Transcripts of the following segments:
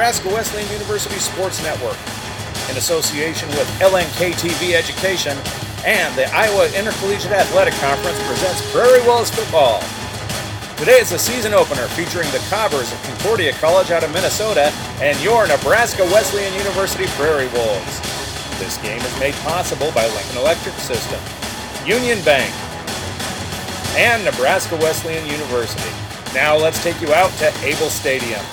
Nebraska Wesleyan University Sports Network, in association with LNK TV Education and the Iowa Intercollegiate Athletic Conference, presents Prairie Wolves football. Today is the season opener featuring the Cobbers of Concordia College out of Minnesota and your Nebraska Wesleyan University Prairie Wolves. This game is made possible by Lincoln Electric System, Union Bank, and Nebraska Wesleyan University. Now let's take you out to Able Stadium.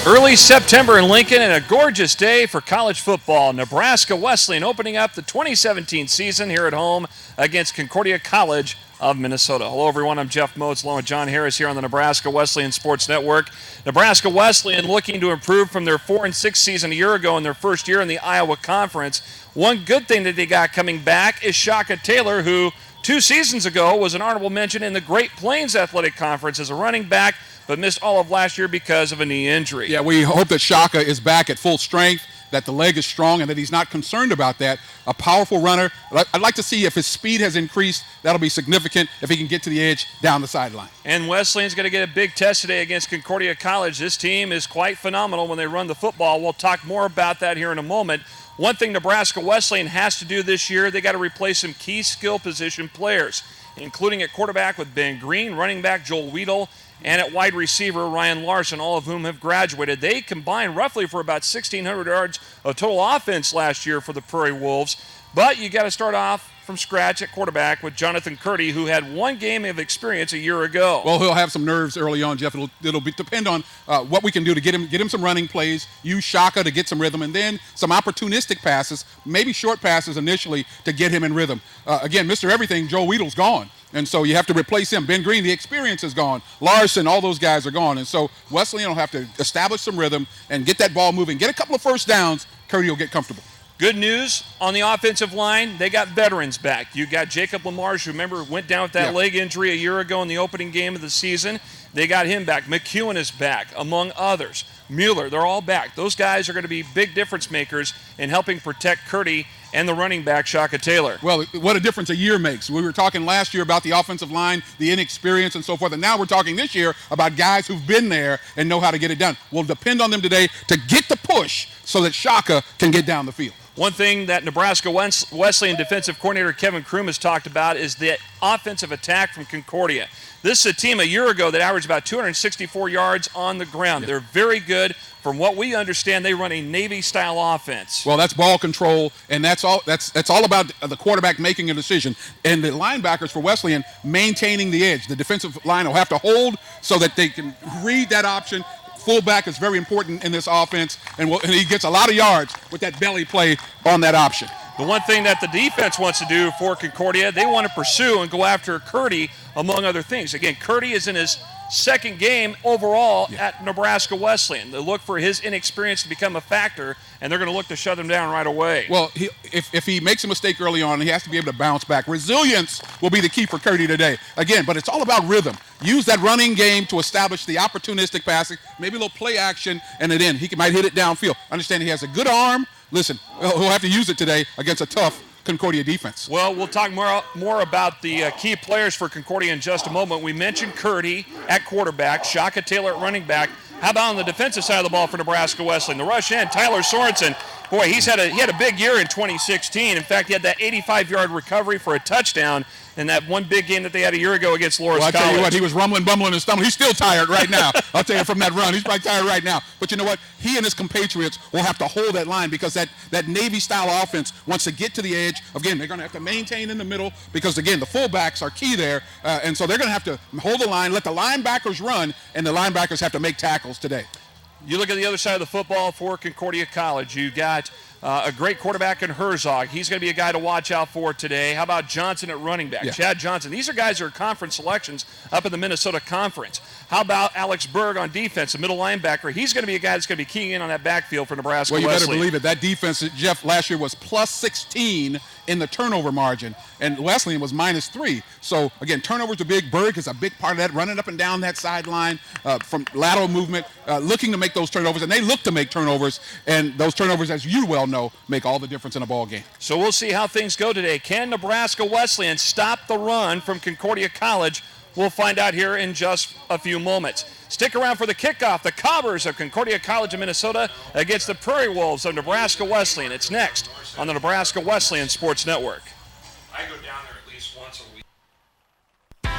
Early September in Lincoln and a gorgeous day for college football. Nebraska Wesleyan opening up the 2017 season here at home against Concordia College of Minnesota. Hello everyone, I'm Jeff Motes along with John Harris here on the Nebraska Wesleyan Sports Network. Nebraska Wesleyan looking to improve from their 4-6 season a year ago in their first year in the Iowa Conference. One good thing that they got coming back is Shaka Taylor, who 2 seasons ago was an honorable mention in the Great Plains Athletic Conference as a running back, but missed all of last year because of a knee injury. Yeah, we hope that Shaka is back at full strength, that the leg is strong, and that he's not concerned about that. A powerful runner. I'd like to see if his speed has increased. That'll be significant if he can get to the edge down the sideline. And Wesleyan's going to get a big test today against Concordia College. This team is quite phenomenal when they run the football. We'll talk more about that here in a moment. One thing Nebraska Wesleyan has to do this year, they got to replace some key skill position players, including at quarterback with Ben Green, running back Joel Weedle, and at wide receiver Ryan Larson, all of whom have graduated. They combined roughly for about 1,600 yards of total offense last year for the Prairie Wolves. But you got to start off from scratch at quarterback with Jonathan Curdy, who had 1 game of experience a year ago. Well, he'll have some nerves early on, Jeff. It'll depend on what we can do to get him some running plays, use Shaka to get some rhythm, and then some opportunistic passes, maybe short passes initially to get him in rhythm. Again, Mr. Everything, Joe Weedle's gone. And so you have to replace him. Ben Green, the experience is gone. Larson, all those guys are gone. And so Wesleyan will have to establish some rhythm and get that ball moving. Get a couple of first downs. Curdy will get comfortable. Good news on the offensive line, they got veterans back. You got Jacob Lamarche, who remember went down with that leg injury a year ago in the opening game of the season. They got him back. McEwen is back, among others. Mueller, they're all back. Those guys are going to be big difference makers in helping protect Curdy and the running back, Shaka Taylor. Well, what a difference a year makes. We were talking last year about the offensive line, the inexperience and so forth, and now we're talking this year about guys who've been there and know how to get it done. We'll depend on them today to get the push so that Shaka can get down the field. One thing that Nebraska Wesleyan defensive coordinator Kevin Kroom has talked about is the offensive attack from Concordia. This is a team a year ago that averaged about 264 yards on the ground. They're very good. From what we understand, they run a Navy-style offense. Well, that's ball control, and that's all about the quarterback making a decision. And the linebackers for Wesleyan maintaining the edge. The defensive line will have to hold so that they can read that option. Fullback is very important in this offense, and he gets a lot of yards with that belly play on that option. The one thing that the defense wants to do for Concordia, they want to pursue and go after Curdy, among other things. Again, Curdy is in his second game overall at Nebraska Wesleyan. They look for his inexperience to become a factor, and they're going to look to shut him down right away. Well, if he makes a mistake early on, he has to be able to bounce back. Resilience will be the key for Curdy today. Again, but it's all about rhythm. Use that running game to establish the opportunistic passing, maybe a little play action, and then he might hit it downfield. Understand he has a good arm. Listen, he'll have to use it today against a tough Concordia defense. Well, we'll talk more about the key players for Concordia in just a moment. We mentioned Curdy at quarterback, Shaka Taylor at running back. How about on the defensive side of the ball for Nebraska Wesleyan? The rush end, Tyler Sorensen. Boy, he had a big year in 2016. In fact, he had that 85-yard recovery for a touchdown in that one big game that they had a year ago against Loras College. I'll tell you what, he was rumbling, bumbling, and stumbling. He's still tired right now. I'll tell you from that run. He's probably tired right now. But you know what? He and his compatriots will have to hold that line because that Navy-style offense wants to get to the edge. Again, they're going to have to maintain in the middle because, again, the fullbacks are key there. And so they're going to have to hold the line, let the linebackers run, and the linebackers have to make tackles today. You look at the other side of the football for Concordia College. You got a great quarterback in Herzog. He's going to be a guy to watch out for today. How about Johnson at running back? Chad Johnson. These are guys who are conference selections up in the Minnesota Conference. How about Alex Berg on defense, a middle linebacker? He's going to be a guy that's going to be keying in on that backfield for Nebraska Wesleyan. Well, you better believe it. That defense, Jeff, last year was plus 16 in the turnover margin, and Wesleyan was minus 3. So, again, turnovers are big. Berg is a big part of that, running up and down that sideline from lateral movement, looking to make those turnovers, and they look to make turnovers, and those turnovers, as you well know, make all the difference in a ball game. So we'll see how things go today. Can Nebraska Wesleyan stop the run from Concordia College We'll find out here in just a few moments. Stick around for the kickoff. The Cobbers of Concordia College of Minnesota against the Prairie Wolves of Nebraska Wesleyan. It's next on the Nebraska Wesleyan Sports Network. I go down there at least once a week.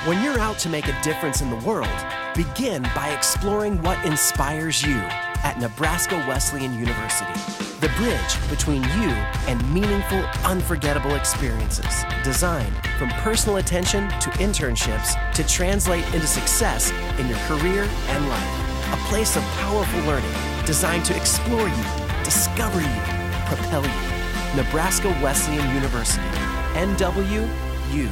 When you're out to make a difference in the world, begin by exploring what inspires you at Nebraska Wesleyan University. The bridge between you and meaningful, unforgettable experiences. Designed from personal attention to internships to translate into success in your career and life. A place of powerful learning designed to explore you, discover you, propel you. Nebraska Wesleyan University. NWU.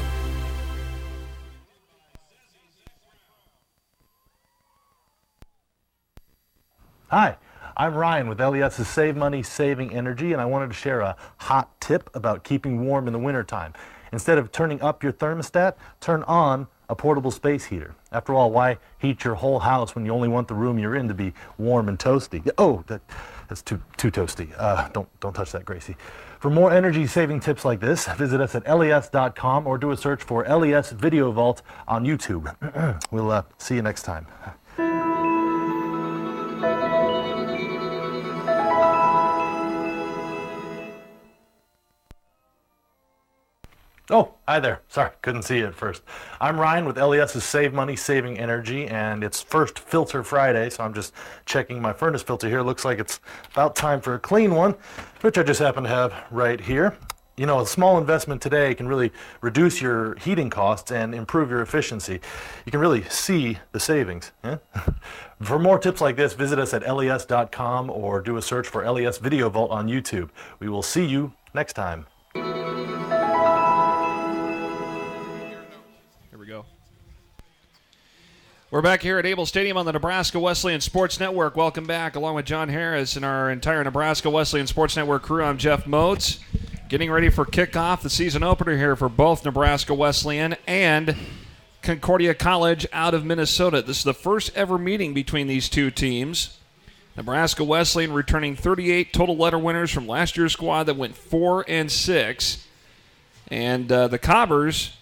Hi, I'm Ryan with LES's Save Money, Saving Energy, and I wanted to share a hot tip about keeping warm in the wintertime. Instead of turning up your thermostat, turn on a portable space heater. After all, why heat your whole house when you only want the room you're in to be warm and toasty? Oh, that's too toasty. Don't touch that, Gracie. For more energy-saving tips like this, visit us at les.com or do a search for LES Video Vault on YouTube. We'll see you next time. Oh, hi there. Sorry, couldn't see you at first. I'm Ryan with LES's Save Money, Saving Energy, and it's first Filter Friday, so I'm just checking my furnace filter here. Looks like it's about time for a clean one, which I just happen to have right here. You know, a small investment today can really reduce your heating costs and improve your efficiency. You can really see the savings. Yeah? For more tips like this, visit us at les.com or do a search for LES Video Vault on YouTube. We will see you next time. We're back here at Able Stadium on the Nebraska Wesleyan Sports Network. Welcome back, along with John Harris and our entire Nebraska Wesleyan Sports Network crew. I'm Jeff Moats, getting ready for kickoff, the season opener here for both Nebraska Wesleyan and Concordia College out of Minnesota. This is the first ever meeting between these two teams. Nebraska Wesleyan returning 38 total letter winners from last year's squad that went 4-6. And the Cobbers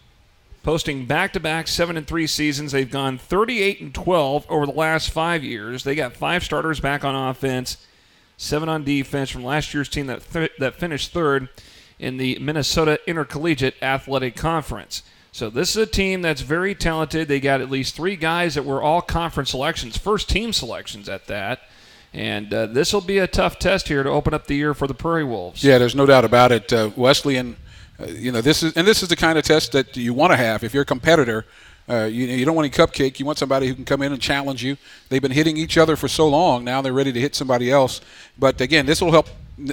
posting back-to-back 7-3 seasons. They've gone 38-12 over the last 5 years. They got 5 starters back on offense, 7 on defense from last year's team that finished third in the Minnesota Intercollegiate Athletic Conference. So this is a team that's very talented. They got at least 3 guys that were all conference selections, first team selections at that. And this will be a tough test here to open up the year for the Prairie Wolves. Yeah, there's no doubt about it. Wesleyan. This is the kind of test that you want to have if you're a competitor. You don't want any cupcake. You want somebody who can come in and challenge you. They've been hitting each other for so long. Now they're ready to hit somebody else. But again, this will help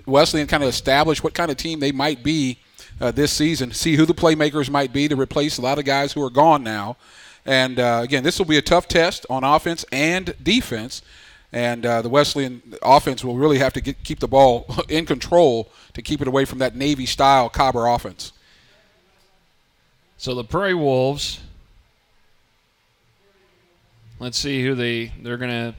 Wesleyan kind of establish what kind of team they might be this season. See who the playmakers might be to replace a lot of guys who are gone now. And again, this will be a tough test on offense and defense. And the Wesleyan offense will really have to keep the ball in control to keep it away from that Navy-style Cobber offense. So the Prairie Wolves, let's see who they're going to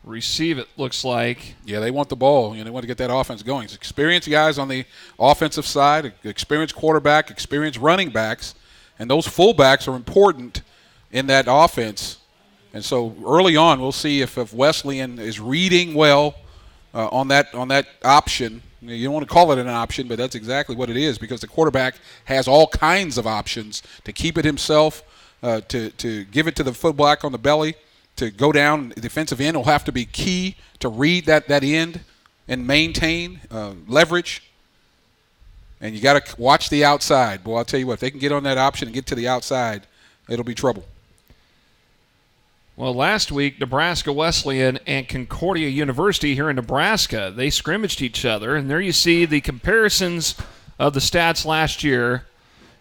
receive, it looks like. Yeah, they want the ball. They want to get that offense going. It's experienced guys on the offensive side, experienced quarterback, experienced running backs, and those fullbacks are important in that offense. And so early on, we'll see if Wesleyan is reading well on that option. You don't want to call it an option, but that's exactly what it is, because the quarterback has all kinds of options to keep it himself, to give it to the fullback on the belly, to go down. The defensive end will have to be key to read that end and maintain leverage. And you got to watch the outside. Boy, I'll tell you what, if they can get on that option and get to the outside, it'll be trouble. Well, last week, Nebraska Wesleyan and Concordia University here in Nebraska, they scrimmaged each other, and there you see the comparisons of the stats last year.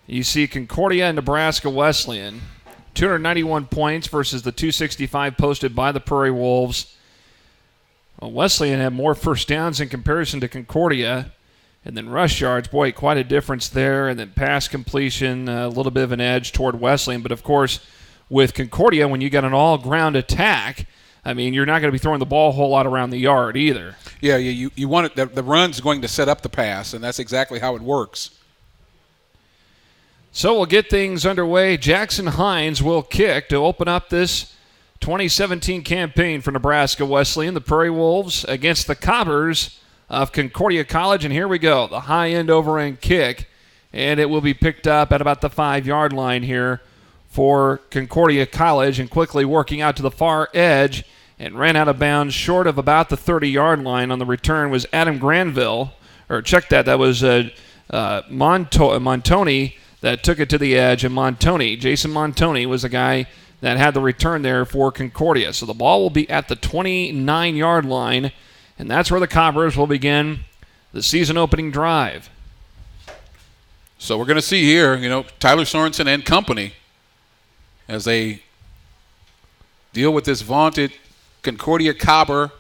You see Concordia and Nebraska Wesleyan, 291 points versus the 265 posted by the Prairie Wolves. Well, Wesleyan had more first downs in comparison to Concordia, and then rush yards, boy, quite a difference there, and then pass completion, a little bit of an edge toward Wesleyan, but of course, with Concordia, when you got an all-ground attack, I mean, you're not going to be throwing the ball a whole lot around the yard either. Yeah, you want it. The run's going to set up the pass, and that's exactly how it works. So we'll get things underway. Jackson Hines will kick to open up this 2017 campaign for Nebraska Wesleyan. The Prairie Wolves against the Cobbers of Concordia College. And here we go. The high-end over-end kick. And it will be picked up at about the 5-yard line here for Concordia College. And quickly working out to the far edge and ran out of bounds short of about the 30-yard line on the return was Adam Granville. Or check that. That was Montoni that took it to the edge, and Jason Montoni was the guy that had the return there for Concordia. So the ball will be at the 29-yard line, and that's where the Cobbers will begin the season opening drive. So we're going to see here, Tyler Sorensen and company as they deal with this vaunted Concordia Cobber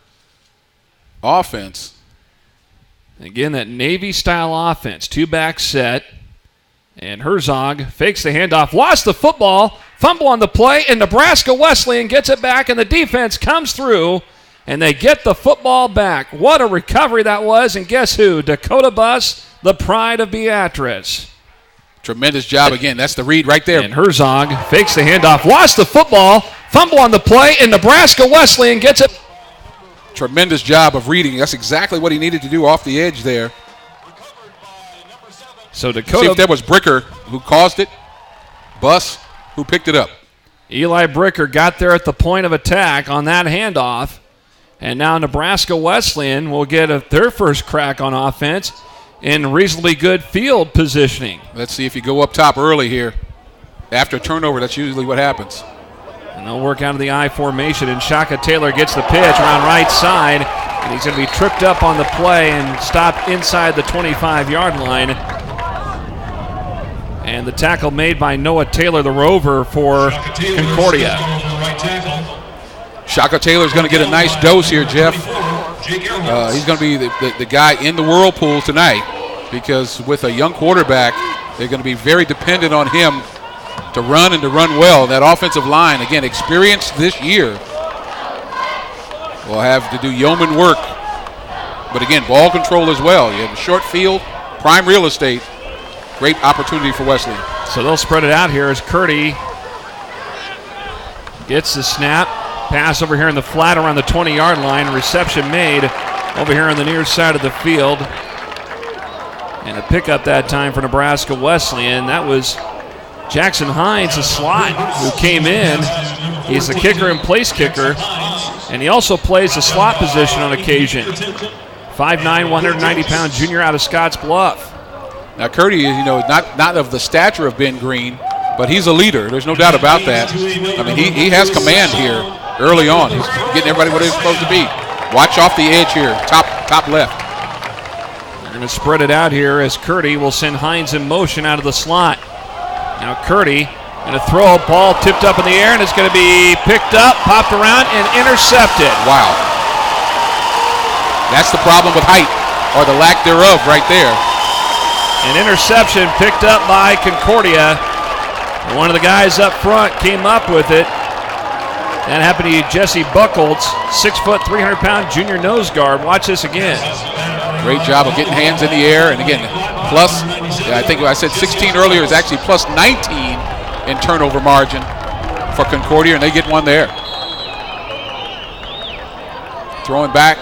offense. Again, that Navy-style offense, two-back set. And Herzog fakes the handoff, lost the football, fumble on the play, and Nebraska Wesleyan gets it back, and the defense comes through, and they get the football back. What a recovery that was, and guess who? Dakota Buss, the pride of Beatrice. Tremendous job again. That's the read right there. And Herzog fakes the handoff, lost the football, fumble on the play, and Nebraska Wesleyan gets it. Tremendous job of reading. That's exactly what he needed to do off the edge there. So Dakota, see if that was Bricker who caused it. Buss who picked it up. Eli Bricker got there at the point of attack on that handoff. And now Nebraska Wesleyan will get their first crack on offense in reasonably good field positioning. Let's see if you go up top early here. After a turnover, that's usually what happens. And they'll work out of the I formation, and Shaka Taylor gets the pitch around right side. And he's going to be tripped up on the play and stopped inside the 25-yard line. And the tackle made by Noah Taylor, the rover for Concordia. Shaka Taylor's going to get a nice dose here, Jeff. He's going to be the guy in the whirlpool tonight because with a young quarterback, they're going to be very dependent on him to run and to run well. That offensive line, again, experienced this year, will have to do yeoman work. But again, ball control as well. You have a short field, prime real estate. Great opportunity for Wesleyan. So they'll spread it out here as Curdy gets the snap. Pass over here in the flat around the 20-yard line. Reception made over here on the near side of the field. And a pickup that time for Nebraska Wesleyan. That was Jackson Hines, the slot, who came in. He's the kicker and place kicker. And he also plays the slot position on occasion. 5'9", 190-pound junior out of Scotts Bluff. Now, Curdy is, not of the stature of Ben Green, but he's a leader. There's no doubt about that. I mean, he has command here early on. He's getting everybody where they're supposed to be. Watch off the edge here, top left. They're going to spread it out here as Curdy will send Hines in motion out of the slot. Now Curdy going to throw a ball tipped up in the air, and it's going to be picked up, popped around, and intercepted. Wow. That's the problem with height, or the lack thereof right there. An interception picked up by Concordia. One of the guys up front came up with it. That happened to Jesse Buckholz, 6 foot, 300-pound junior nose guard. Watch this again. Great job of getting hands in the air. And again, plus, I think I said 16 earlier, is actually plus 19 in turnover margin for Concordia, and they get one there. Throwing back.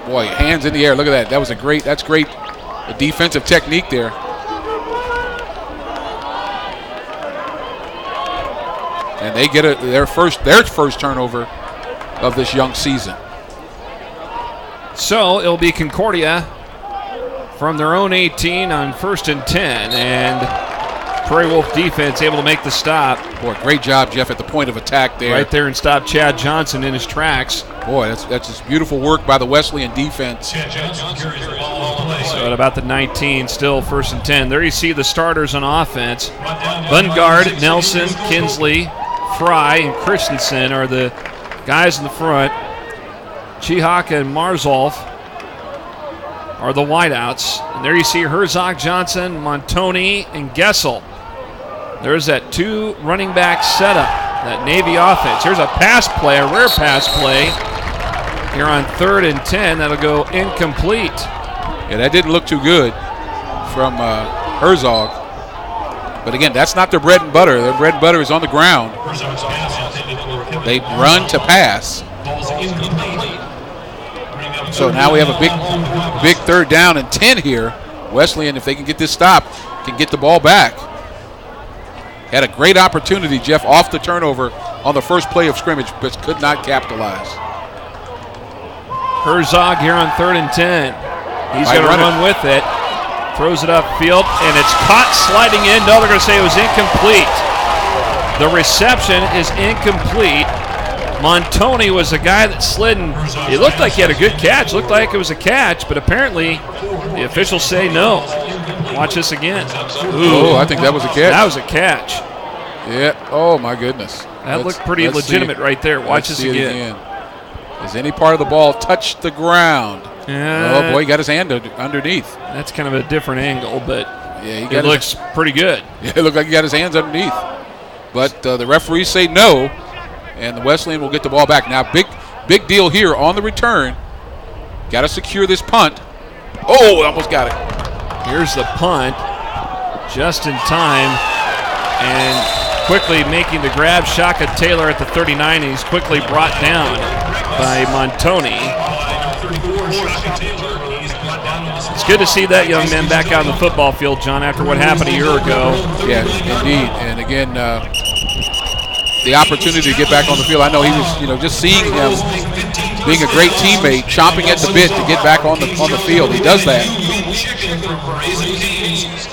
Boy, hands in the air. Look at that. That's great defensive technique there. And they get their first turnover of this young season. So it'll be Concordia from their own 18 on 1st and 10, and Prairie Wolf defense able to make the stop. Boy, great job, Jeff, at the point of attack there. Right there and stop Chad Johnson in his tracks. Boy, that's just beautiful work by the Wesleyan defense. So at about the 19, still 1st and 10. There you see the starters on offense. Bungard, Nelson, Kinsley, Fry, and Christensen are the guys in the front. Chihaka and Marzolf are the wideouts. And there you see Herzog, Johnson, Montoni, and Gessel. There's that 2 running back setup, that Navy offense. Here's a pass play, a rare pass play. Here on 3rd and 10, that'll go incomplete. Yeah, that didn't look too good from Herzog. But again, that's not their bread and butter. Their bread and butter is on the ground. They run to pass. So now we have a big 3rd down and 10 here. Wesleyan, if they can get this stop, can get the ball back. Had a great opportunity, Jeff, off the turnover on the first play of scrimmage, but could not capitalize. Herzog here on 3rd and 10. He's going to run with it. Throws it upfield, and it's caught sliding in. No, they're going to say it was incomplete. The reception is incomplete. Montoni was the guy that slid, and it looked like he had a good catch. Looked like it was a catch, but apparently the officials say no. Watch this again. Ooh. Oh, I think that was a catch. That was a catch. Yeah. Oh, my goodness. That looked pretty legitimate right there. Watch this again. Has any part of the ball touched the ground? Oh, boy, he got his hand underneath. That's kind of a different angle, but yeah, it looks pretty good. Yeah, it looked like he got his hands underneath. But the referees say no, and the Wesleyan will get the ball back. Now, big deal here on the return. Got to secure this punt. Oh, almost got it. Here's the punt, just in time, and quickly making the grab. Shaka Taylor at the 39, and he's quickly brought down by Montoni. It's good to see that young man back out on the football field, John, after what happened a year ago. Yeah, indeed. And again, the opportunity to get back on the field. I know he was, just seeing him being a great teammate, chomping at the bit to get back on the field. He does that.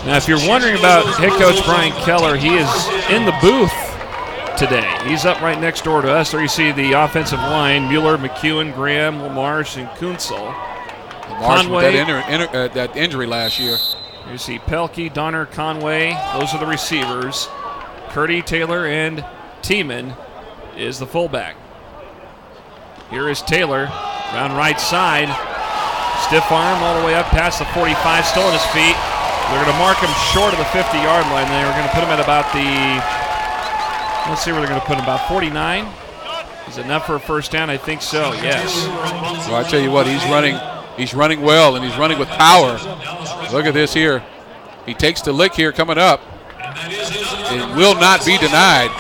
Now, if you're wondering about head coach Brian Keller, he is in the booth today. He's up right next door to us. There you see the offensive line: Mueller, McEwen, Graham, LaMarche, and Kunzel. Conway, with that injury last year. You see Pelkey, Donner, Conway. Those are the receivers. Curdy, Taylor, and Tiemann is the fullback. Here is Taylor, around right side. Stiff arm all the way up past the 45, still on his feet. They're going to mark him short of the 50-yard line. They're going to put him at about the, let's see where they're going to put him, about 49. Is it enough for a first down? I think so, yes. Well, I tell you what, he's running well, and he's running with power. Look at this here. He takes the lick here coming up. It will not be denied.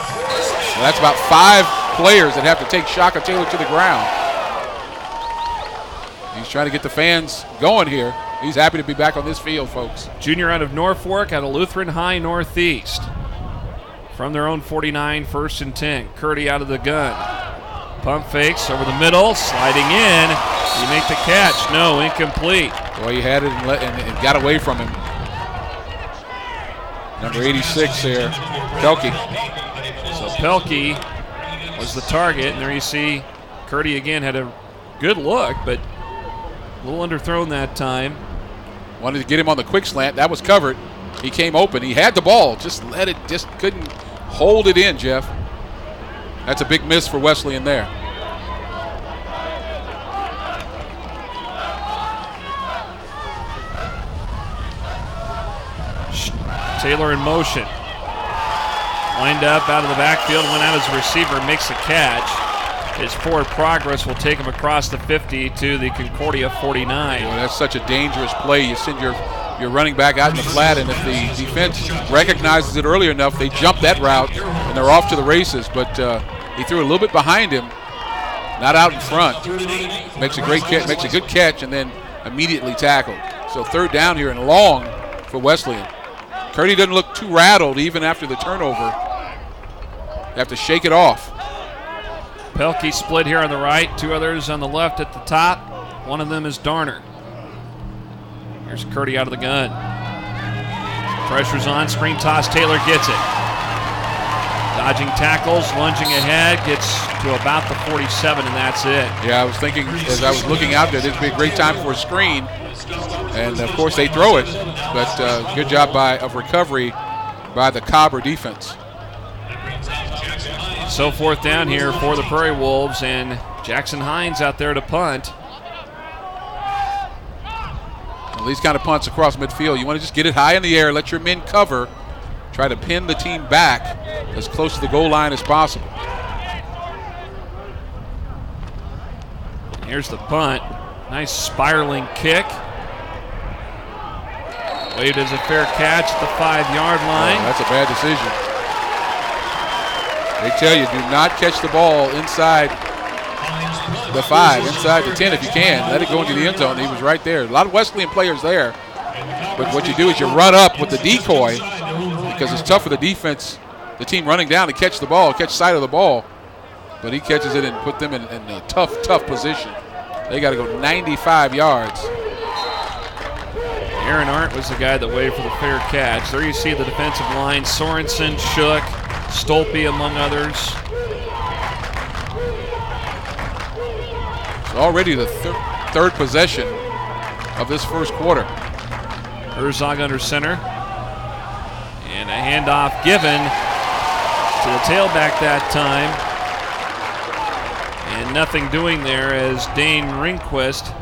Well, that's about 5 players that have to take Shaka Taylor to the ground. He's trying to get the fans going here. He's happy to be back on this field, folks. Junior out of Norfolk, out of Lutheran High Northeast. From their own 49, 1st and 10. Curdy out of the gun. Pump fakes over the middle, sliding in. You make the catch. No, incomplete. Boy, he had it and got away from him. Number 86 there, Pelkey. So Pelkey was the target, and there you see Curdy again had a good look, but a little underthrown that time. Wanted to get him on the quick slant. That was covered. He came open. He had the ball. Just couldn't hold it in, Jeff. That's a big miss for Wesleyan there. Taylor in motion. Lined up out of the backfield, went out as a receiver, makes the catch. His forward progress will take him across the 50 to the Concordia 49. Boy, that's such a dangerous play. You send your running back out in the flat, and if the defense recognizes it early enough, they jump that route, and they're off to the races. But he threw a little bit behind him, not out in front. Makes a great catch, makes a good catch, and then immediately tackled. So 3rd down here and long for Wesleyan. Curdy doesn't look too rattled even after the turnover. They have to shake it off. Pelkey split here on the right, 2 others on the left at the top. One of them is Darner. Here's Curdy out of the gun. Pressure's on, screen toss, Taylor gets it. Dodging tackles, lunging ahead, gets to about the 47, and that's it. Yeah, I was thinking as I was looking out there, this would be a great time for a screen. And, of course, they throw it, but good job of recovery by the Cobber defense. So 4th down here for the Prairie Wolves, and Jackson Hines out there to punt. Well, these kind of punts across midfield, you want to just get it high in the air, let your men cover, try to pin the team back as close to the goal line as possible. Here's the punt. Nice spiraling kick. Waved as a fair catch at the 5-yard line. Oh, that's a bad decision. They tell you, do not catch the ball inside the 5, inside the 10 if you can. Let it go into the end zone. He was right there. A lot of Wesleyan players there. But what you do is you run up with the decoy because it's tough for the defense, the team running down to catch the ball, catch sight of the ball. But he catches it and put them in a tough position. They got to go 95 yards. Aaron Arndt was the guy that waved for the fair catch. There you see the defensive line. Sorensen, Shook, Stolpe, among others. It's already the third possession of this first quarter. Herzog under center. And a handoff given to the tailback that time. And nothing doing there as Dane Ringquist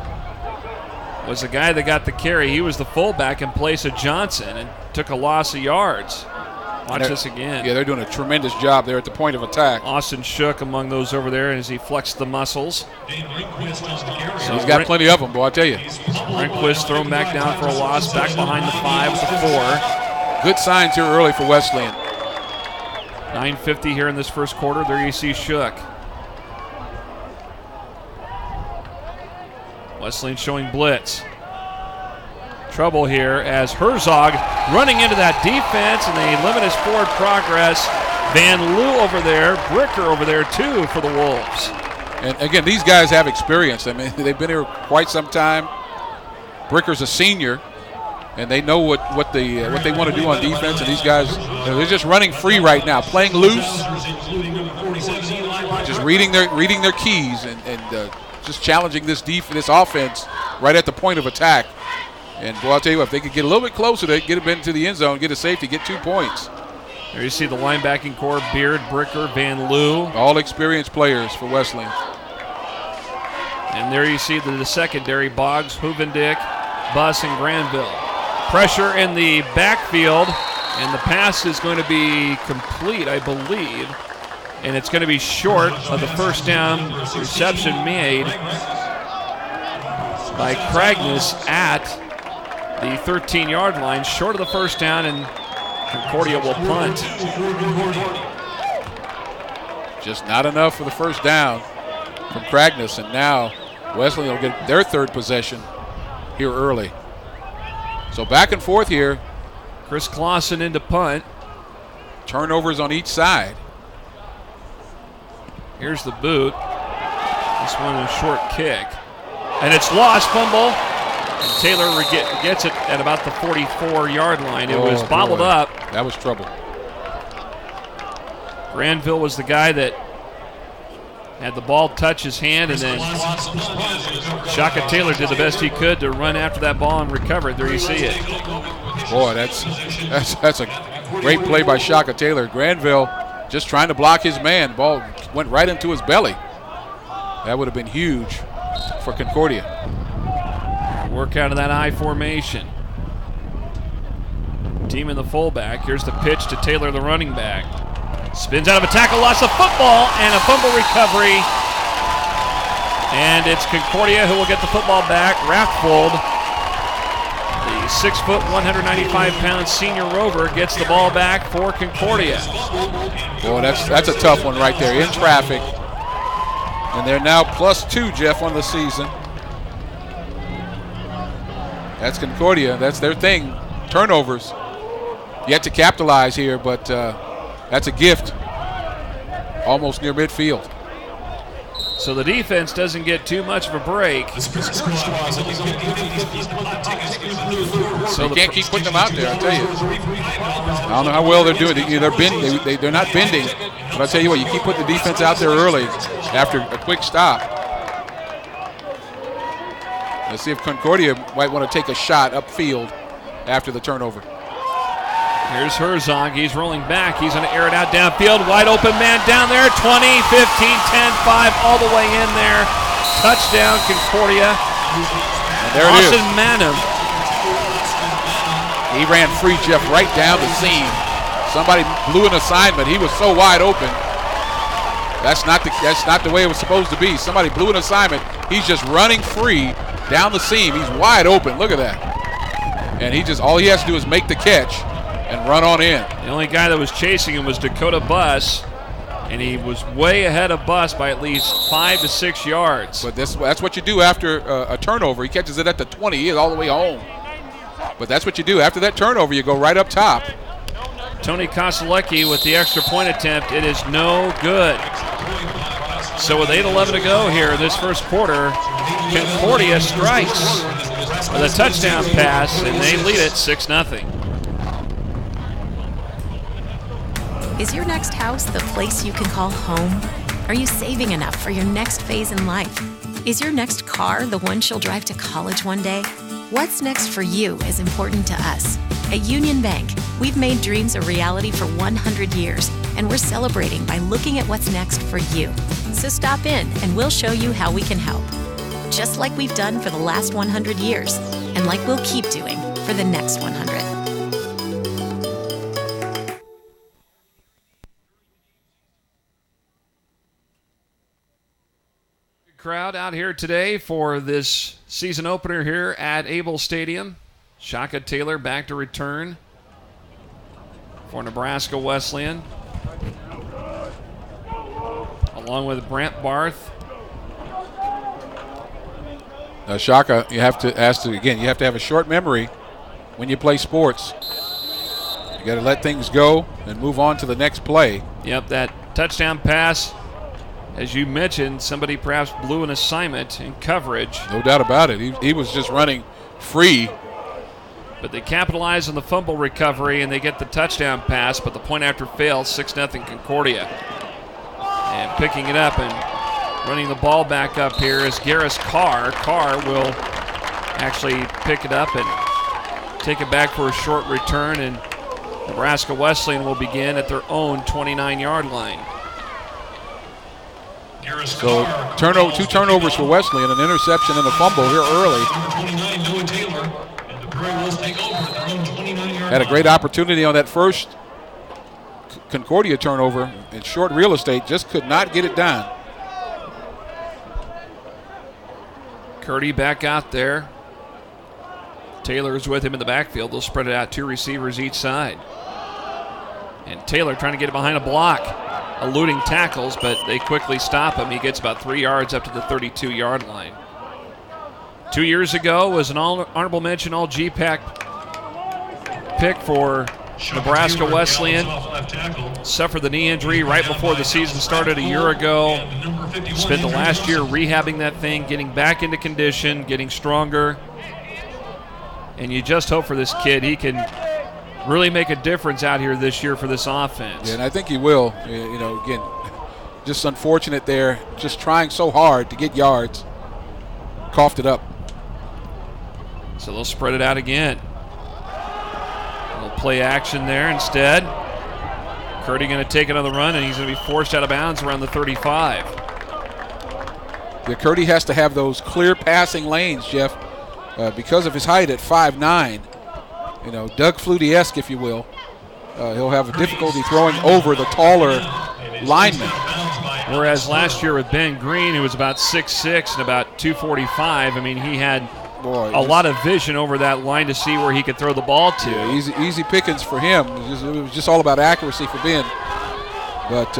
was the guy that got the carry. He was the fullback in place of Johnson and took a loss of yards. Watch this again. Yeah, they're doing a tremendous job there at the point of attack. Austin Shook among those over there as he flexed the muscles. So he's got plenty of them, boy, I tell you. Ringquist thrown back down for a loss, back behind the 5 with the 4. Good signs here early for Wesleyan. 9:50 here in this first quarter. There you see Shook. Wesleyan showing blitz. Trouble here as Herzog running into that defense, and they limit his forward progress. Van Loo over there, Bricker over there too for the Wolves. And again, these guys have experience. I mean, they've been here quite some time. Bricker's a senior, and they know what they want to do on defense. And these guys, they're just running free right now, playing loose, just reading their keys and just challenging this offense right at the point of attack. And boy, I'll tell you what, if they could get a little bit closer, they get it into the end zone, get a safety, get 2 points. There you see the linebacking core: Beard, Bricker, Van Loo. All experienced players for Wesleyan. And there you see the secondary: Boggs, Huvendick, Buss, and Granville. Pressure in the backfield, and the pass is going to be complete, I believe. And it's going to be short of the first down reception made by Cragness at the 13-yard line, short of the first down, and Concordia will punt. Just not enough for the first down from Cragness, and now Wesleyan will get their third possession here early. So back and forth here. Chris Clausen into punt. Turnovers on each side. Here's the boot. This one is a short kick. And it's lost, fumble. And Taylor gets it at about the 44-yard line. It was bobbled up. That was trouble. Granville was the guy that had the ball touch his hand, and then Shaka Taylor did the best he could to run after that ball and recover it. There you see it. Boy, that's a great play by Shaka Taylor. Granville just trying to block his man. Ball went right into his belly. That would have been huge for Concordia. Work out of that I formation. Team in the fullback. Here's the pitch to Taylor, the running back. Spins out of a tackle, loss of football, and a fumble recovery. And it's Concordia who will get the football back. Rathfold, the 6 foot, 195-pound senior rover, gets the ball back for Concordia. Boy, that's a tough one right there, in traffic. And they're now +2, Jeff, on the season. That's Concordia. That's their thing. Turnovers. Yet to capitalize here, but that's a gift. Almost near midfield. So the defense doesn't get too much of a break. So you can't keep putting them out there, I'll tell you. I don't know how well they're doing. They're not bending. But I'll tell you what, you keep putting the defense out there early after a quick stop. Let's see if Concordia might want to take a shot upfield after the turnover. Here's Herzog. He's rolling back. He's going to air it out downfield. Wide open man down there. 20, 15, 10, 5, all the way in there. Touchdown, Concordia. And there it is. Austin Manham. He ran free, Jeff, right down the seam. Somebody blew an assignment. He was so wide open. That's not the way it was supposed to be. Somebody blew an assignment. He's just running free down the seam. He's wide open. Look at that. and all he has to do is make the catch and run on in. The only guy that was chasing him was Dakota Buss, and he was way ahead of Buss by at least 5 to 6 yards. But that's what you do after a turnover. He catches it at the 20. He is all the way home. But that's what you do. After that turnover, you go right up top. Tony Koselecki with the extra point attempt. It is no good. So with 8:11 to go here in this first quarter, Concordia strikes with a touchdown pass, and they lead it 6-0. Is your next house the place you can call home? Are you saving enough for your next phase in life? Is your next car the one she'll drive to college one day? What's next for you is important to us. At Union Bank, we've made dreams a reality for 100 years, and we're celebrating by looking at what's next for you. So stop in and we'll show you how we can help. Just like we've done for the last 100 years, and like we'll keep doing for the next 100. Crowd out here today for this season opener here at Able Stadium. Shaka Taylor back to return for Nebraska Wesleyan, along with Brant Barth. Shaka, you have to have a short memory when you play sports. You got to let things go and move on to the next play. Yep, that touchdown pass, as you mentioned, somebody perhaps blew an assignment in coverage. No doubt about it. He was just running free. But they capitalize on the fumble recovery and they get the touchdown pass, but the point after fails, 6-0 Concordia. And picking it up and running the ball back up here is Garris Carr. Carr will actually pick it up and take it back for a short return, and Nebraska Wesleyan will begin at their own 29-yard line. So two turnovers for Wesleyan, an interception and a fumble here early. Had a great opportunity on that first Concordia turnover in short real estate, just could not get it done. Curdy back out there. Taylor's with him in the backfield. They'll spread it out, 2 receivers each side. And Taylor trying to get it behind a block, eluding tackles, but they quickly stop him. He gets about 3 yards up to the 32-yard line. 2 years ago was an honorable mention all GPAC pick for Nebraska Wesleyan. Suffered the knee injury right before the season started a year ago. Spent the last year rehabbing that thing, getting back into condition, getting stronger. And you just hope for this kid he can really make a difference out here this year for this offense. Yeah, and I think he will. You know, again, just unfortunate there, just trying so hard to get yards. Coughed it up. So they'll spread it out again. They'll play action there instead. Curdy going to take another run, and he's going to be forced out of bounds around the 35. Yeah, Curdy has to have those clear passing lanes, Jeff, because of his height at 5'9". You know, Doug Flutie-esque, if you will. He'll have a difficulty throwing over the taller linemen. Whereas last year with Ben Green, who was about 6'6" and about 245, I mean, he had a lot of vision over that line to see where he could throw the ball to. Yeah, easy pickings for him. It was just all about accuracy for Ben. But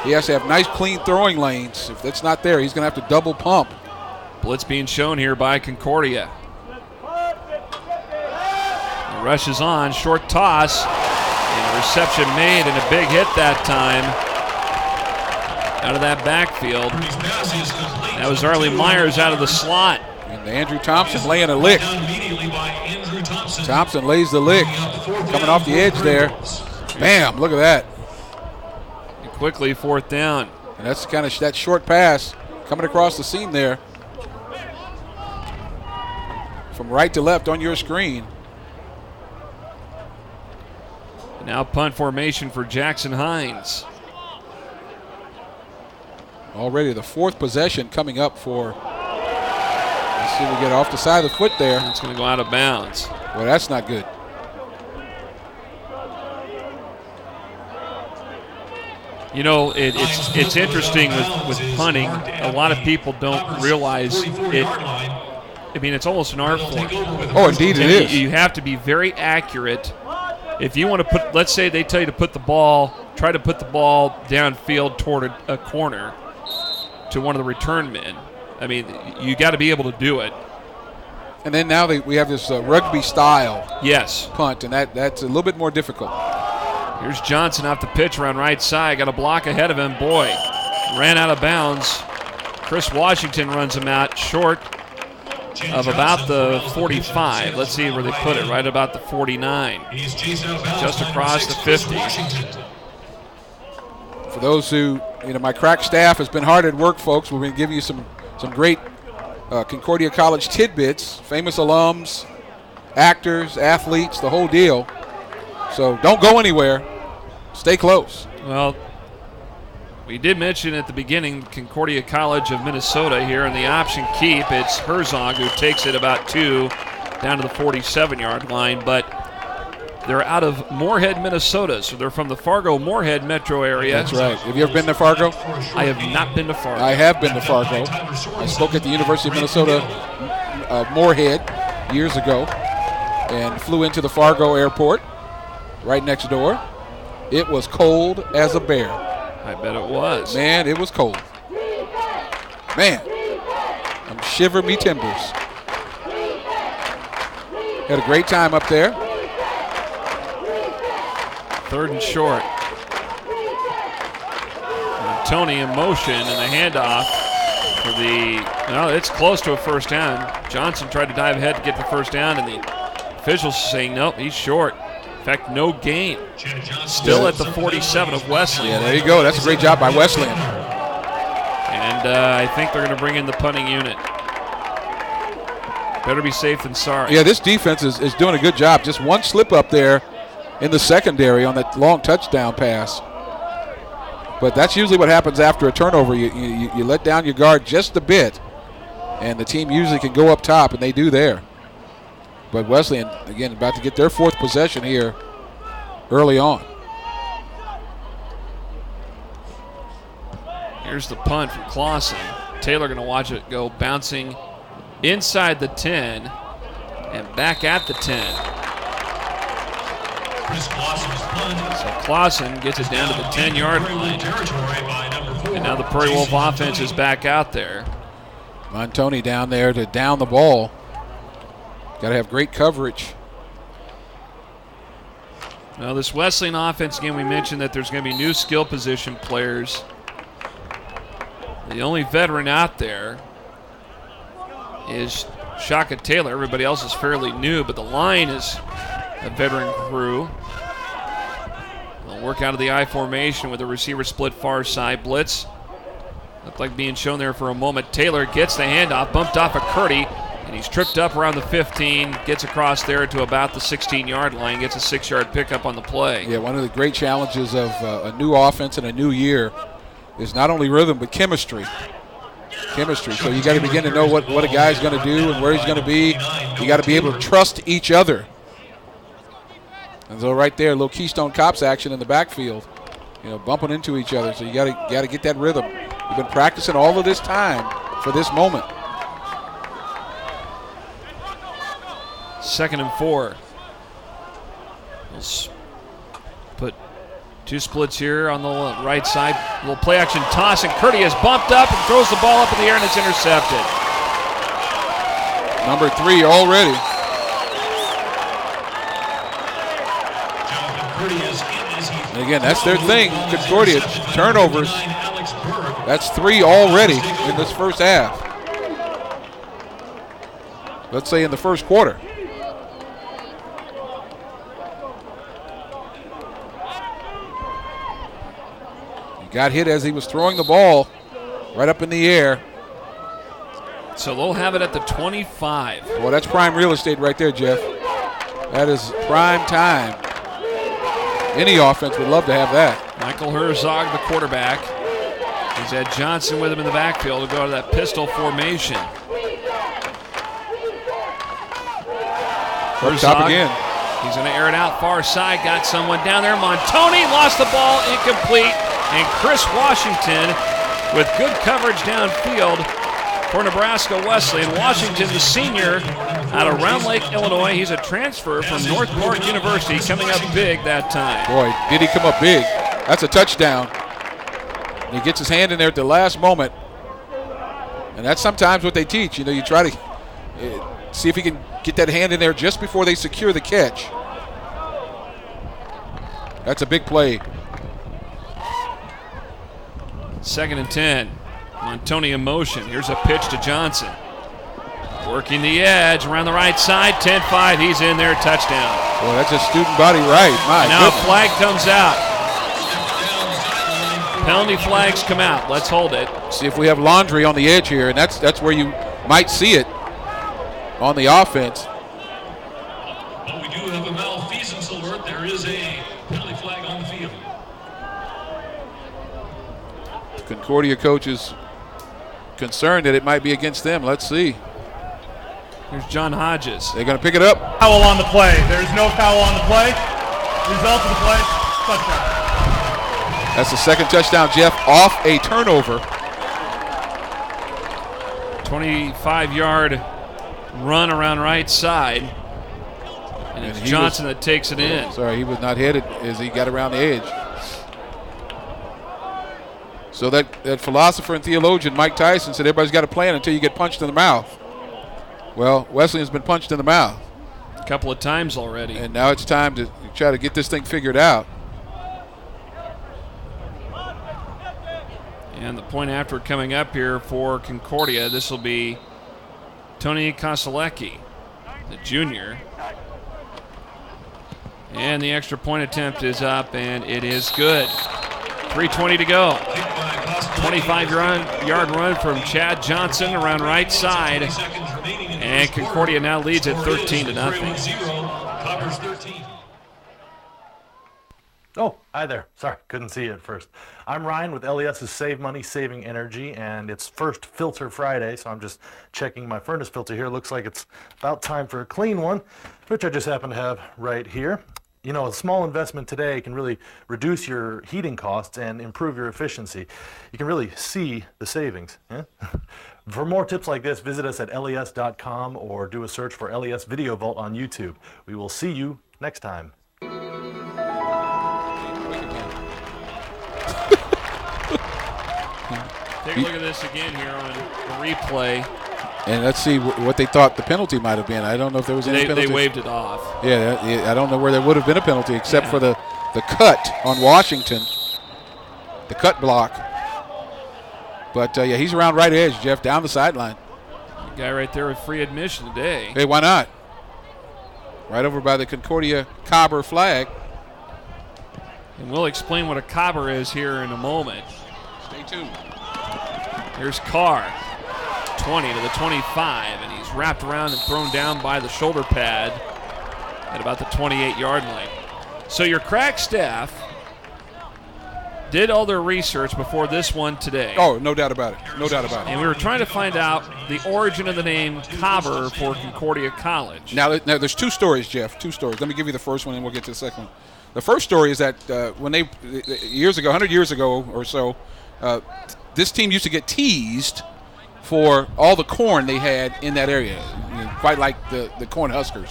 he has to have nice, clean throwing lanes. If that's not there, he's going to have to double pump. Blitz being shown here by Concordia. The rush is on, short toss, and reception made, and a big hit that time out of that backfield. That was Arlie Myers out of the slot. And Andrew Thompson laying a lick. Thompson lays the lick. Coming off the edge there. Bam, look at that. And quickly, 4th down. And that's kind of that short pass coming across the seam there. From right to left on your screen. Now punt formation for Jackson Hines. Already the 4th possession coming up for, let's see if we get off the side of the foot there. It's going to go out of bounds. Well, that's not good. You know, it's interesting with punting. A lot of people don't realize it. I mean, it's almost an art form. Oh, indeed it is. You have to be very accurate. If you want to put, let's say they tell you to put the ball, try to put the ball downfield toward a corner to one of the return men. I mean, you got to be able to do it. And then now we have this rugby style punt, and that's a little bit more difficult. Here's Johnson off the pitch around right side. Got a block ahead of him. Boy, ran out of bounds. Chris Washington runs him out short of about the 45. Let's see where they put it. Right about the 49. Just across the 50. For those who, my crack staff has been hard at work, folks. We're going to give you some great Concordia College tidbits, famous alums, actors, athletes, the whole deal. So don't go anywhere. Stay close. Well, we did mention at the beginning Concordia College of Minnesota here in the option keep. It's Herzog who takes it about 2 down to the 47-yard line, but they're out of Moorhead, Minnesota, so they're from the Fargo-Moorhead metro area. That's right. Have you ever been to Fargo? I have not been to Fargo. I have been to Fargo. I spoke at the University of Minnesota Moorhead years ago and flew into the Fargo airport right next door. It was cold as a bear. I bet it was. Man, it was cold. Man, I'm shiver me timbers. Had a great time up there. 3rd and short. And Tony in motion and the handoff for it's close to a first down. Johnson tried to dive ahead to get the first down, and the officials saying, nope, he's short. In fact, no gain. Still at the 47 of Wesleyan. Yeah, there you go. That's a great job by Wesleyan. And I think they're going to bring in the punting unit. Better be safe than sorry. Yeah, this defense is doing a good job. Just one slip up there in the secondary on that long touchdown pass. But that's usually what happens after a turnover. You let down your guard just a bit, and the team usually can go up top, and they do there. But Wesleyan, again, about to get their 4th possession here early on. Here's the punt from Clausen. Taylor going to watch it go bouncing inside the 10 and back at the 10. So Clausen gets it down to the 10-yard line. And now the Prairie Wolf offense is back out there. Montoni down there to down the ball. Got to have great coverage. Now this Wesleyan offense, again, we mentioned that there's going to be new skill position players. The only veteran out there is Shaka Taylor. Everybody else is fairly new, but the line is a veteran crew. They'll work out of the I formation with the receiver split far side blitz. Looked like being shown there for a moment. Taylor gets the handoff, bumped off of Curdy, and he's tripped up around the 15, gets across there to about the 16-yard line, gets a 6-yard pickup on the play. Yeah, one of the great challenges of a new offense and a new year is not only rhythm but chemistry. So you got to begin to know what a guy's going to do and where he's going to be. You got to be able to trust each other. And so right there, a little Keystone Cops action in the backfield, bumping into each other. So you got to get that rhythm. We've been practicing all of this time for this moment. 2nd and 4. We'll put 2 splits here on the right side. A little play action toss, and Curdy is bumped up and throws the ball up in the air, and it's intercepted. Number 3 already. And again, that's their thing. Concordia, turnovers. That's 3 already in this first half. Let's say in the first quarter. He got hit as he was throwing the ball right up in the air. So they'll have it at the 25. Well, that's prime real estate right there, Jeff. That is prime time. Any offense would love to have that. Michael Herzog, the quarterback. He's had Johnson with him in the backfield to go to that pistol formation. Herzog again. He's going to air it out far side. Got someone down there. Montoni lost the ball, incomplete. And Chris Washington, with good coverage downfield, for Nebraska Wesleyan. Washington, the senior out of Round Lake, Illinois. He's a transfer from North Park University, coming up big that time. Boy, did he come up big. That's a touchdown. And he gets his hand in there at the last moment. And that's sometimes what they teach. You know, you try to see if he can get that hand in there just before they secure the catch. That's a big play. 2nd and 10. Montoni in motion. Here's a pitch to Johnson. Working the edge around the right side. 10-5. He's in there. Touchdown. Boy, that's a student body right. My now goodness. A flag comes out. Penalty flags come out. Let's hold it. See if we have laundry on the edge here, and that's where you might see it on the offense. But we do have a malfeasance alert. There is a penalty flag on the field. Concordia coach is concerned that it might be against them. Let's see. Here's John Hodges. They're going to pick it up. Foul on the play. There's no foul on the play. Result of the play, touchdown. That's the second touchdown, Jeff, off a turnover. 25-yard run around right side. And it's Johnson that takes it in. Sorry, he was not headed as he got around the edge. So that philosopher and theologian, Mike Tyson, said everybody's got a plan until you get punched in the mouth. Well, Wesleyan's been punched in the mouth. A couple of times already. And now it's time to try to get this thing figured out. And the point after coming up here for Concordia, this will be Tony Koselecki, the junior. And the extra point attempt is up, and it is good. 3:20 to go. 25-yard run from Chad Johnson around right side. And Concordia now leads at 13-0. Oh, hi there. Sorry, couldn't see you at first. I'm Ryan with LES's Save Money, Saving Energy, and it's first filter Friday, so I'm just checking my furnace filter here. Looks like it's about time for a clean one, which I just happen to have right here. You know, a small investment today can really reduce your heating costs and improve your efficiency. You can really see the savings. Yeah? For more tips like this, visit us at les.com or do a search for LES Video Vault on YouTube. We will see you next time. Take a look at this again here on the replay. And let's see what they thought the penalty might have been. I don't know if there was any penalty. They waved it off. Yeah, I don't know where there would have been a penalty except for the cut on Washington, the cut block. But, yeah, he's around right edge, Jeff, down the sideline. The guy right there with free admission today. Hey, why not? Right over by the Concordia Cobber flag. And we'll explain what a cobber is here in a moment. Stay tuned. Here's Carr, 20 to the 25, and he's wrapped around and thrown down by the shoulder pad at about the 28-yard line. So your crack staff did all their research before this one today. Oh, no doubt about it. No doubt about it. And we were trying to find out the origin of the name Cobber for Concordia College. Now there's two stories, Jeff, two stories. Let me give you the first one and we'll get to the second one. The first story is that when they, 100 years ago or so, this team used to get teased for all the corn they had in that area, quite like the corn huskers.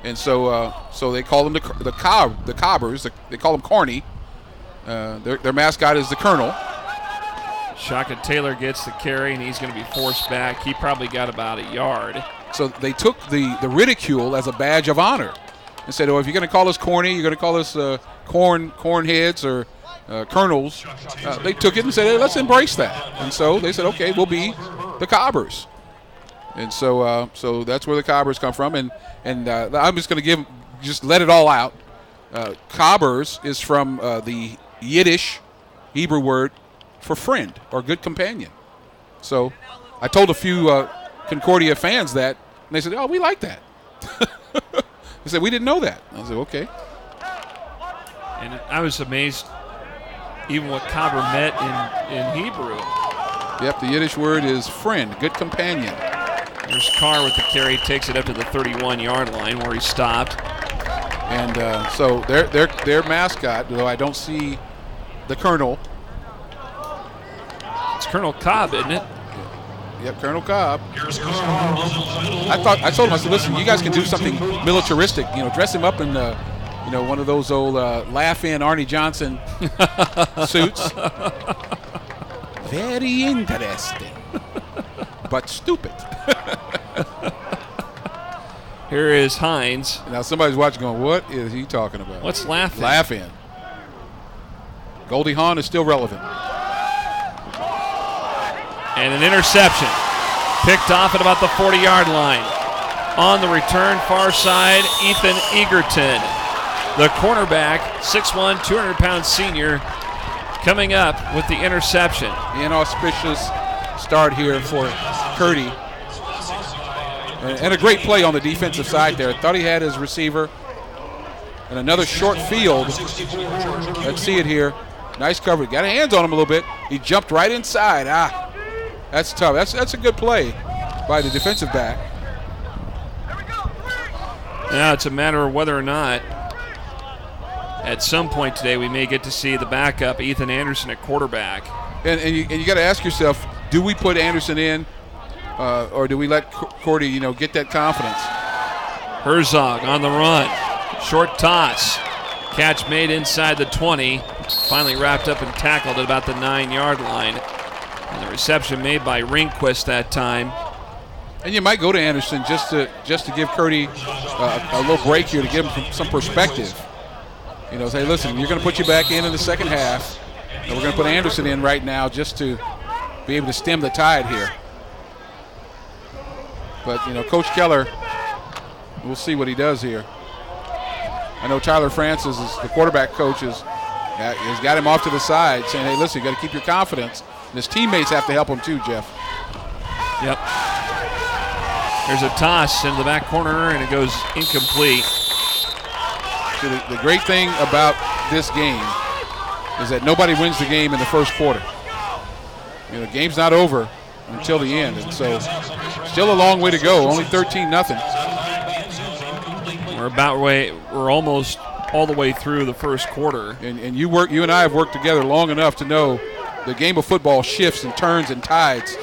And so they call them the Cobbers. They call them corny. Their mascot is the Colonel. Shaka Taylor gets the carry, and he's going to be forced back. He probably got about a yard. So they took the ridicule as a badge of honor and said, oh, if you're going to call us corny, you're going to call us corn heads or colonels. They took it and said, hey, let's embrace that. And so they said, okay, we'll be the Cobbers. And so that's where the Cobbers come from. And I'm just going to just let it all out. Cobbers is from the Yiddish Hebrew word for friend or good companion. So I told a few Concordia fans that, and they said, oh, we like that. They said, we didn't know that. I said, okay. And I was amazed even what Cobber meant in Hebrew. Yep, the Yiddish word is friend, good companion. There's Carr with the carry, takes it up to the 31-yard line where he stopped. And so their mascot, though I don't see the Colonel. It's Colonel Cobb, isn't it? Yep, Colonel Cobb. Here's Carr. I told him, I said, listen, you guys can do something militaristic. Dress him up in one of those old laugh-in Arnie Johnson suits. Very interesting, but stupid. Here is Hines. Now somebody's watching going, what is he talking about? What's laughing? Laugh-in. Goldie Hawn is still relevant. And an interception. Picked off at about the 40-yard line. On the return, far side, Ethan Egerton. The cornerback, 6'1", 200-pound senior, coming up with the interception. Inauspicious start here for Curdy. And a great play on the defensive side there. Thought he had his receiver. And another short field. Let's see it here. Nice coverage. Got hands on him a little bit. He jumped right inside. That's tough. That's a good play by the defensive back. Now it's a matter of whether or not at some point today we may get to see the backup, Ethan Anderson, at quarterback. And you got to ask yourself, do we put Anderson in or do we let Cordy, get that confidence? Herzog on the run. Short toss. Catch made inside the 20. Finally wrapped up and tackled at about the 9-yard line. And the reception made by Ringquist that time. And you might go to Anderson just to give Curdy a little break here to give him some perspective. Say, listen, you're going to put you back in the second half, and we're going to put Anderson in right now just to be able to stem the tide here. But, Coach Keller, we'll see what he does here. I know Tyler Francis, is the quarterback coach, has got him off to the side saying, hey, listen, you got to keep your confidence. And his teammates have to help him too, Jeff. Yep. There's a toss in the back corner, and it goes incomplete. See, the great thing about this game is that nobody wins the game in the first quarter. The game's not over until the end, and so still a long way to go. Only 13-0. We're almost all the way through the first quarter. And you and I have worked together long enough to know the game of football shifts and turns and tides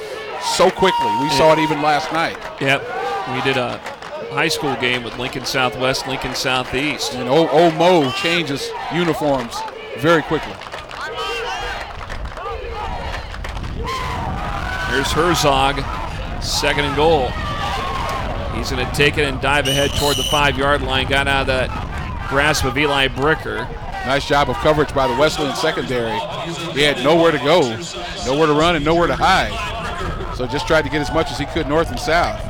so quickly. We saw it even last night. Yep. We did a high school game with Lincoln Southwest, Lincoln Southeast. And old Mo changes uniforms very quickly. Here's Herzog, 2nd and goal. He's going to take it and dive ahead toward the 5-yard line. Got out of that grasp of Eli Bricker. Nice job of coverage by the Wesleyan secondary. He had nowhere to go, nowhere to run, and nowhere to hide. So just tried to get as much as he could north and south.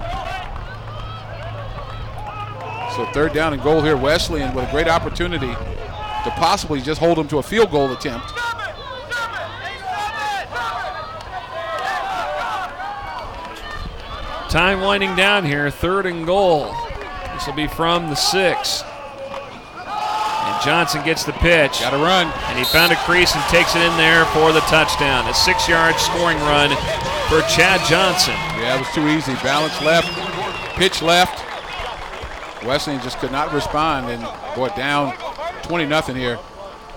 So 3rd down and goal here. Wesleyan with a great opportunity to possibly just hold him to a field goal attempt. Time winding down here, 3rd and goal. This will be from the 6. And Johnson gets the pitch. Got to run. And he found a crease and takes it in there for the touchdown. A 6-yard scoring run for Chad Johnson. Yeah, it was too easy. Balance left, pitch left. Wesleyan just could not respond, and boy, down 20-0 here.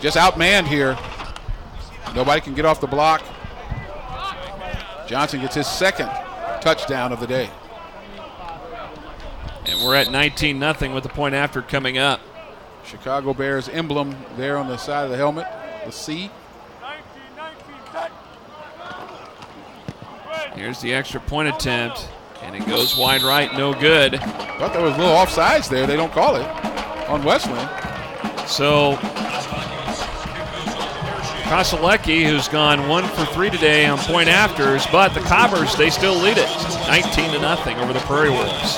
Just outmanned here. Nobody can get off the block. Johnson gets his 2nd touchdown of the day. And we're at 19-0 with the point after coming up. Chicago Bears emblem there on the side of the helmet, the C. Here's the extra point attempt, and it goes wide right, no good. Thought there was a little offsides there. They don't call it on Wesleyan. So Koselecki, who's gone 1 for 3 today on point afters, but the Cobbers, they still lead it 19-0 over the Prairie Wolves.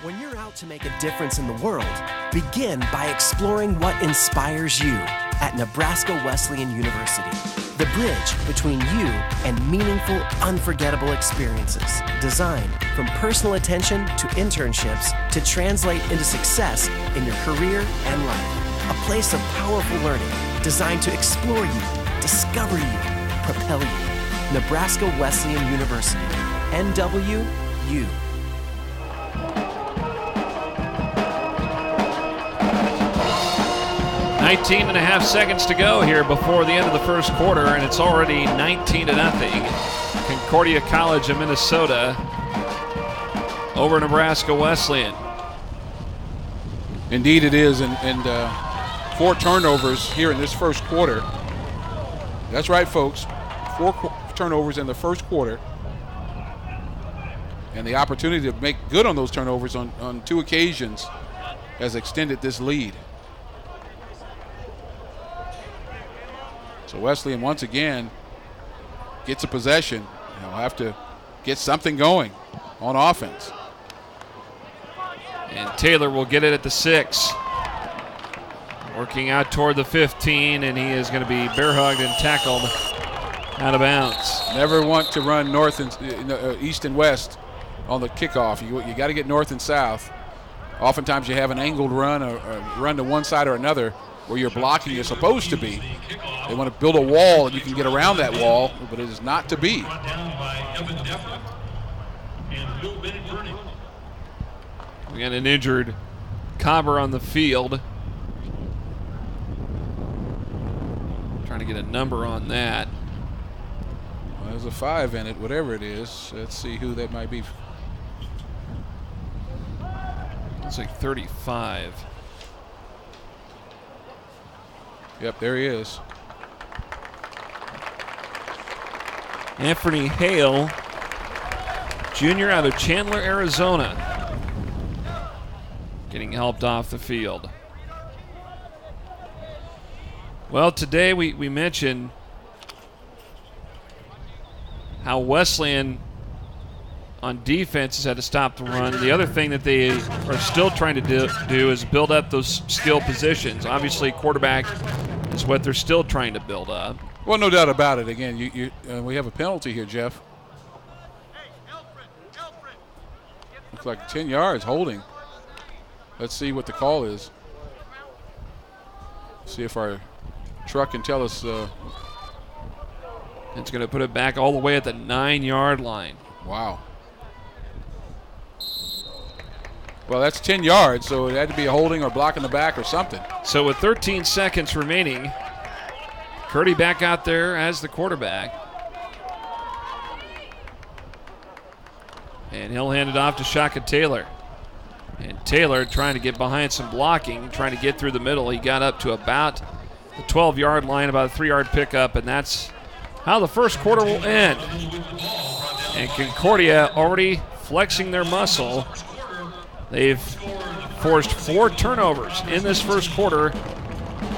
When you're out to make a difference in the world, begin by exploring what inspires you at Nebraska Wesleyan University. The bridge between you and meaningful, unforgettable experiences. Designed from personal attention to internships to translate into success in your career and life. A place of powerful learning designed to explore you, discover you, propel you. Nebraska Wesleyan University. NWU. 19 and a half seconds to go here before the end of the first quarter, and it's already 19-0. Concordia College of Minnesota over Nebraska Wesleyan. Indeed it is, and 4 turnovers here in this first quarter. That's right, folks. 4 turnovers in the first quarter. And the opportunity to make good on those turnovers on 2 occasions has extended this lead. So Wesleyan once again gets a possession. They'll have to get something going on offense. And Taylor will get it at the 6. Working out toward the 15, and he is going to be bear hugged and tackled out of bounds. Never want to run north and east and west on the kickoff. You got to get north and south. Oftentimes you have an angled run, or run to one side or another where you're blocking you're supposed to be. They want to build a wall, and you can get around that wall, but it is not to be. We got an injured Cobber on the field. Trying to get a number on that. Well, there's a 5 in it, whatever it is. Let's see who that might be. It's like 35. Yep, there he is. Anthony Hale, junior out of Chandler, Arizona, getting helped off the field. Well, today we mentioned how Wesleyan on defense has had to stop the run. The other thing that they are still trying to do is build up those skill positions. Obviously, quarterback is what they're still trying to build up. Well, no doubt about it. Again, we have a penalty here, Jeff. Looks like 10 yards holding. Let's see what the call is. See if our truck can tell us. It's going to put it back all the way at the 9-yard line. Wow. Well, that's 10 yards, so it had to be a holding or block in the back or something. So with 13 seconds remaining, Curdy back out there as the quarterback. And he'll hand it off to Shaka Taylor. And Taylor trying to get behind some blocking, trying to get through the middle. He got up to about the 12-yard line, about a 3-yard pickup, and that's how the first quarter will end. And Concordia already flexing their muscle. They've forced 4 turnovers in this first quarter,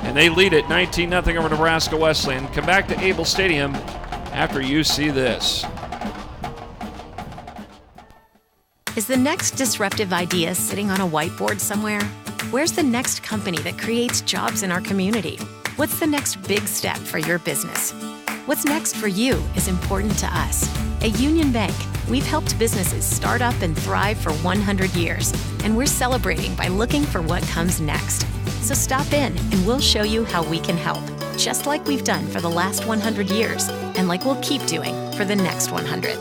and they lead it 19-0 over Nebraska Wesleyan. Come back to Able Stadium after you see this. Is the next disruptive idea sitting on a whiteboard somewhere? Where's the next company that creates jobs in our community? What's the next big step for your business? What's next for you is important to us. At Union Bank, we've helped businesses start up and thrive for 100 years, and we're celebrating by looking for what comes next. So stop in and we'll show you how we can help, just like we've done for the last 100 years, and like we'll keep doing for the next 100.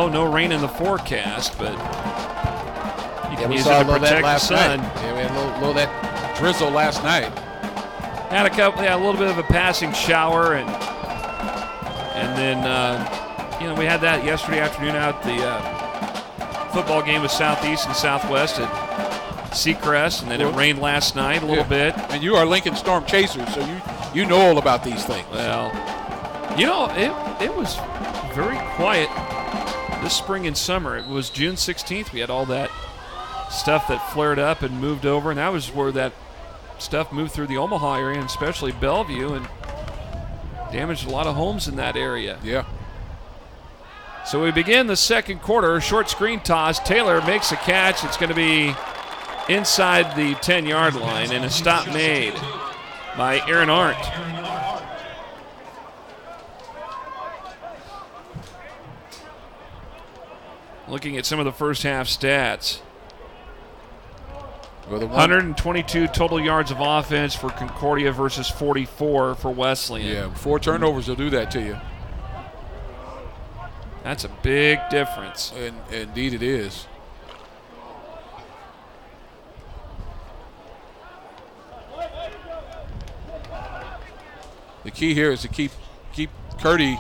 No rain in the forecast, but you can use saw it to protect the sun. Night. Yeah, we had a little of that drizzle last night. Had a little bit of a passing shower, and then we had that yesterday afternoon out the football game with Southeast and Southwest at Seacrest, and then it rained last night a little bit. And you are Lincoln Storm chasers, so you know all about these things. Well, it was very quiet this spring and summer. It was June 16th. We had all that stuff that flared up and moved over, and that was where that stuff moved through the Omaha area, and especially Bellevue, and damaged a lot of homes in that area. Yeah. So we begin the second quarter. Short screen toss. Taylor makes a catch. It's going to be inside the 10-yard line, and a stop made by Aaron Arndt. Looking at some of the first half stats. Well, 122 total yards of offense for Concordia versus 44 for Wesleyan. Yeah, 4 turnovers will do that to you. That's a big difference. And indeed it is. The key here is to keep Curdy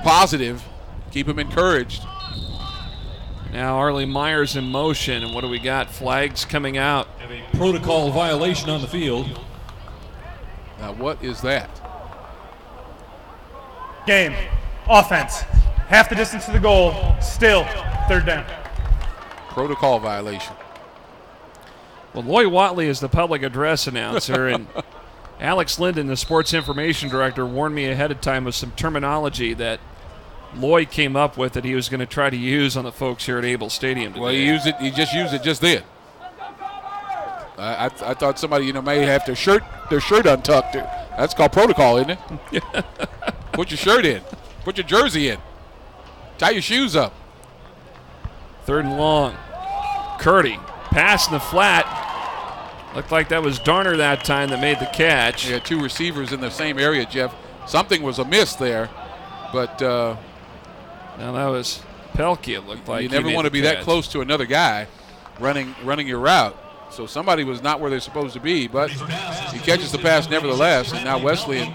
positive, keep him encouraged. Now Arlie Myers in motion, and what do we got? Flags coming out. Protocol violation on the field. Now what is that? Game. Offense. Half the distance to the goal. Still. 3rd down. Protocol violation. Well, Loy Watley is the public address announcer, and Alex Linden, the sports information director, warned me ahead of time of some terminology that Loy came up with that he was going to try to use on the folks here at Able Stadium today. Well, he just used it just then. I thought somebody may have their shirt untucked. That's called protocol, isn't it? Put your shirt in. Put your jersey in. Tie your shoes up. 3rd and long. Curdy pass in the flat. Looked like that was Darner that time that made the catch. Yeah, 2 receivers in the same area, Jeff. Something was amiss there, but now that was Pelkey. It looked like you never want to be that close to another guy running your route. So somebody was not where they're supposed to be, but he catches the pass nevertheless, and now Wesleyan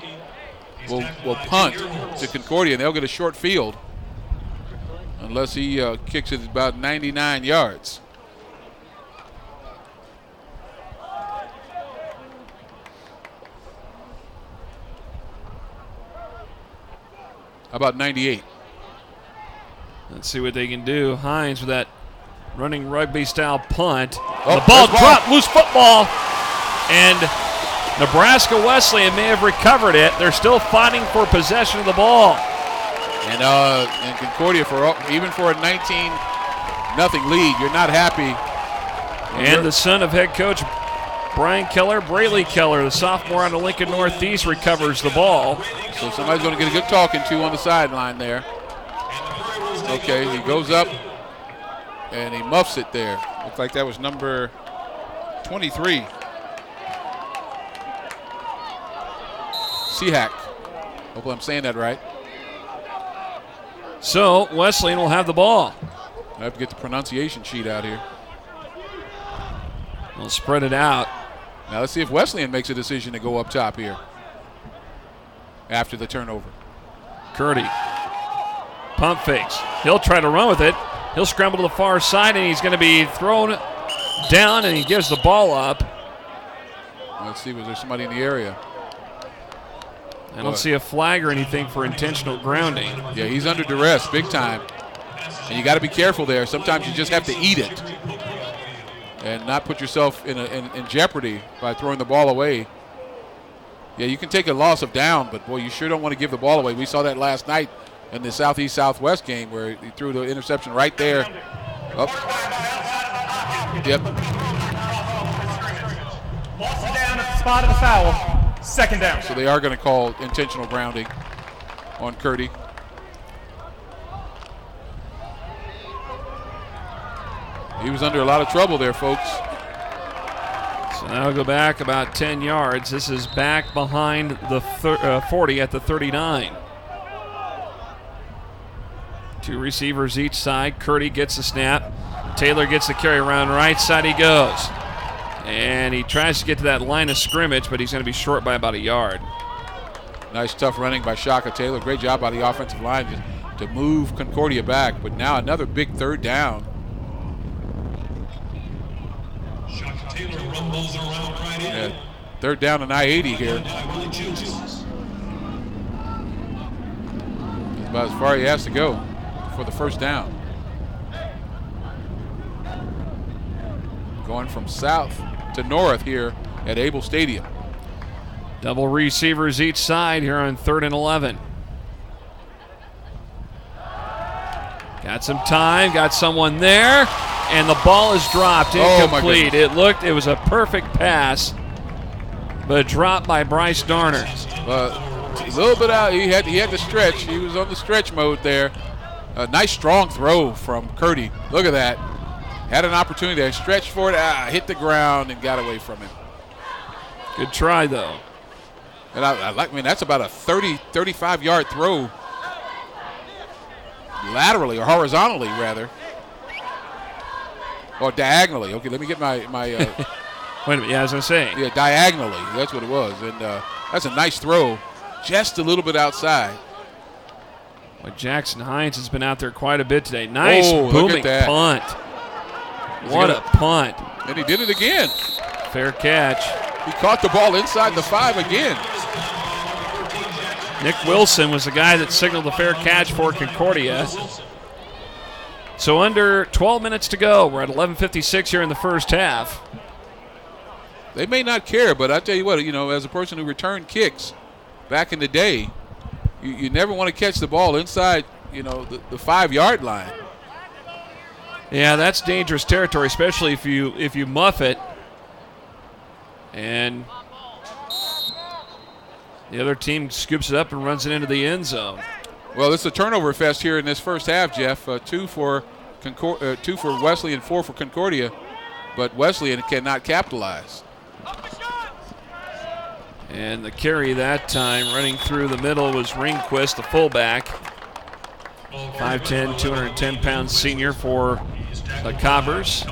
will punt to Concordia, and they'll get a short field unless he kicks it about 99 yards. How about 98? Let's see what they can do. Hines with that running rugby-style punt. Oh, the ball dropped, loose football, and Nebraska Wesleyan may have recovered it. They're still fighting for possession of the ball. And Concordia, even for a 19-0 lead, you're not happy. And the son of head coach Brian Keller, Brayley Keller, the sophomore out of Lincoln Northeast, recovers the ball. So somebody's going to get a good talking to on the sideline there. Okay, he goes up and he muffs it there. Looks like that was number 23. Seahack. Hopefully I'm saying that right. So Wesleyan will have the ball. I have to get the pronunciation sheet out here. We'll spread it out. Now let's see if Wesleyan makes a decision to go up top here after the turnover. Curdy. Pump fakes. He'll try to run with it. He'll scramble to the far side, and he's going to be thrown down, and he gives the ball up. Let's see, was there somebody in the area? I don't see a flag or anything for intentional grounding. Yeah, he's under duress big time. And you got to be careful there. Sometimes you just have to eat it and not put yourself in jeopardy by throwing the ball away. Yeah, you can take a loss of down, but, boy, you sure don't want to give the ball away. We saw that last night in the Southeast-Southwest game where he threw the interception right there. Up. Yep. Lost it down at the spot of the foul. 2nd down. So they are going to call intentional grounding on Curdy. He was under a lot of trouble there, folks. So now we'll go back about 10 yards. This is back behind the 40 at the 39. 2 receivers each side. Curdy gets the snap. Taylor gets the carry around right side. He goes. And he tries to get to that line of scrimmage, but he's going to be short by about a yard. Nice tough running by Shaka Taylor. Great job by the offensive line to move Concordia back. But now another big 3rd down. Shaka Taylor rumbles around right in. 3rd down and I-80 here. That's about as far he has to go for the 1st down. Going from south to north here at Able Stadium. Double receivers each side here on 3rd and 11. Got some time, got someone there, and the ball is dropped, incomplete. It was a perfect pass, but dropped by Bryce Darner. A little bit out, he had to stretch. He was on the stretch mode there. A nice strong throw from Curdy. Look at that. Had an opportunity there, stretched for it, hit the ground and got away from him. Good try, though. And I mean, that's about a 35-yard throw laterally or horizontally, rather. Or diagonally. Okay, let me get my Wait a minute, yeah, as I was saying. Yeah, diagonally. That's what it was. And that's a nice throw, just a little bit outside. Well, Jackson Hines has been out there quite a bit today. Nice look booming at that. punt. What a punt. And he did it again. Fair catch. He caught the ball inside the 5 again. Nick Wilson was the guy that signaled the fair catch for Concordia. So under 12 minutes to go. We're at 11:56 here in the first half. They may not care, but I tell you what, as a person who returned kicks back in the day, you never want to catch the ball inside, the 5-yard line. Yeah, that's dangerous territory, especially if you muff it. And the other team scoops it up and runs it into the end zone. Well, it's a turnover fest here in this first half, Jeff. 2 for Wesleyan, 4 for Concordia, but Wesleyan cannot capitalize. And the carry that time running through the middle was Ringquist, the fullback. 5'10", 210-pound senior for the Cobbers.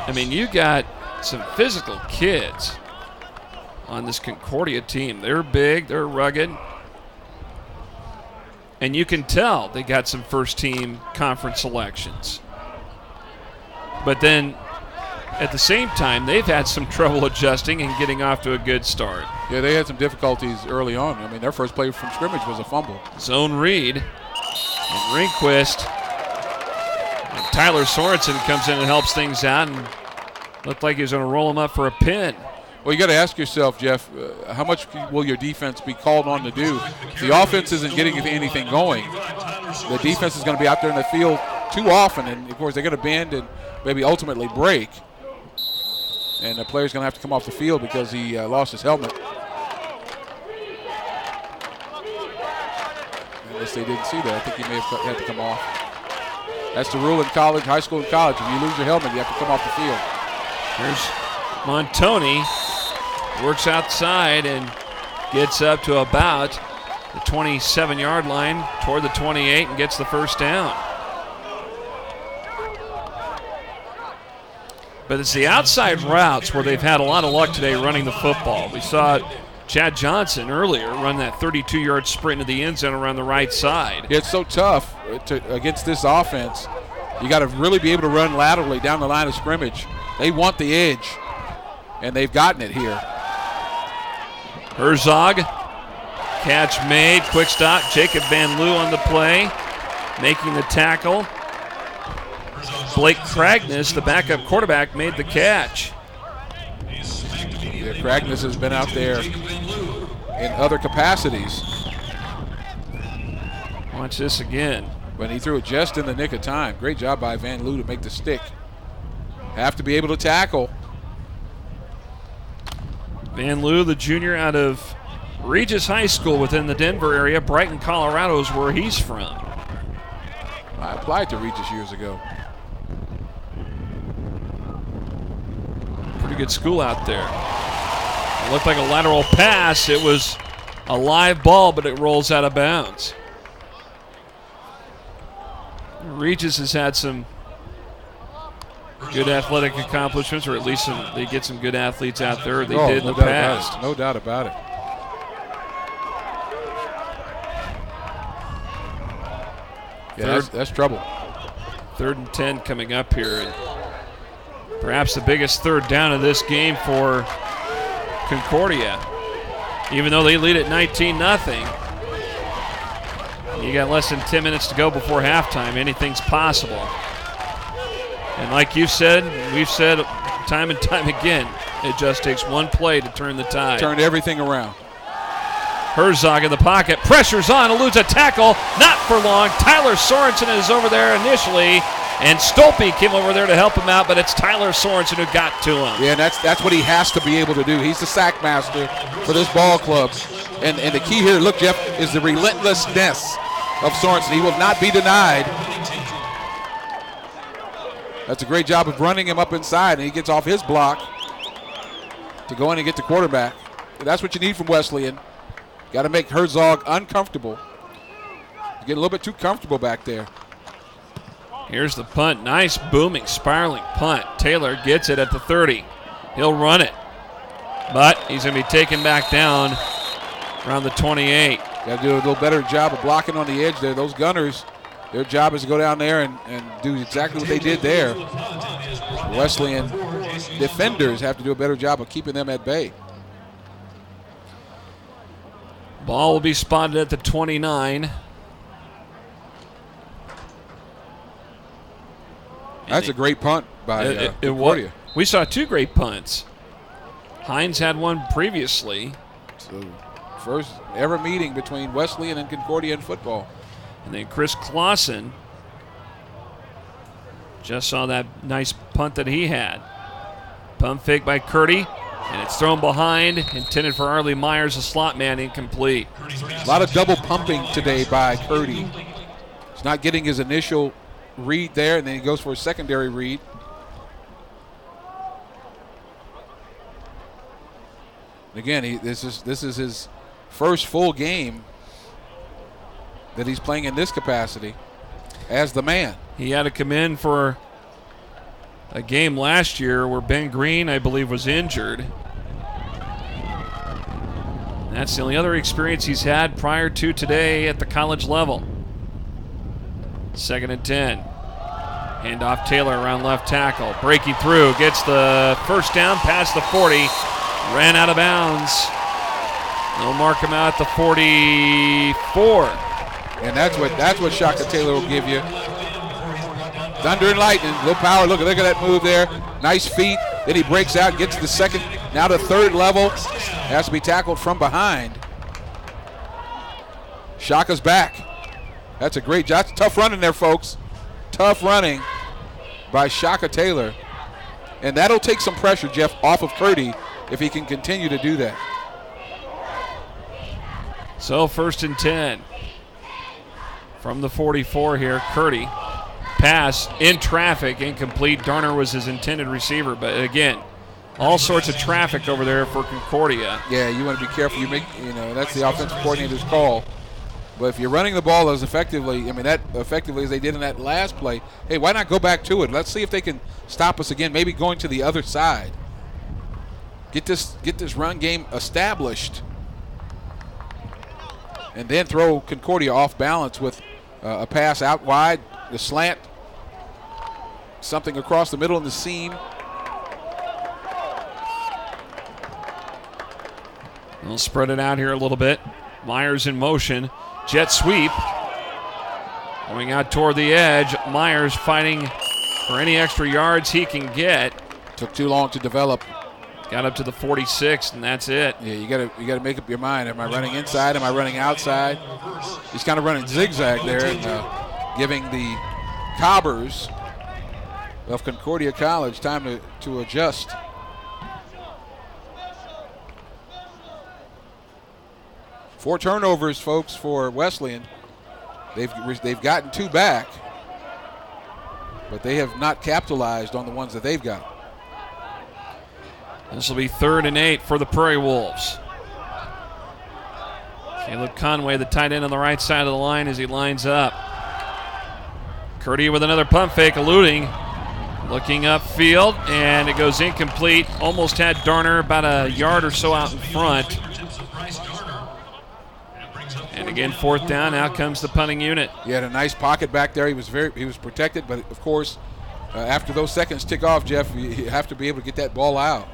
I mean, you got some physical kids on this Concordia team. They're big, they're rugged. And you can tell they got some first-team conference selections. But then, at the same time, they've had some trouble adjusting and getting off to a good start. Yeah, they had some difficulties early on. I mean, their first play from scrimmage was a fumble. Zone read. And Ringquist. And Tyler Sorensen comes in and helps things out and looked like he was going to roll him up for a pin. Well, you got to ask yourself, Jeff, how much will your defense be called on to do? If the offense isn't getting anything going, the defense is going to be out there in the field too often, and, of course, they're going to bend and maybe ultimately break. And the player's going to have to come off the field because he lost his helmet. Unless they didn't see that. I think he may have had to come off. That's the rule in college, high school and college. If you lose your helmet, you have to come off the field. Here's Montoni. Works outside and gets up to about the 27-yard line toward the 28 and gets the first down. But it's the outside routes where they've had a lot of luck today running the football. We saw Chad Johnson earlier run that 32-yard sprint into the end zone around the right side. Yeah, it's so tough against this offense. You got to really be able to run laterally down the line of scrimmage. They want the edge, and they've gotten it here. Herzog, catch made, quick stop. Jacob Van Loo on the play, making the tackle. Blake Cragness, the backup quarterback, made the catch. Yeah, Cragness has been out there in other capacities. Watch this again. But he threw it just in the nick of time. Great job by Van Loo to make the stick. Have to be able to tackle. Van Loo, the junior out of Regis High School within the Denver area. Brighton, Colorado is where he's from. I applied to Regis years ago. Pretty good school out there. It looked like a lateral pass. It was a live ball, but it rolls out of bounds. Regis has had some good athletic accomplishments, or at least they get some good athletes out there. They did in the past. No doubt about it. Yeah, that's trouble. 3rd and 10 coming up here. And perhaps the biggest third down of this game for Concordia. Even though they lead at 19-0. You got less than 10 minutes to go before halftime. Anything's possible. And like you said, we've said time and time again, it just takes one play to turn the tide. Turned everything around. Herzog in the pocket, pressure's on, eludes a tackle, not for long. Tyler Sorensen is over there initially, and Stolpe came over there to help him out, but it's Tyler Sorensen who got to him. Yeah, and that's what he has to be able to do. He's the sack master for this ball club. And the key here, look, Jeff, is the relentlessness of Sorensen. He will not be denied. That's a great job of running him up inside, and he gets off his block to go in and get the quarterback. That's what you need from Wesleyan. Got to make Herzog uncomfortable. Get a little bit too comfortable back there. Here's the punt. Nice booming, spiraling punt. Taylor gets it at the 30. He'll run it, but he's going to be taken back down around the 28. Got to do a little better job of blocking on the edge there. Those gunners, their job is to go down there and do exactly what they did there. Wesleyan defenders have to do a better job of keeping them at bay. Ball will be spotted at the 29. That's a great punt by Concordia. We saw two great punts. Hines had one previously. So first ever meeting between Wesleyan and Concordia in football. And then Chris Clausen just saw that nice punt that he had. Pump fake by Curdy, and it's thrown behind, intended for Arlie Myers, a slot man, incomplete. A lot of double pumping today by Curdy. He's not getting his initial read there, and then he goes for a secondary read. Again, this is his first full game that he's playing in this capacity as the man. He had to come in for a game last year where Ben Green, I believe, was injured. That's the only other experience he's had prior to today at the college level. 2nd and 10. Hand off Taylor around left tackle. Breaking through, gets the first down past the 40. Ran out of bounds. They'll mark him out at the 44. And that's what Shaka Taylor will give you. Thunder and lightning, little power. Look at that move there. Nice feet. Then he breaks out, gets to the second, now to third level. Has to be tackled from behind. Shaka's back. That's a great job. That's tough running there, folks. Tough running by Shaka Taylor. And that'll take some pressure, Jeff, off of Curdy if he can continue to do that. So 1st and 10. From the 44 here, Curdy. Pass in traffic, incomplete. Darner was his intended receiver, but again, all sorts of traffic over there for Concordia. Yeah, you want to be careful. That's the offensive coordinator's call. But if you're running the ball as effectively, that effectively as they did in that last play, hey, why not go back to it? Let's see if they can stop us again, maybe going to the other side. Get this run game established. And then throw Concordia off balance with a pass out wide, the slant, something across the middle in the seam. We'll spread it out here a little bit. Myers in motion. Jet sweep. Going out toward the edge. Myers fighting for any extra yards he can get. Took too long to develop. Got up to the 46, and that's it. Yeah, you gotta make up your mind. Am I running inside? Am I running outside? He's kind of running zigzag there and giving the Cobbers of Concordia College time to adjust. Four turnovers, folks, for Wesleyan. They've gotten 2 back, but they have not capitalized on the ones that they've got. This will be 3rd and 8 for the Prairie Wolves. Caleb Conway, the tight end on the right side of the line as he lines up. Curdy with another pump fake, eluding. Looking upfield, and it goes incomplete. Almost had Darner about a yard or so out in front. And again, 4th down. Out comes the punting unit. He had a nice pocket back there. He was protected, but of course, after those seconds tick off, Jeff, you have to be able to get that ball out.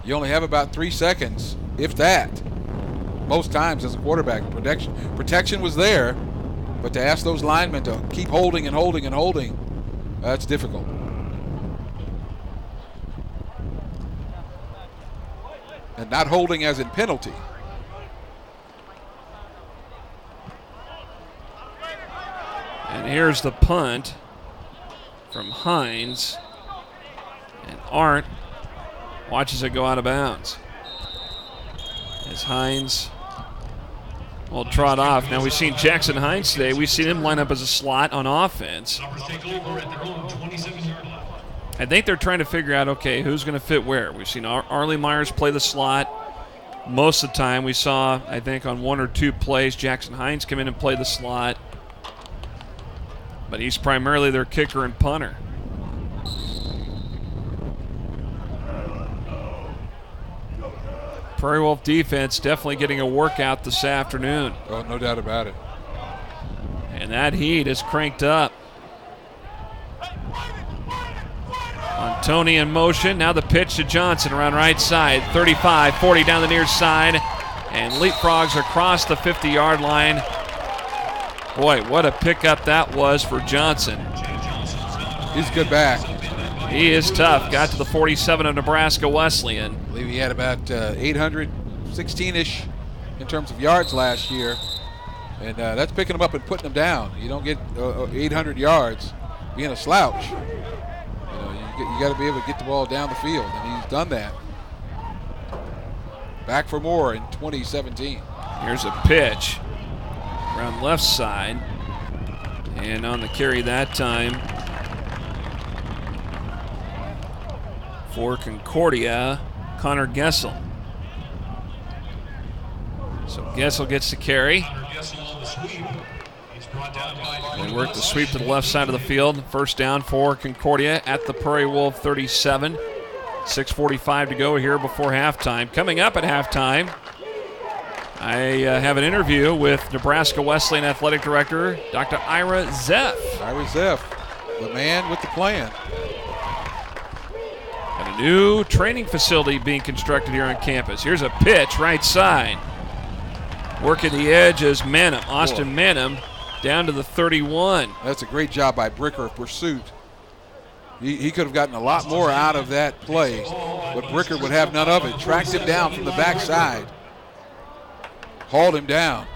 You only have about 3 seconds, if that, most times as a quarterback. Protection was there, but to ask those linemen to keep holding and holding and holding, that's difficult. And not holding as in penalty. And here's the punt from Hines. And Arndt watches it go out of bounds. As Hines will trot off. Now we've seen Jackson Hines today. We've seen him line up as a slot on offense. I think they're trying to figure out, okay, who's going to fit where. We've seen Arlie Myers play the slot most of the time. We saw, I think, on 1 or 2 plays, Jackson Hines come in and play the slot. But he's primarily their kicker and punter. Prairie Wolf defense definitely getting a workout this afternoon. Oh, no doubt about it. And that heat is cranked up. On Tony in motion. Now the pitch to Johnson around right side. 35, 40 down the near side. And leapfrogs across the 50-yard line. Boy, what a pickup that was for Johnson. He's good back. He is tough. Got to the 47 of Nebraska Wesleyan. I believe he had about 816-ish in terms of yards last year. And that's picking him up and putting him down. You don't get 800 yards being a slouch. You got to be able to get the ball down the field, and he's done that. Back for more in 2017. Here's a pitch around left side, and on the carry that time for Concordia, Connor Gessel. So Gessel gets the carry. They work the sweep to the left side of the field. First down for Concordia at the Prairie Wolf 37. 6:45 to go here before halftime. Coming up at halftime, I have an interview with Nebraska Wesleyan Athletic Director Dr. Ira Zeff. Ira Zeff, the man with the plan. Got a new training facility being constructed here on campus. Here's a pitch right side. Working the edge is Manham, Austin Manham, down to the 31. That's a great job by Bricker of pursuit. He could have gotten a lot more out of that play, but Bricker would have none of it. Tracked him down from the backside. Hauled him down.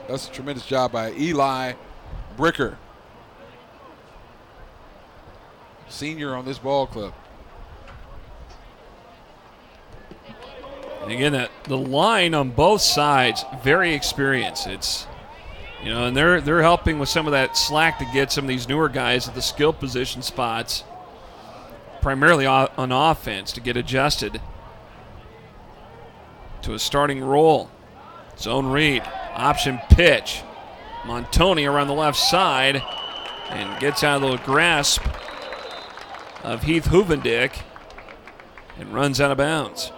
That's a tremendous job by Eli Bricker. Senior on this ball club. And again, the line on both sides, very experienced. It's, and they're helping with some of that slack to get some of these newer guys at the skill position spots, primarily on offense, to get adjusted to a starting role. Zone read, option pitch. Montoni around the left side and gets out of the grasp of Heath Huvendick and runs out of bounds.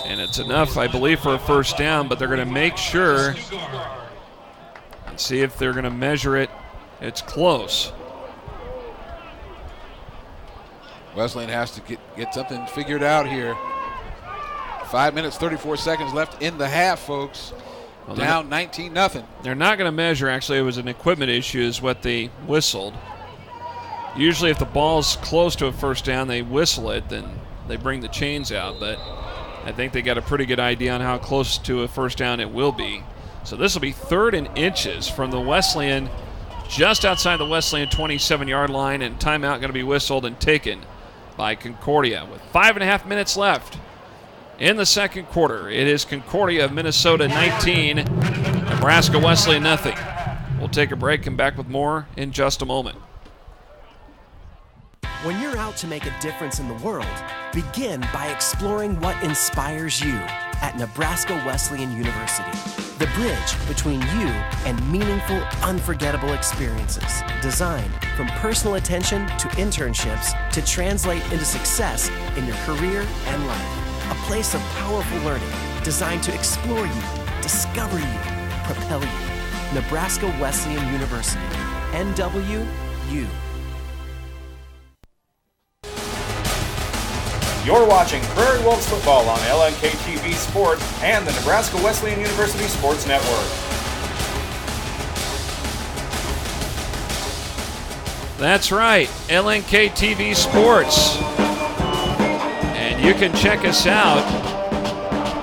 And it's enough, I believe, for a first down, but they're going to make sure and see if they're going to measure it. It's close. Wesleyan has to get something figured out here. 5 minutes, 34 seconds left in the half, folks. Well, down 19-0. They're not going to measure. Actually, it was an equipment issue is what they whistled. Usually if the ball's close to a first down, they whistle it, then they bring the chains out. But I think they got a pretty good idea on how close to a first down it will be. So this will be 3rd and inches from the Wesleyan, just outside the Wesleyan 27-yard line, and timeout going to be whistled and taken by Concordia with 5.5 minutes left in the second quarter. It is Concordia of Minnesota 19, Nebraska Wesleyan nothing. We'll take a break, come back with more in just a moment. When you're out to make a difference in the world, begin by exploring what inspires you at Nebraska Wesleyan University. The bridge between you and meaningful, unforgettable experiences. Designed from personal attention to internships to translate into success in your career and life. A place of powerful learning designed to explore you, discover you, propel you. Nebraska Wesleyan University. NWU. You're watching Prairie Wolves football on LNK TV Sports and the Nebraska Wesleyan University Sports Network. That's right, LNK TV Sports. And you can check us out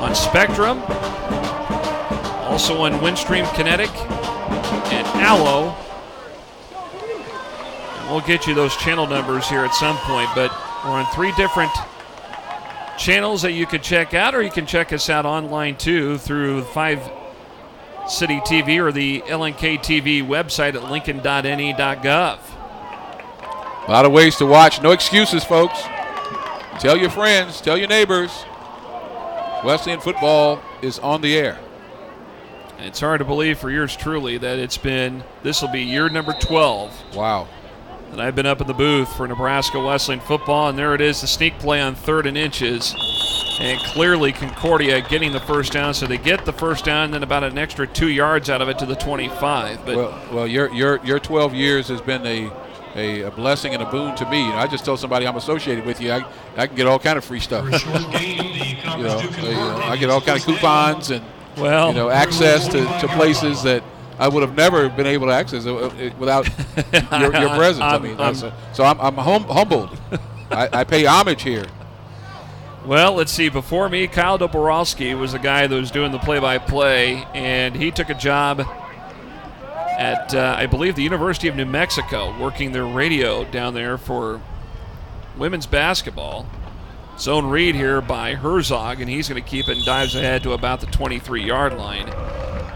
on Spectrum, also on Windstream Kinetic and Allo. And we'll get you those channel numbers here at some point, but we're on 3 different channels that you can check out, or you can check us out online too through 5 City TV or the LNK TV website at lincoln.ne.gov. A lot of ways to watch. No excuses, folks. Tell your friends, tell your neighbors. Wesleyan football is on the air. It's hard to believe for yours truly that this will be year number 12. Wow. And I've been up in the booth for Nebraska Wesleyan football, and there it is, the sneak play on 3rd and inches. And clearly Concordia getting the first down, so they get the first down, and then about an extra 2 yards out of it to the 25. But well, your 12 years has been a blessing and a boon to me. I just told somebody I'm associated with you, I can get all kind of free stuff. I get all kind of coupons and access to places that I would have never been able to access without your presence. So I'm humbled. I pay homage here. Well, let's see. Before me, Kyle Doborowski was the guy that was doing the play-by-play, and he took a job at, I believe, the University of New Mexico, working their radio down there for women's basketball. Zone read here by Herzog, and he's going to keep it and dives ahead to about the 23-yard line.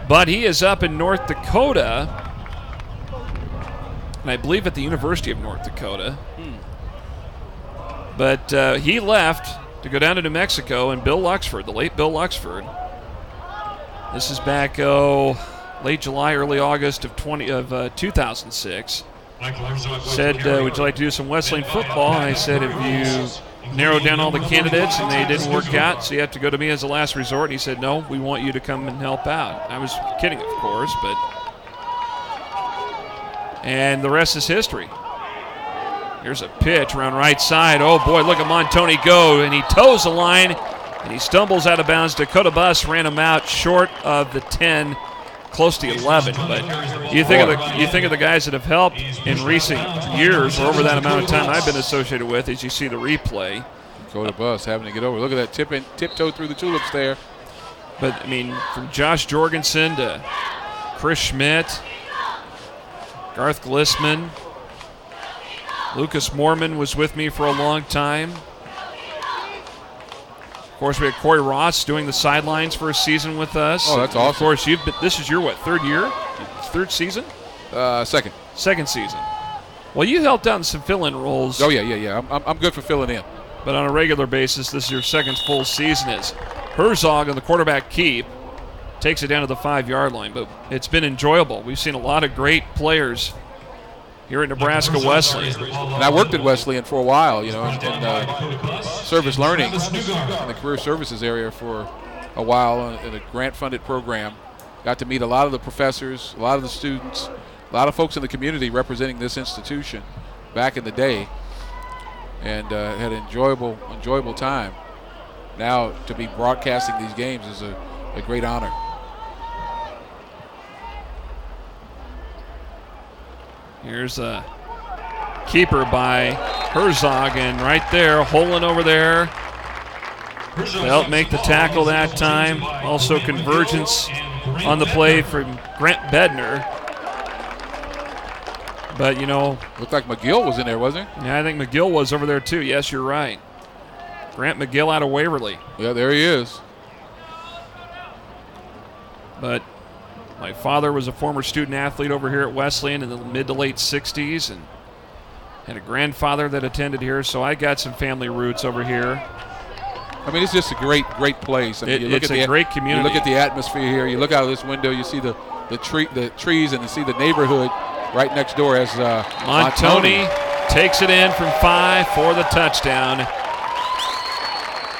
But he is up in North Dakota, and I believe at the University of North Dakota. But he left to go down to New Mexico, and Bill Luxford, the late Bill Luxford, this is back, late July, early August of 2006, said, would you like to do some Wesleyan football? And I said, if you narrowed down all the candidates and they didn't work out, so you have to go to me as a last resort. And he said, no, we want you to come and help out. I was kidding, of course, and the rest is history. Here's a pitch around right side. Oh, boy, look at Montoni go, and he toes the line, and he stumbles out of bounds. Dakota Bus ran him out short of the 10, close to 11. But you think of the guys that have helped in recent years, or over that amount of time I've been associated with, as you see the replay. Dakota Bus having to get over. Look at that tiptoe through the tulips there. But, I mean, from Josh Jorgensen to Chris Schmidt, Garth Glissman, Lucas Moorman was with me for a long time. Of course, we had Corey Ross doing the sidelines for a season with us. Oh, that's awesome. Of course, this is your, third year? Third season? Second. Second season. Well, you helped out in some fill-in roles. Oh, yeah. I'm good for filling in. But on a regular basis, this is your second full season as Herzog on the quarterback keep takes it down to the 5-yard line. But it's been enjoyable. We've seen a lot of great players here at Nebraska Wesleyan. And I worked at Wesleyan for a while, in service learning in the career services area for a while in a grant-funded program. Got to meet a lot of the professors, a lot of the students, a lot of folks in the community representing this institution back in the day, and had an enjoyable time. Now to be broadcasting these games is a great honor. Here's a keeper by Herzog, and right there, holding over there. They helped make the tackle that time. Also convergence on the play from Grant Bednar. But, looked like McGill was in there, wasn't he? Yeah, I think McGill was over there too. Yes, you're right. Grant McGill out of Waverly. Yeah, there he is. But my father was a former student athlete over here at Wesleyan in the mid to late 60s, and had a grandfather that attended here, so I got some family roots over here. I mean, it's just a great place. I mean, it's a great community. You look at the atmosphere here. You look out of this window, you see the trees, and you see the neighborhood right next door as Montoni takes it in from 5 for the touchdown.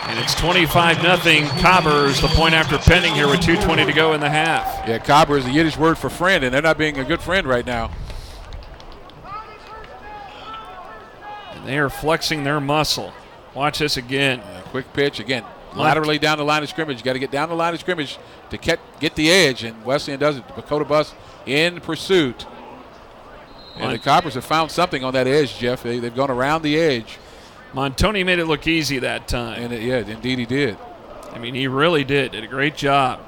And it's 25-0. Cobbers, the point after pending here with 2:20 to go in the half. Yeah, Cobber is the Yiddish word for friend, and they're not being a good friend right now. And they are flexing their muscle. Watch this again. Yeah, quick pitch again. Laterally down the line of scrimmage. You got to get down the line of scrimmage to get the edge, and Wesleyan does it. Dakota Bus in pursuit. And the Cobbers have found something on that edge, Jeff. They've gone around the edge. Montoni made it look easy that time. And yeah, indeed he did. I mean, he really did a great job.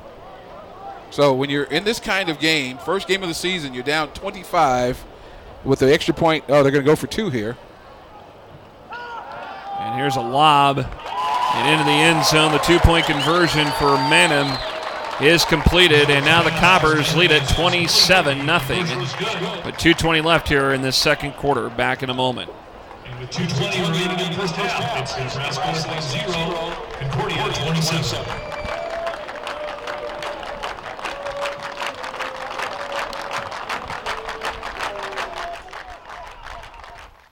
So when you're in this kind of game, first game of the season, you're down 25 with the extra point. Oh, they're going to go for 2 here. And here's a lob. And into the end zone, the 2-point conversion for Manham. is completed, and now the Cobbers lead at 27-0. But 2:20 left here in this second quarter. Back in a moment. And with 2:20 remaining in the first half, it's Nebraska Wesleyan 0, Concordia 27.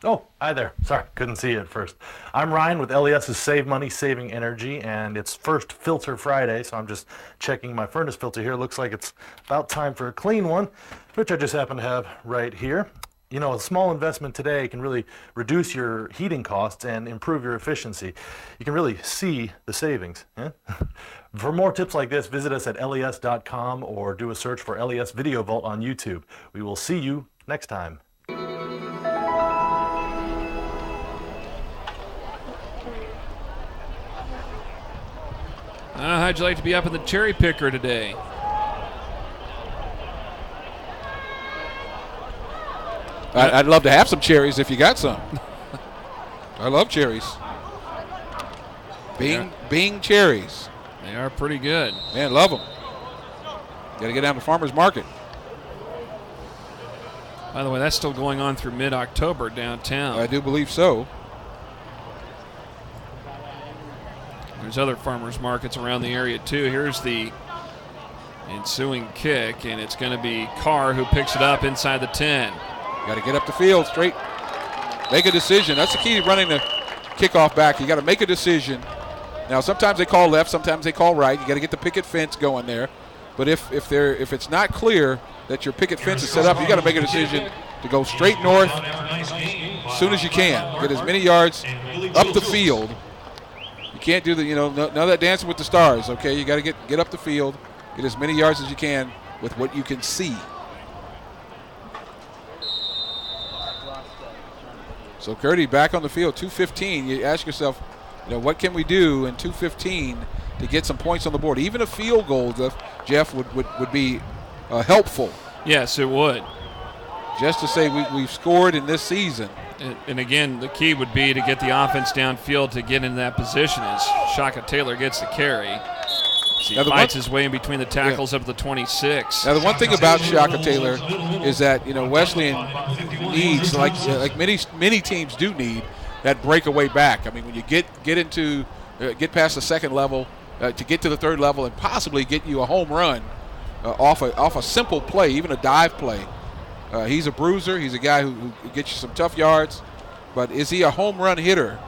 Oh, hi there. Sorry, couldn't see you at first. I'm Ryan with LES's Save Money, Saving Energy, and it's first filter Friday, so I'm just checking my furnace filter here. Looks like it's about time for a clean one, which I just happen to have right here. You know, a small investment today can really reduce your heating costs and improve your efficiency. You can really see the savings. For more tips like this, visit us at les.com or do a search for LES Video Vault on YouTube. We will see you next time. How'd you like to be up in the cherry picker today? I'd love to have some cherries if you got some. I love cherries. Bing cherries. They are pretty good. Man, love them. Got to get down to farmer's market. By the way, that's still going on through mid-October downtown. I do believe so. There's other farmers markets around the area too. Here's the ensuing kick, and it's going to be Carr who picks it up inside the 10. Got to get up the field straight. Make a decision. That's the key to running the kickoff back. You got to make a decision. Now, sometimes they call left, sometimes they call right. You got to get the picket fence going there. But if it's not clear that your picket fence is set up, you got to make a decision to go straight north as soon as you can. Get as many yards up the field. You can't do none of that dancing with the stars, okay? You got to get up the field, get as many yards as you can with what you can see. So Curdy back on the field, 2:15. You ask yourself, what can we do in 2:15 to get some points on the board? Even a field goal, Jeff, would be helpful. Yes, it would. Just to say we've scored in this season. And again, the key would be to get the offense downfield to get in that position as Shaka Taylor gets the carry. He fights his way in between the tackles up to the 26. Now, the one thing about Shaka Taylor is that, Wesleyan needs, like many teams do need, that breakaway back. I mean, when you get past the second level, to get to the third level and possibly get you a home run off a simple play, even a dive play. He's a bruiser. He's a guy who gets you some tough yards. But is he a home run hitter?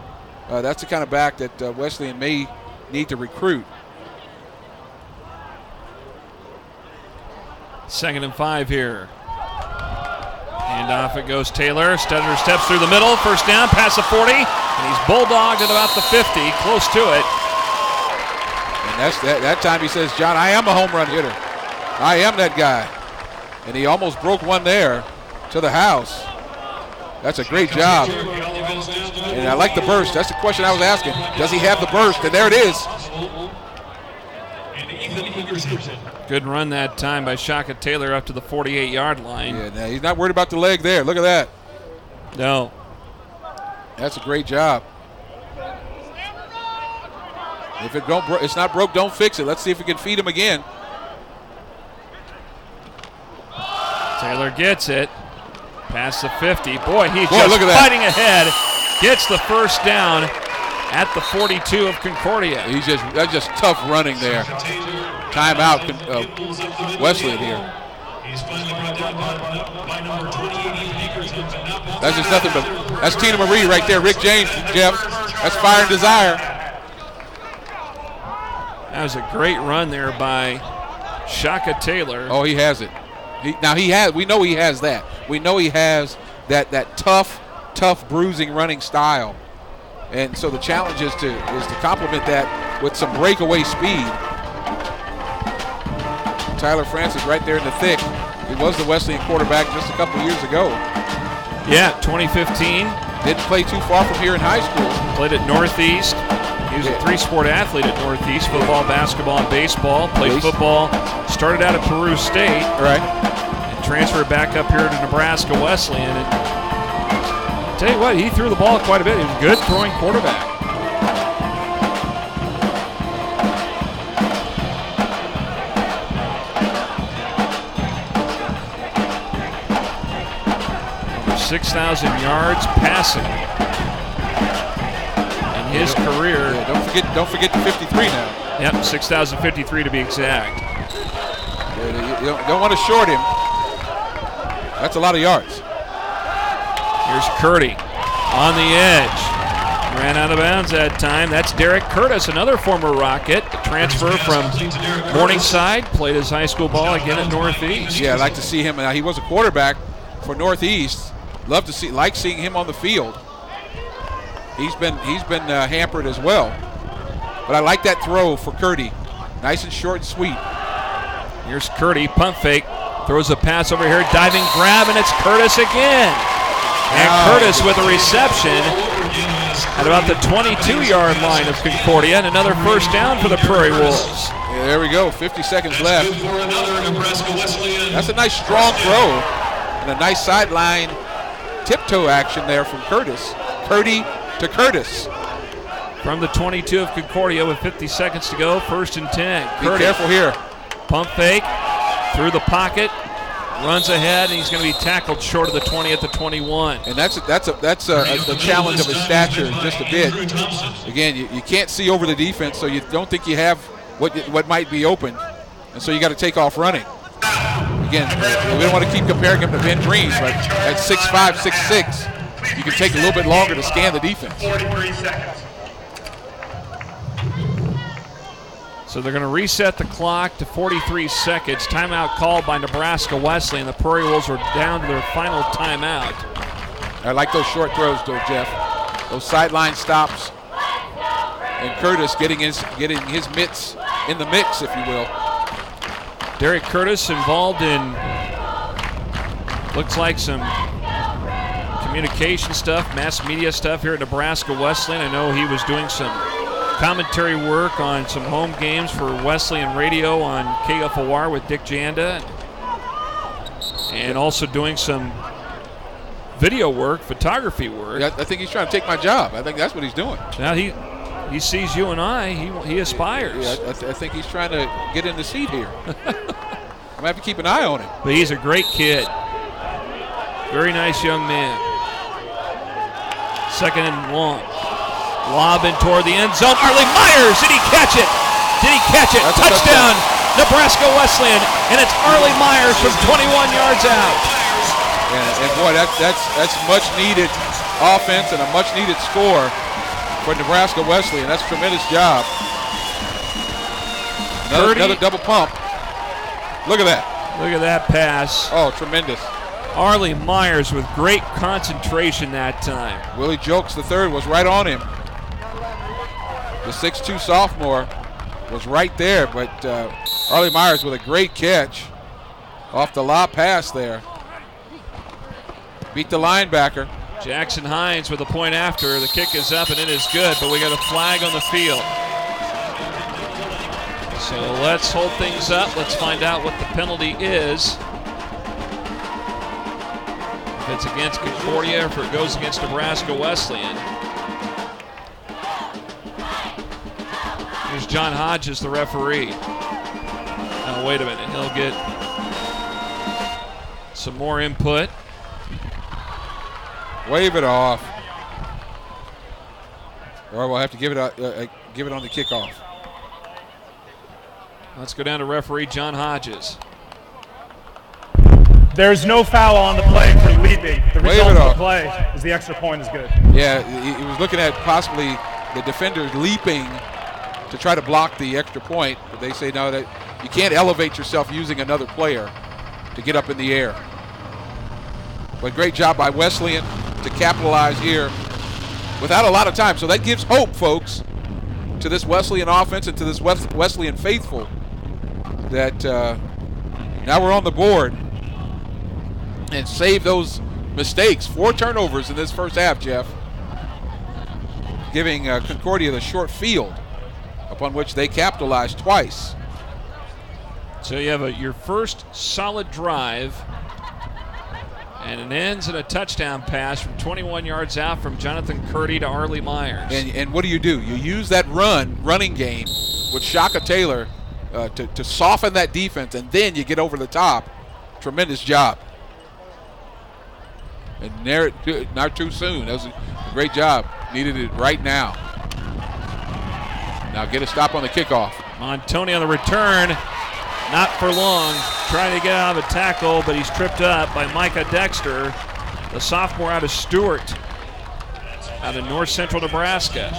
That's the kind of back that Wesleyan may need to recruit. 2nd and 5 here. And off it goes Taylor. Stetter steps through the middle. First down, past the 40. And he's bulldogged at about the 50, close to it. And that time he says, John, I am a home run hitter. I am that guy. And he almost broke one there to the house. That's a great job. And I like the burst. That's the question I was asking. Does he have the burst? And there it is. Good run that time by Shaka Taylor up to the 48-yard line. Yeah, now he's not worried about the leg there. Look at that. No. That's a great job. If it's not broke, don't fix it. Let's see if we can feed him again. Taylor gets it. Past the 50. Boy, he's just fighting ahead. Gets the first down at the 42 of Concordia. That's just tough running there. Timeout, Wesleyan here. That's just nothing but, that's Tina Marie right there. Rick James, Jeff. That's fire and desire. That was a great run there by Shaka Taylor. Oh, he has it. We know he has that. We know he has that tough bruising running style. And so the challenge is to complement that with some breakaway speed. Tyler Francis right there in the thick. He was the Wesleyan quarterback just a couple of years ago. Yeah, 2015. Didn't play too far from here in high school. Played at Northeast. He was a three-sport athlete at Northeast, football, basketball, and baseball. Played football, started out at Peru State. Right. And transferred back up here to Nebraska Wesleyan. And I'll tell you what, he threw the ball quite a bit. He was a good throwing quarterback. 6,000 yards passing in his career. Yeah, don't forget the 53 now. Yep, 6,053 to be exact. You don't want to short him. That's a lot of yards. Here's Curdy on the edge. Ran out of bounds that time. That's Derek Curtis, another former Rocket, the transfer from Morningside. Played his high school ball again at Northeast. Yeah, I'd like to see him. He was a quarterback for Northeast. Like seeing him on the field. He's been hampered as well. But I like that throw for Curdy. Nice and short and sweet. Here's Curdy, pump fake, throws a pass over here, diving grab, and it's Curtis again. And Curtis with a reception at about the 22-yard line of Concordia, and another first down for the Prairie Wolves. Yeah, there we go, 50 seconds left. That's a nice strong throw, and a nice sideline tiptoe action there from Curtis. Curdy to Curtis. From the 22 of Concordia with 50 seconds to go, 1st and 10. Be careful here. Pump fake, through the pocket, runs ahead, and he's going to be tackled short of the 20 at the 21. And that's a challenge of his stature just a bit. Again, you can't see over the defense, so you don't think you have what might be open, and so you got to take off running. Again, we don't want to keep comparing him to Ben Green, but at 6'5", 6'6", you can take a little bit longer to scan the defense. 43 seconds. So they're going to reset the clock to 43 seconds. Timeout called by Nebraska Wesleyan. The Prairie Wolves are down to their final timeout. I like those short throws, though, Jeff. Those sideline stops, and Curtis getting his mitts in the mix, if you will. Derek Curtis involved in, looks like some communication stuff, mass media stuff here at Nebraska Wesleyan. I know he was doing some commentary work on some home games for Wesleyan Radio on KFOR with Dick Janda, and also doing some video work, photography work. Yeah, I think he's trying to take my job. I think that's what he's doing. Now he sees you and he aspires. Yeah, I think he's trying to get in the seat here. I'm going to have to keep an eye on him. But he's a great kid. Very nice young man. 2nd and 1. Lobbing toward the end zone. Arlie Myers, did he catch it? That's Touchdown, Nebraska Wesleyan, and it's Arlie Myers from 21 yards out. And boy, that's much needed offense and a much needed score for Nebraska Wesleyan. That's a tremendous job. Another double pump. Look at that. Look at that pass. Oh, tremendous. Arlie Myers with great concentration that time. Willie Jokes III was right on him. The 6'2 sophomore was right there, but Arlie Myers with a great catch off the lob pass there. Beat the linebacker. Jackson Hines with a point after. The kick is up and it is good, but we got a flag on the field. So let's hold things up. Let's find out what the penalty is. If it's against Concordia or if it goes against Nebraska Wesleyan. Here's John Hodges, the referee. Now, wait a minute. He'll get some more input. Wave it off. Or we'll have to give it on the kickoff. Let's go down to referee John Hodges. There's no foul on the play for leaping. The result of the play is the extra point is good. Yeah, he was looking at possibly the defender leaping to try to block the extra point, but they say no, that you can't elevate yourself using another player to get up in the air. But great job by Wesleyan to capitalize here without a lot of time. So that gives hope, folks, to this Wesleyan offense and to this Wesleyan faithful that now we're on the board and save those mistakes. 4 turnovers in this first half, Jeff, giving Concordia the short field upon which they capitalized twice. So you have your first solid drive, and it ends in a touchdown pass from 21 yards out from Jonathan Curdy to Arlie Myers. And what do? You use that running game with Shaka Taylor to soften that defense, and then you get over the top. Tremendous job. and not too soon. That was a great job. Needed it right now. Now get a stop on the kickoff. Montoni on the return, not for long. Trying to get out of a tackle, but he's tripped up by Micah Dexter, the sophomore out of Stewart, out of north central Nebraska.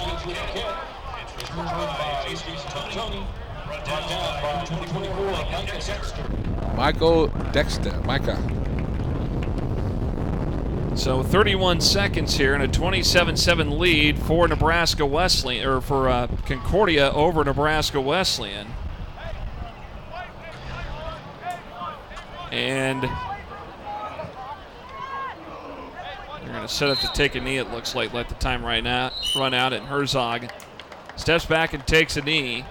Micah. So 31 seconds here and a 27-7 lead for Nebraska Wesleyan, or for Concordia over Nebraska Wesleyan. And they're going to set up to take a knee, it looks like. Let the time run out, and Herzog steps back and takes a knee.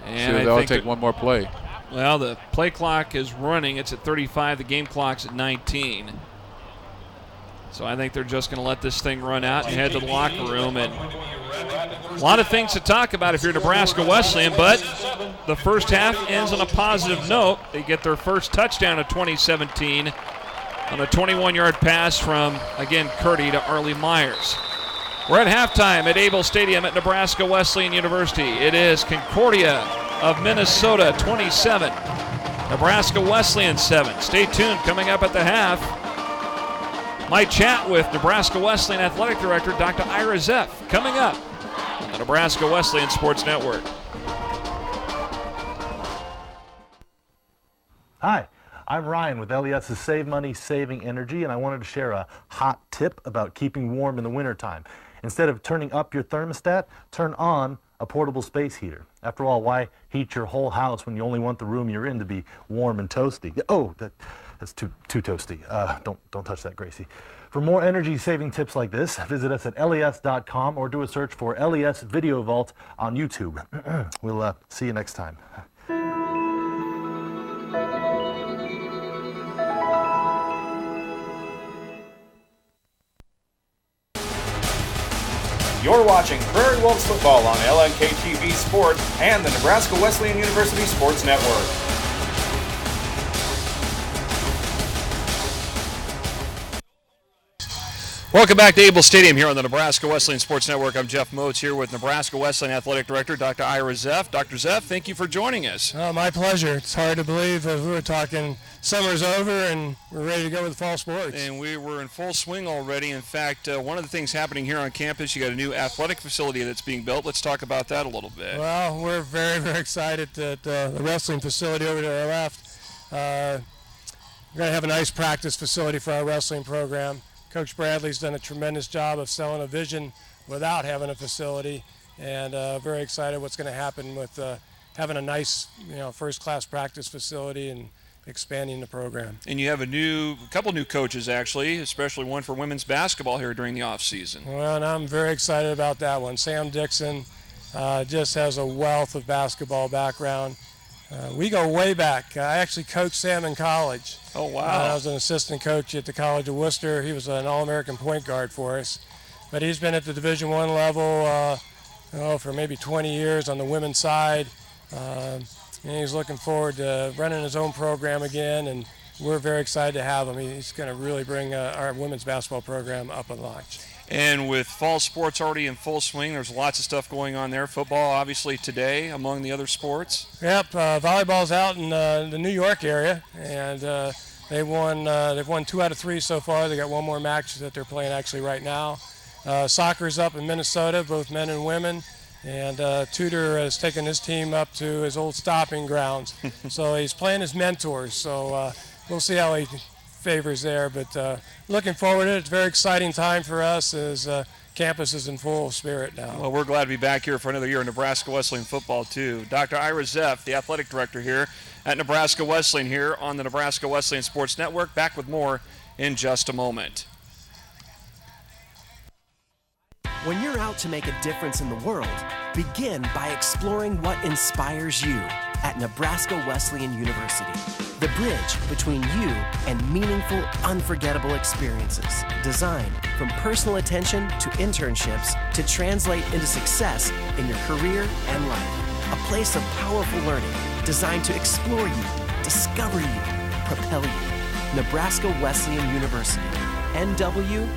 And they'll take one more play. Well, the play clock is running. It's at 35. The game clock's at 19. So I think they're just going to let this thing run out and head to the locker room. And a lot of things to talk about if you're Nebraska Wesleyan, but the first half ends on a positive note. They get their first touchdown of 2017 on a 21-yard pass from, again, Curdy to Arlie Myers. We're at halftime at Able Stadium at Nebraska Wesleyan University. It is Concordia of Minnesota 27, Nebraska Wesleyan 7. Stay tuned. Coming up at the half, my chat with Nebraska Wesleyan Athletic Director Dr. Ira Zeff, coming up on the Nebraska Wesleyan Sports Network. Hi, I'm Ryan with LES's Save Money, Saving Energy, and I wanted to share a hot tip about keeping warm in the wintertime. Instead of turning up your thermostat, turn on a portable space heater. After all, why heat your whole house when you only want the room you're in to be warm and toasty? Oh, that's too toasty. Don't touch that, Gracie. For more energy-saving tips like this, visit us at les.com or do a search for LES Video Vault on YouTube. We'll see you next time. You're watching Prairie Wolves football on LNK TV Sport and the Nebraska Wesleyan University Sports Network. Welcome back to Able Stadium here on the Nebraska Wesleyan Sports Network. I'm Jeff Moats here with Nebraska Wesleyan Athletic Director Dr. Ira Zeff. Dr. Zeff, thank you for joining us. Oh, my pleasure. It's hard to believe we were talking summer's over and we're ready to go with fall sports. And we were in full swing already. In fact, one of the things happening here on campus, you got a new athletic facility that's being built. Let's talk about that a little bit. Well, we're very, very excited that the wrestling facility over to our left, we're going to have a nice practice facility for our wrestling program. Coach Bradley's done a tremendous job of selling a vision without having a facility, and very excited what's going to happen with having a nice, first-class practice facility and expanding the program. And you have a couple new coaches, actually, especially one for women's basketball here during the off-season. Well, and I'm very excited about that one. Sam Dixon just has a wealth of basketball background. We go way back. I actually coached Sam in college. Oh, wow. I was an assistant coach at the College of Worcester. He was an All-American point guard for us. But he's been at the Division I level for maybe 20 years on the women's side. And he's looking forward to running his own program again, and we're very excited to have him. He's going to really bring our women's basketball program up a notch. And with fall sports already in full swing, there's lots of stuff going on there. Football, obviously, today, among the other sports. Yep, volleyball's out in the New York area, and they've won 2 out of 3 so far. They got one more match that they're playing actually right now. Soccer's up in Minnesota, both men and women, and Tudor has taken his team up to his old stopping grounds. So he's playing his mentors, so we'll see how he favors there, but looking forward to it. It's a very exciting time for us as campus is in full spirit now. Well, we're glad to be back here for another year of Nebraska Wesleyan football, too. Dr. Ira Zeff, the athletic director here at Nebraska Wesleyan here on the Nebraska Wesleyan Sports Network. Back with more in just a moment. When you're out to make a difference in the world, begin by exploring what inspires you at Nebraska Wesleyan University. The bridge between you and meaningful, unforgettable experiences. Designed from personal attention to internships to translate into success in your career and life. A place of powerful learning designed to explore you, discover you, propel you. Nebraska Wesleyan University, NWU.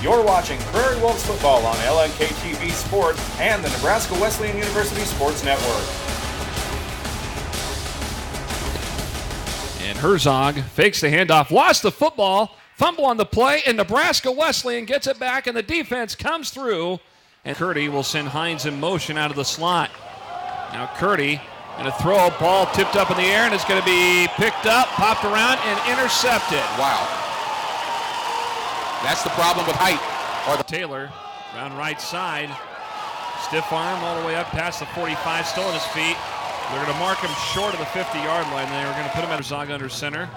You're watching Prairie Wolves football on LNK TV Sports and the Nebraska Wesleyan University Sports Network. And Herzog fakes the handoff, lost the football, fumble on the play, and Nebraska Wesleyan gets it back, and the defense comes through. And Curdy will send Hines in motion out of the slot. Now Curdy going to throw a ball tipped up in the air, and it's going to be picked up, popped around, and intercepted. Wow. That's the problem with height. Taylor, around right side. Stiff arm all the way up past the 45, still on his feet. They're going to mark him short of the 50-yard line. They were going to put him at Zaga under center.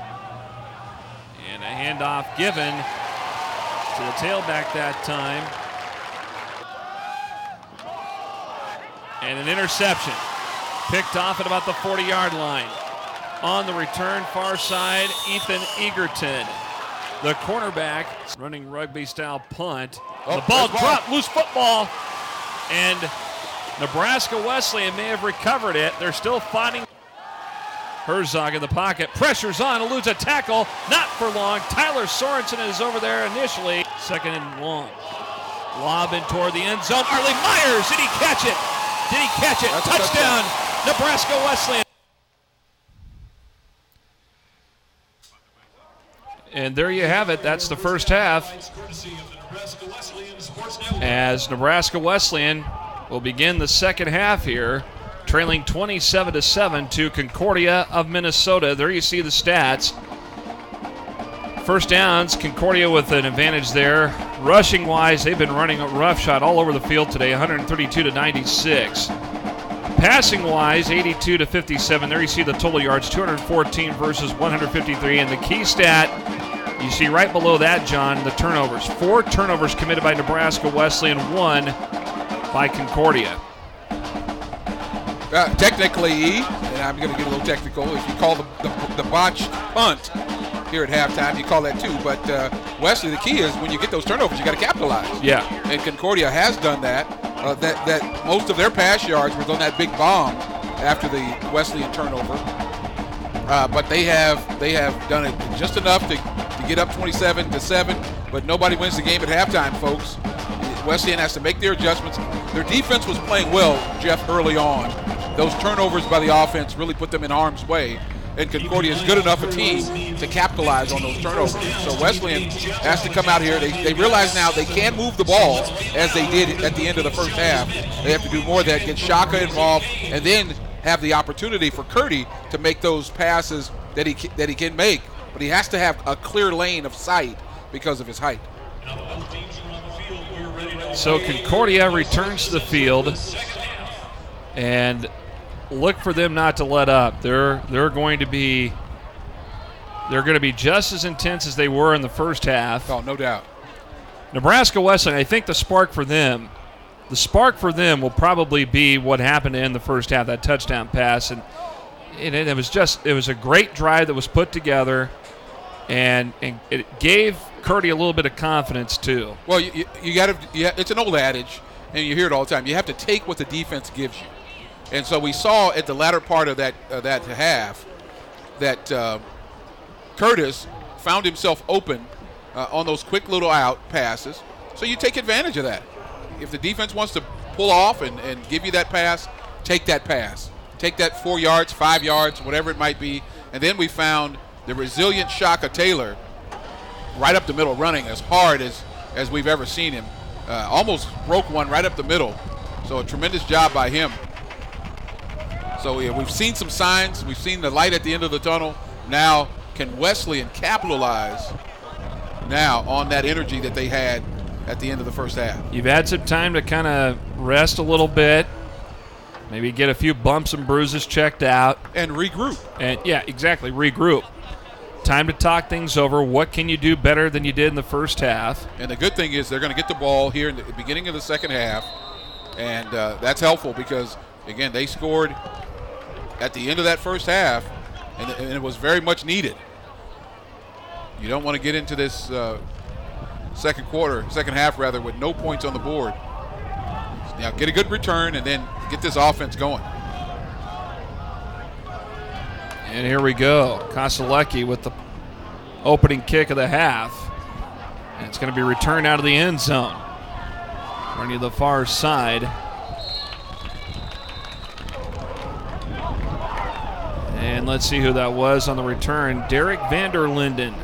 And a handoff given to the tailback that time. And an interception. Picked off at about the 40-yard line. On the return, far side, Ethan Egerton. The cornerback running rugby-style punt. The ball dropped, loose football. And Nebraska Wesleyan may have recovered it. They're still fighting. Herzog in the pocket. Pressure's on, eludes a tackle. Not for long. Tyler Sorensen is over there initially. Second and long. Lob in toward the end zone. Arlie Myers, did he catch it? Did he catch it? Touchdown, Nebraska Wesleyan. And there you have it. That's the first half. As Nebraska Wesleyan will begin the second half here, trailing 27-7 to Concordia of Minnesota. There you see the stats. First downs, Concordia with an advantage there. Rushing-wise, they've been running a roughshod all over the field today, 132-96. Passing-wise, 82-57. There you see the total yards, 214 versus 153. And the key stat, you see right below that, John, the turnovers. 4 turnovers committed by Nebraska Wesleyan, 1 by Concordia. Technically, and I'm going to get a little technical, if you call the botched punt here at halftime, you call that too. But Wesley, the key is when you get those turnovers, you got to capitalize. Yeah. And Concordia has done that. That most of their pass yards was on that big bomb after the Wesleyan turnover. But they have done it just enough to get up 27-7. But nobody wins the game at halftime, folks. Wesleyan has to make their adjustments. Their defense was playing well, Jeff, early on. Those turnovers by the offense really put them in harm's way. And Concordia is good enough a team to capitalize on those turnovers. So Wesleyan has to come out here. They realize now they can move the ball as they did at the end of the first half. They have to do more of that, get Shaka involved, and then have the opportunity for Curdy to make those passes that he can make. But he has to have a clear lane of sight because of his height. So Concordia returns to the field, and look for them not to let up. They're going to be just as intense as they were in the first half. Oh, no doubt. Nebraska Wesleyan, I think the spark for them will probably be what happened in the first half, that touchdown pass, and it was a great drive that was put together, and it gave Curdy a little bit of confidence too. Well, you got to. It's an old adage, and you hear it all the time. You have to take what the defense gives you. And so we saw at the latter part of that half that Curtis found himself open on those quick little out passes. So you take advantage of that. If the defense wants to pull off and give you that pass, take that pass. Take that 4 yards, 5 yards, whatever it might be. And then we found the resilient Shaka Taylor right up the middle, running as hard as we've ever seen him. Almost broke one right up the middle. So a tremendous job by him. So yeah, we've seen some signs. We've seen the light at the end of the tunnel. Now, can Wesleyan capitalize now on that energy that they had at the end of the first half? You've had some time to kind of rest a little bit, maybe get a few bumps and bruises checked out. And regroup. And yeah, exactly, regroup. Time to talk things over. What can you do better than you did in the first half? And the good thing is they're going to get the ball here in the beginning of the second half, and that's helpful because, again, they scored at the end of that first half, and it was very much needed. You don't want to get into this second half with no points on the board. Now get a good return and then get this offense going. And here we go. Koselecki with the opening kick of the half. And it's going to be returned out of the end zone. Running to the far side. And let's see who that was on the return. Derek Vanderlinden,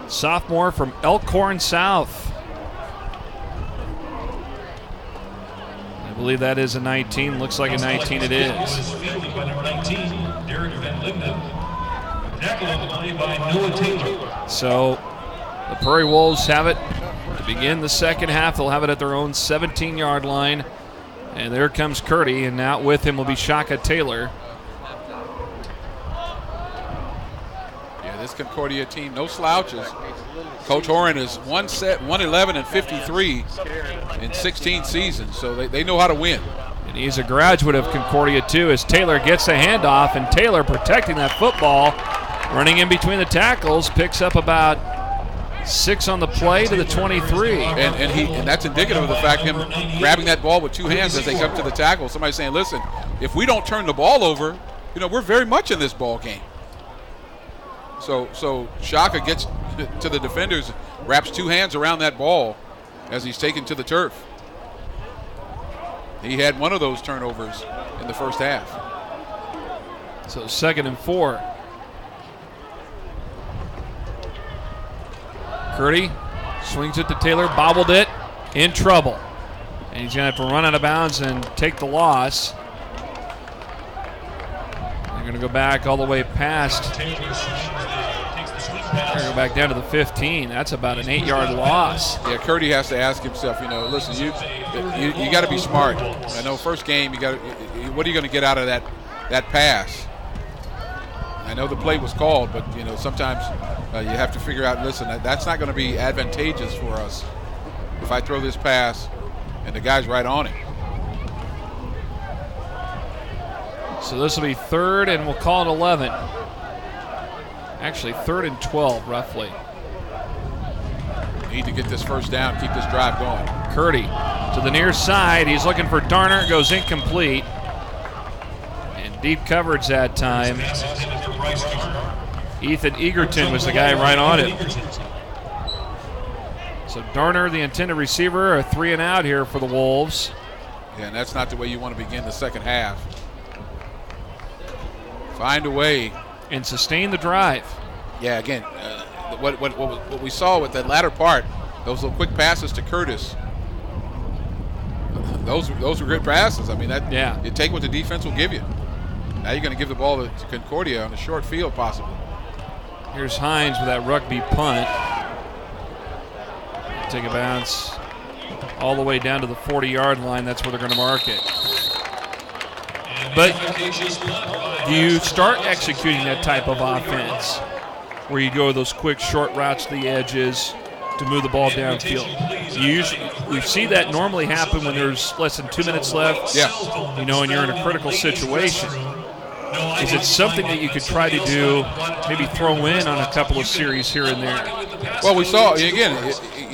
sophomore from Elkhorn South. I believe that is a 19. Looks like a 19 it is. So the Prairie Wolves have it to begin the second half. They'll have it at their own 17-yard line. And there comes Curdy, and now with him will be Shaka Taylor. This Concordia team, no slouches. Coach Horan is 111 and 53 in 16 seasons, so they know how to win. And he's a graduate of Concordia too, as Taylor gets the handoff, and Taylor protecting that football, running in between the tackles, picks up about 6 on the play to the 23. And that's indicative of the fact him grabbing that ball with 2 hands as they come to the tackle. Somebody saying, listen, if we don't turn the ball over, we're very much in this ball game. So Shaka gets to the defenders, wraps 2 hands around that ball as he's taken to the turf. He had one of those turnovers in the first half. So 2nd and 4. Curdy swings it to Taylor, bobbled it, in trouble. And he's going to have to run out of bounds and take the loss. They're going to go back all the way past. They're going to go back down to the 15. That's about an 8-yard loss. Yeah, Curdy has to ask himself, listen, you got to be smart. I know first game, what are you going to get out of that pass? I know the play was called, but sometimes you have to figure out, listen, that's not going to be advantageous for us if I throw this pass and the guy's right on it. So this will be 3rd, and we'll call it 11. Actually, 3rd and 12, roughly. Need to get this first down, keep this drive going. Curdy to the near side. He's looking for Darner. Goes incomplete. And deep coverage that time. Ethan Egerton was the guy right on it. So Darner, the intended receiver, a 3 and out here for the Wolves. Yeah, and that's not the way you want to begin the second half. Find a way. And sustain the drive. Yeah, again, what we saw with that latter part, those little quick passes to Curtis, those were good passes. I mean, you take what the defense will give you. Now you're going to give the ball to Concordia on a short field, possibly. Here's Hines with that rugby punt. Take a bounce all the way down to the 40-yard line. That's where they're going to mark it. But do you start executing that type of offense where you go those quick short routes to the edges to move the ball downfield? We see that normally happen when there's less than 2 minutes left. Yeah. And you're in a critical situation. Is it something that you could try to do, maybe throw in on a couple of series here and there? Well, we saw, again,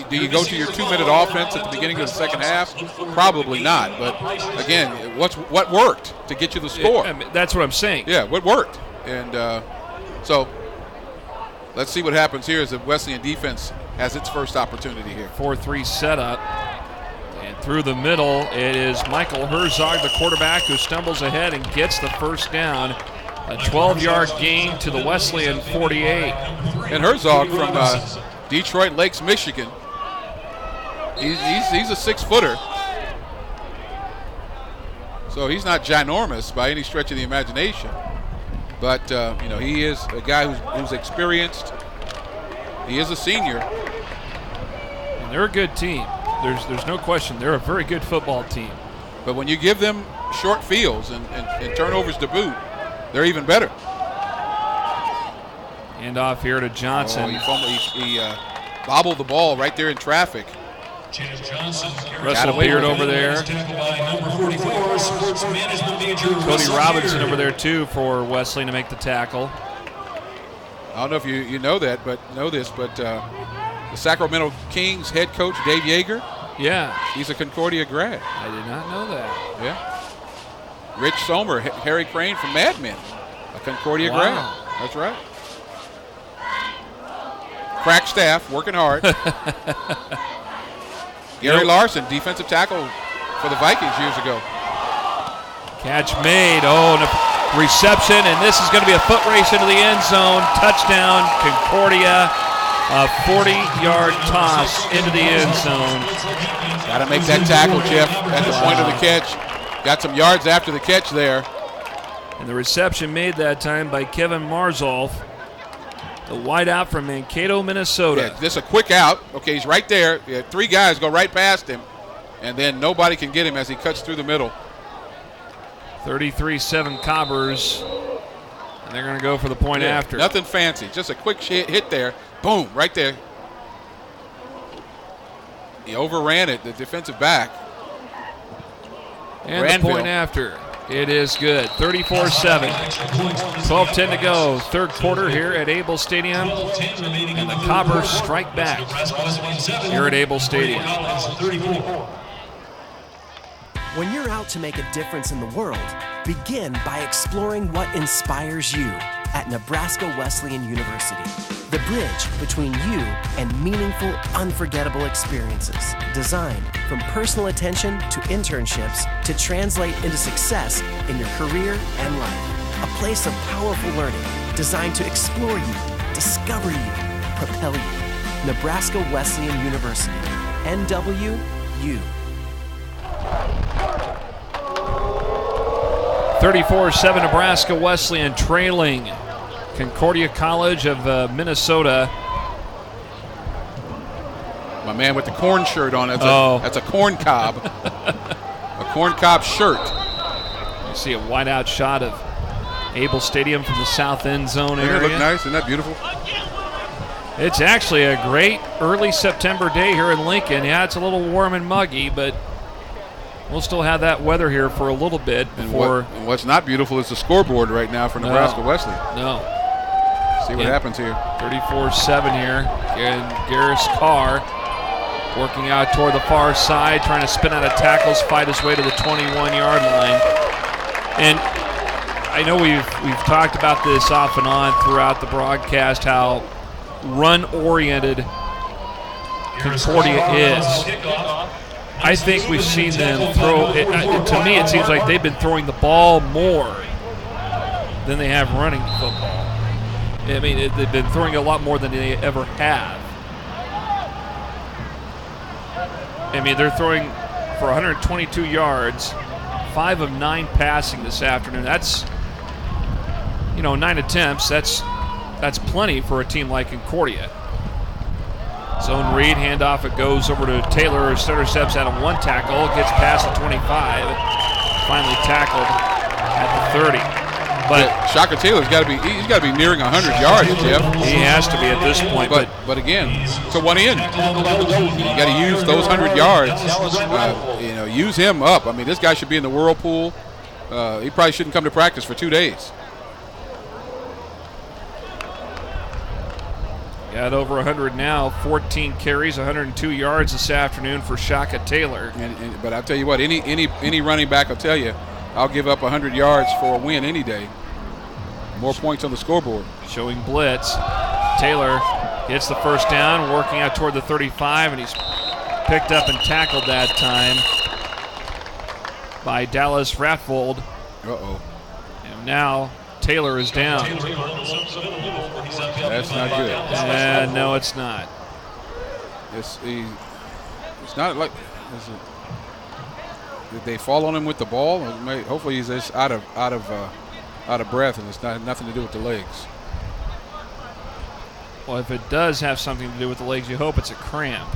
do you go to your 2-minute offense at the beginning of the second half? Probably not. But, again, what worked to get you the score? That's what I'm saying. Yeah, what worked. And so let's see what happens here as the Wesleyan defense has its first opportunity here. 4-3 setup. And through the middle, it is Michael Herzog, the quarterback, who stumbles ahead and gets the first down. A 12-yard gain to the Wesleyan 48. And Herzog from Detroit Lakes, Michigan. He's a 6-footer. So he's not ginormous by any stretch of the imagination. But, he is a guy who's experienced. He is a senior. And they're a good team. There's no question. They're a very good football team. But when you give them short fields and turnovers to boot, they're even better. Hand off here to Johnson. He bobbled the ball right there in traffic. Russell Beard over there. Cody Robinson over there too for Wesleyan to make the tackle. I don't know if you know this, but the Sacramento Kings head coach Dave Yeager. Yeah, he's a Concordia grad. I did not know that. Yeah. Rich Somer, Harry Crane from Mad Men. A Concordia grad. That's right. Crack staff, working hard. Gary Larson, defensive tackle for the Vikings years ago. Catch made. Oh, and a reception, and this is going to be a foot race into the end zone. Touchdown, Concordia. A 40-yard toss into the end zone. Got to make that tackle, Jeff, at the point of the catch. Got some yards after the catch there. And the reception made that time by Kevin Marzolf, the wideout from Mankato, Minnesota. Yeah, just a quick out. Okay, he's right there. Yeah, 3 guys go right past him, and then nobody can get him as he cuts through the middle. 33-7 Cobbers, and they're going to go for the point after. Nothing fancy, just a quick hit there. Boom, right there. He overran it, the defensive back. And the point after. It is good. 34-7. 12-10 to go. Third quarter here at Able Stadium. And the Cobbers strike back here at Able Stadium. When you're out to make a difference in the world, begin by exploring what inspires you at Nebraska Wesleyan University. The bridge between you and meaningful, unforgettable experiences. Designed from personal attention to internships to translate into success in your career and life. A place of powerful learning designed to explore you, discover you, propel you. Nebraska Wesleyan University. NWU. 34-7 Nebraska Wesleyan trailing Concordia College of Minnesota. My man with the corn shirt on. That's a corn cob. A corn cob shirt. You see a wideout shot of Able Stadium from the south end zone area. Doesn't it look nice? Isn't that beautiful? It's actually a great early September day here in Lincoln. Yeah, it's a little warm and muggy, but we'll still have that weather here for a little bit before. And what's not beautiful is the scoreboard right now for Nebraska Wesleyan. No. See what happens here. 34-7 here. And Garris Carr working out toward the far side, trying to spin out of tackles, fight his way to the 21-yard line. And I know we've talked about this off and on throughout the broadcast, how run-oriented Concordia is. I think we've seen them throw. To me, it seems like they've been throwing the ball more than they have running the football. I mean, they've been throwing a lot more than they ever have. I mean, they're throwing for 122 yards, 5 of 9 passing this afternoon. That's, 9 attempts. That's plenty for a team like Concordia. Zone read, handoff, it goes over to Taylor. Stutter steps out on 1 tackle, gets past the 25, finally tackled at the 30. But Shaka Taylor's got to be nearing 100 yards, Jeff. He has to be at this point. But again, to one end, you got to use those 100 yards. Use him up. I mean, this guy should be in the whirlpool. He probably shouldn't come to practice for 2 days. Got over 100 now, 14 carries, 102 yards this afternoon for Shaka Taylor. But I'll tell you what, any running back will tell you, I'll give up 100 yards for a win any day. More points on the scoreboard. Showing blitz. Taylor gets the first down, working out toward the 35, and he's picked up and tackled that time by Dallas Rathvold. Uh-oh. And now Taylor is down. That's not good. No, it's not. It's not like. Did they fall on him with the ball? Hopefully he's just out of breath, and it's nothing to do with the legs. Well, if it does have something to do with the legs, you hope it's a cramp.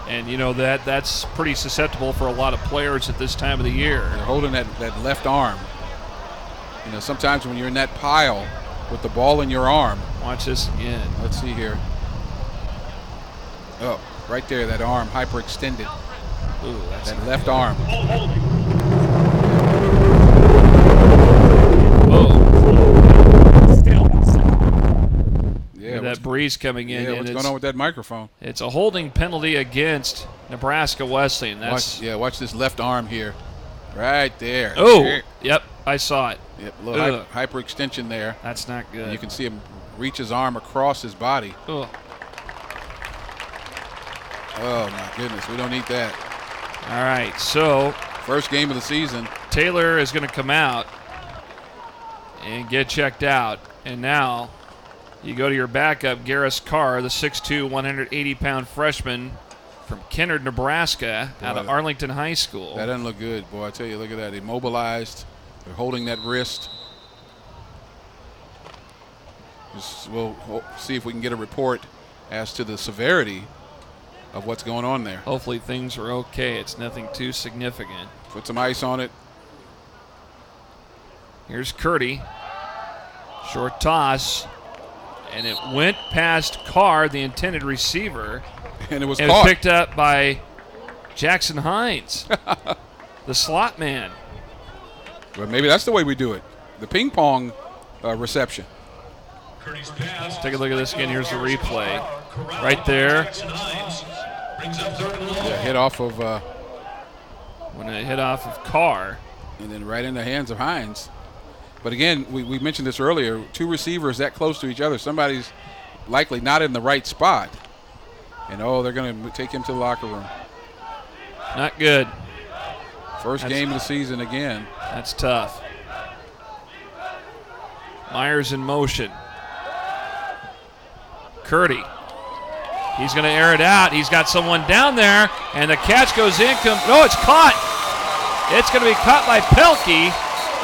And that's pretty susceptible for a lot of players at this time of the year. They're holding that left arm. Sometimes when you're in that pile with the ball in your arm. Watch this again. Let's see here. Oh, right there, that arm hyperextended. Ooh, that's that left arm. Yeah, that breeze coming in. Yeah, what's going on with that microphone? It's a holding penalty against Nebraska Wesleyan. Watch this left arm here. Right there. Oh, yep, I saw it. Yep, a little hyperextension there. That's not good. And you can see him reach his arm across his body. Ugh. Oh, my goodness. We don't need that. All right, so first game of the season. Taylor is going to come out and get checked out. And now you go to your backup, Garris Carr, the 6'2", 180-pound freshman from Kennard, Nebraska, out of Arlington High School. That doesn't look good, boy. I tell you, look at that. Immobilized. They're holding that wrist. We'll see if we can get a report as to the severity of what's going on there. Hopefully things are okay. It's nothing too significant. Put some ice on it. Here's Curdy. Short toss. And it went past Carr, the intended receiver. And it was caught. Picked up by Jackson Hines, the slot man. Well, maybe that's the way we do it. The ping pong reception. Let's take a look at this again. Here's the replay. Right there. Yeah, hit off of. When it hit off of Carr. And then right in the hands of Hines. But again, we mentioned this earlier. Two receivers that close to each other. Somebody's likely not in the right spot. And, they're going to take him to the locker room. Not good. First game of the season again. That's tough. Myers in motion. Curdy. He's going to air it out. He's got someone down there, and the catch goes in. No, it's caught. It's going to be caught by Pelkey.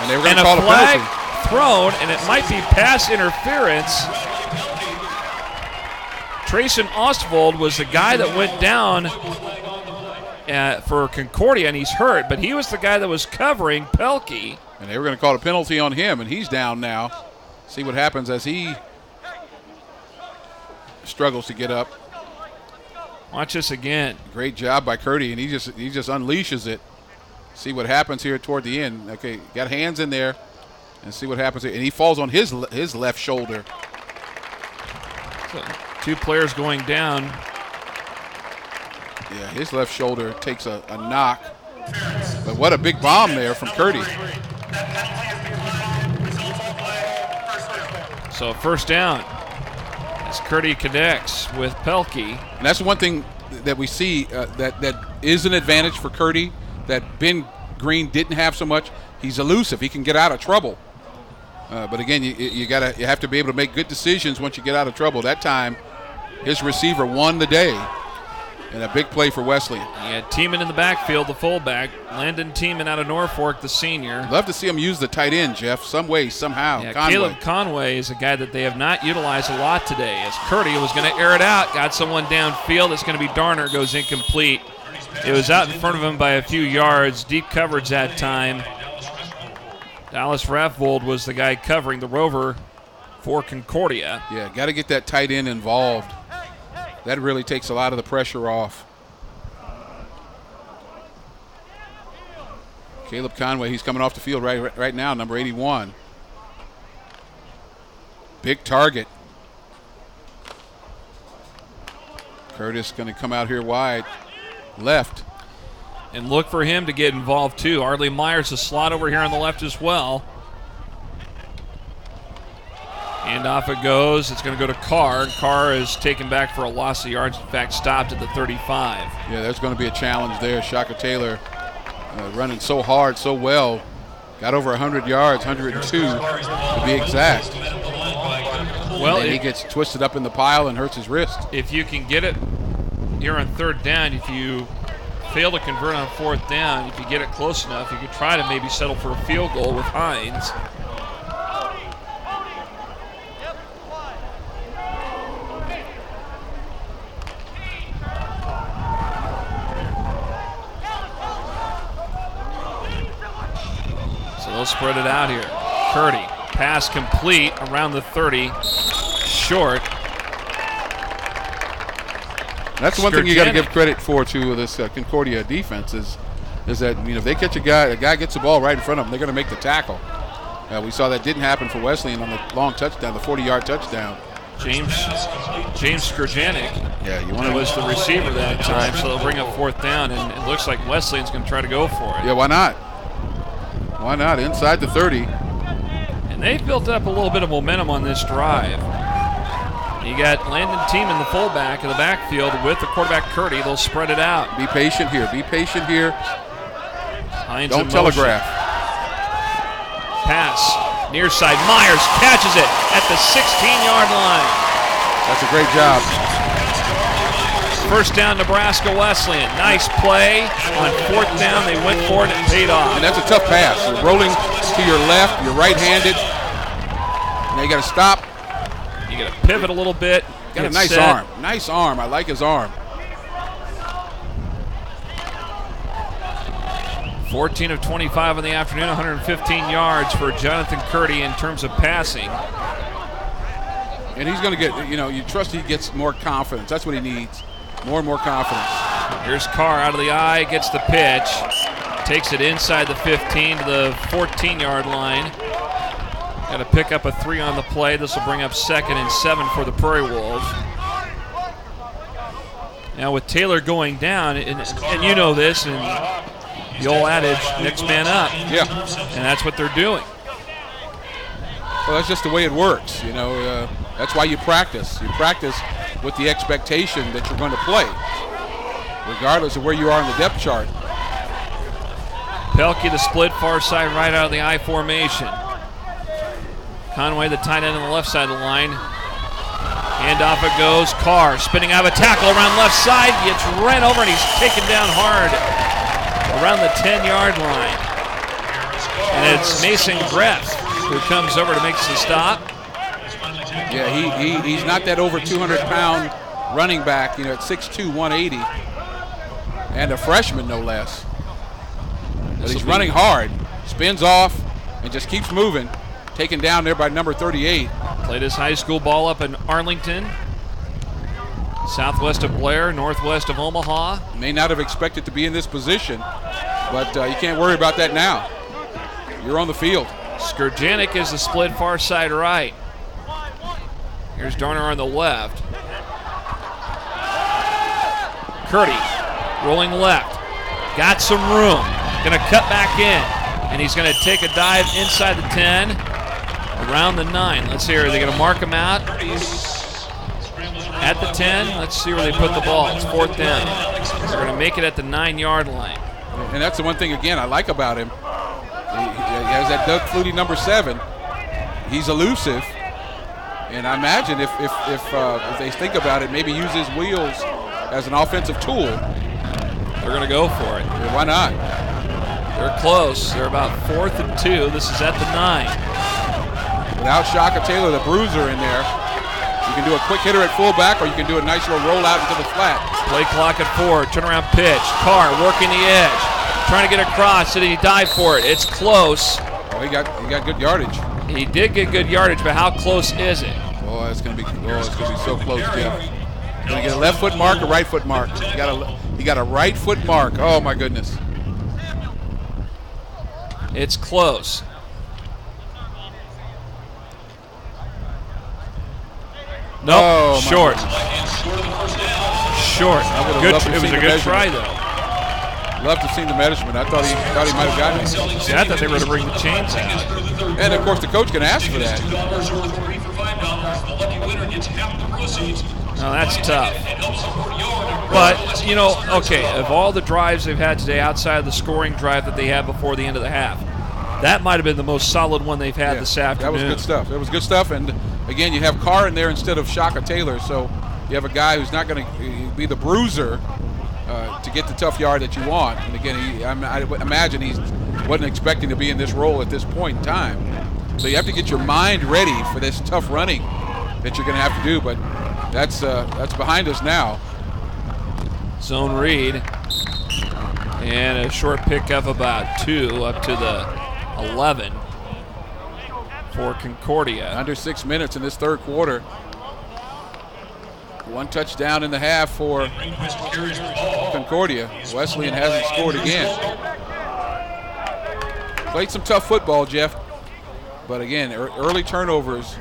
And they were going to call a flag penalty. Thrown, and it might be pass interference. Trayson Ostwald was the guy that went down for Concordia, and he's hurt, but he was the guy that was covering Pelkey. And they were going to call a penalty on him, and he's down now. See what happens as he struggles to get up. Watch this again. Great job by Curdy, and he just unleashes it. See what happens here toward the end. Okay, got hands in there, and see what happens here. And he falls on his left shoulder. So, two players going down. Yeah, his left shoulder takes a knock. But what a big bomb there from Curdy. So first down as Curdy connects with Pelkey. And that's one thing that we see that is an advantage for Curdy that Ben Green didn't have so much. He's elusive. He can get out of trouble. But again, you have to be able to make good decisions once you get out of trouble. That time, his receiver won the day. And a big play for Wesleyan. Yeah, Tiemann in the backfield, the fullback. Landon Tiemann out of Norfolk, the senior. Love to see him use the tight end, Jeff, some way, somehow. Yeah, Caleb Conway is a guy that they have not utilized a lot today. As Curdy was going to air it out, got someone downfield. It's going to be Darner, goes incomplete. It was out in front of him by a few yards. Deep coverage that time. Dallas Raffvold was the guy covering the rover for Concordia. Yeah, got to get that tight end involved. That really takes a lot of the pressure off. Caleb Conway, he's coming off the field right now, number 81. Big target. Curtis going to come out here wide, left. And look for him to get involved too. Arlie Myers, a slot over here on the left as well. And off it goes. It's going to go to Carr. Carr is taken back for a loss of yards. In fact, stopped at the 35. Yeah, there's going to be a challenge there. Shaka Taylor running so hard, so well. Got over 100 yards, 102 to be exact. Well, he gets twisted up in the pile and hurts his wrist. If you can get it here on third down, if you fail to convert on fourth down, if you get it close enough, you could try to maybe settle for a field goal with Hines. They'll spread it out here. Curdy, pass complete around the 30, short. That's one thing you got to give credit for to this Concordia defense is that if they catch a guy gets the ball right in front of them, they're going to make the tackle. We saw that didn't happen for Wesleyan on the long touchdown, the 40-yard touchdown. James Skrjanik was the receiver that time, so they'll bring up fourth down, and it looks like Wesleyan's going to try to go for it. Yeah, why not? Why not? Inside the 30. And they've built up a little bit of momentum on this drive. You got Landon Team in the fullback in the backfield with the quarterback Curdy. They'll spread it out. Be patient here. Be patient here. Hines Don't telegraph. Pass. Near side. Myers catches it at the 16-yard line. That's a great job. First down, Nebraska Wesleyan. Nice play. On fourth down, they went for it and it paid off. And that's a tough pass. You're rolling to your left. You're right-handed. Now you got to stop. You got to pivot a little bit. Got a nice arm. Nice arm. I like his arm. 14 of 25 in the afternoon, 115 yards for Jonathan Curdy in terms of passing. And he's going to get, you trust he gets more confidence. That's what he needs. More and more confidence. Here's Carr out of the eye, gets the pitch. Takes it inside the 15 to the 14-yard line. Got to pick up a 3 on the play. This will bring up 2nd and 7 for the Prairie Wolves. Now with Taylor going down, and you know this, and the old adage, next man up. Yeah. And that's what they're doing. Well, that's just the way it works. That's why you practice. You practice with the expectation that you're going to play, regardless of where you are in the depth chart. Pelkey, the split far side right out of the I formation. Conway, the tight end on the left side of the line. Handoff it goes. Carr spinning out of a tackle around left side. Gets ran over and he's taken down hard around the 10-yard line. And it's Mason Greff who comes over to make the stop. Yeah, he's not that over 200-pound running back, at 6'2", 180, and a freshman no less. But he's running hard, spins off, and just keeps moving, taken down there by number 38. Played his high school ball up in Arlington, southwest of Blair, northwest of Omaha. May not have expected to be in this position, but you can't worry about that now. You're on the field. Skurjanik is the split far side right. Here's Darner on the left. Curdy rolling left. Got some room. Going to cut back in. And he's going to take a dive inside the 10. Around the 9. Let's see, are they going to mark him out? At the 10. Let's see where they put the ball. It's 4th down. They're going to make it at the 9-yard line. And that's the one thing, again, I like about him. He has that Doug Flutie number 7. He's elusive. And I imagine if they think about it, maybe use his wheels as an offensive tool. They're going to go for it. Yeah, why not? They're close. They're about 4th and 2. This is at the 9. Without Shaka Taylor, the bruiser, in there, you can do a quick hitter at fullback, or you can do a nice little rollout into the flat. Play clock at 4. Turnaround pitch. Carr working the edge. Trying to get across. Did he dive for it? It's close. Oh, he got good yardage. He did get good yardage, but how close is it? Oh, it's gonna be so close, Jeff. Gonna get a left foot mark, a right foot mark. You got a right foot mark. Oh my goodness. It's close. Nope, short. Short. It was a good try though. Love to have seen the measurement. I thought he might have gotten it. See, I thought they were going to bring the chains out. And of course, the coach can ask for that. No, that's tough. But, okay, of all the drives they've had today outside of the scoring drive that they had before the end of the half, that might have been the most solid one they've had this afternoon. That was good stuff. That was good stuff. And, again, you have Carr in there instead of Shaka Taylor, so you have a guy who's not going to be the bruiser to get the tough yard that you want. And, again, I imagine he wasn't expecting to be in this role at this point in time. So you have to get your mind ready for this tough running that you're going to have to do. But that's behind us now. Zone read. And a short pickup about 2 up to the 11 for Concordia. Under 6 minutes in this third quarter. 1 touchdown in the half for Concordia. Wesleyan hasn't scored again. Played some tough football, Jeff. But again, early turnovers,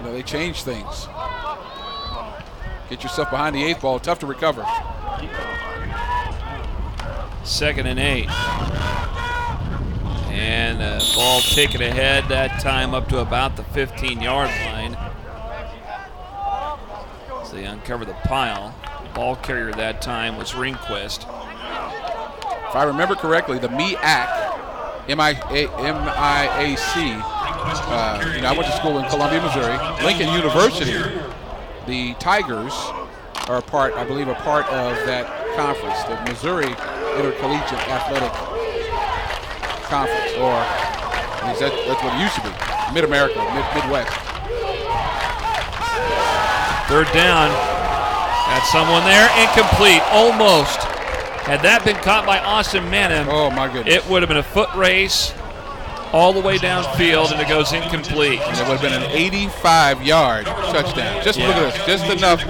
they change things. Get yourself behind the 8 ball, tough to recover. 2nd and 8. And ball taken ahead that time up to about the 15-yard line. So they uncover the pile. The ball carrier that time was Ringquist. If I remember correctly, the MEAC, M-I-A-C, I went to school in Columbia, Missouri. Lincoln University, the Tigers are a part of that conference, the Missouri Intercollegiate Athletic Conference, or at least that's what it used to be, Mid-America, Midwest. Third down. Got someone there. Incomplete. Almost. Had that been caught by Austin Manham, oh my goodness, it would have been a foot race all the way downfield, and it goes incomplete. And it would have been an 85-yard touchdown. Just look at this, just enough.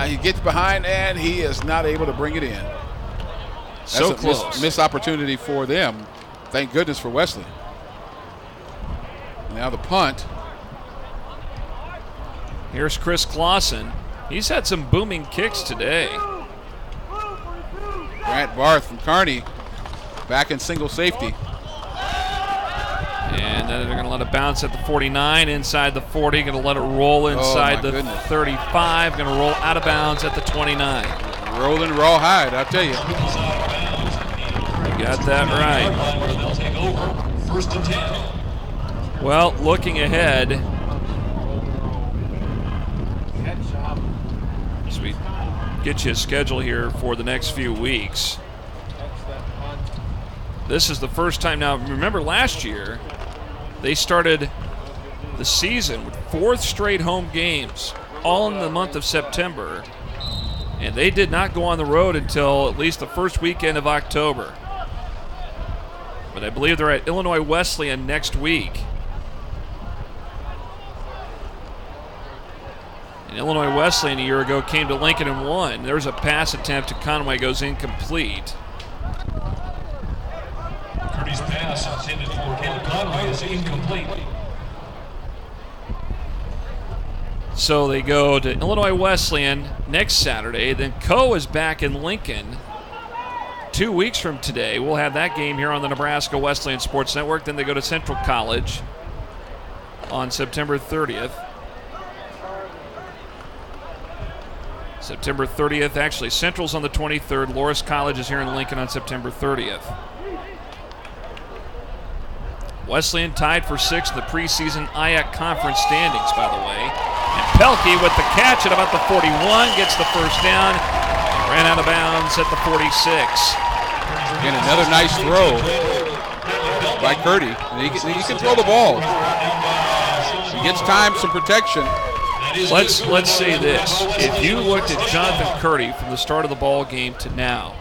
He gets behind, and he is not able to bring it in. That's so close. Missed opportunity for them. Thank goodness for Wesley. Now the punt. Here's Chris Clausen. He's had some booming kicks today. Grant Barth from Kearney back in single safety. And then they're going to let it bounce at the 49, inside the 40. Going to let it roll inside the 35. Going to roll out of bounds at the 29. Rolling rawhide, I'll tell you. You got that right. They'll take over. First and 10. Well, looking ahead, as we get you a schedule here for the next few weeks. This is the first time now. Remember last year, they started the season with 4 straight home games, all in the month of September. And they did not go on the road until at least the first weekend of October. But I believe they're at Illinois Wesleyan next week. And Illinois Wesleyan a year ago came to Lincoln and won. There's a pass attempt to Conway, goes incomplete. Purdy's pass intended for Caleb Conway is incomplete. So they go to Illinois Wesleyan next Saturday. Then Coe is back in Lincoln 2 weeks from today. We'll have that game here on the Nebraska Wesleyan Sports Network. Then they go to Central College on September 30th. September 30th, actually, Central's on the 23rd. Loras College is here in Lincoln on September 30th. Wesleyan tied for 6th in the preseason IAC conference standings, by the way. And Pelkey with the catch at about the 41, gets the first down, ran out of bounds at the 46. Again, another nice throw by Curdy. And he can throw the ball. He gets time, some protection. Let's say this. If you looked at Jonathan Curdy from the start of the ball game to now,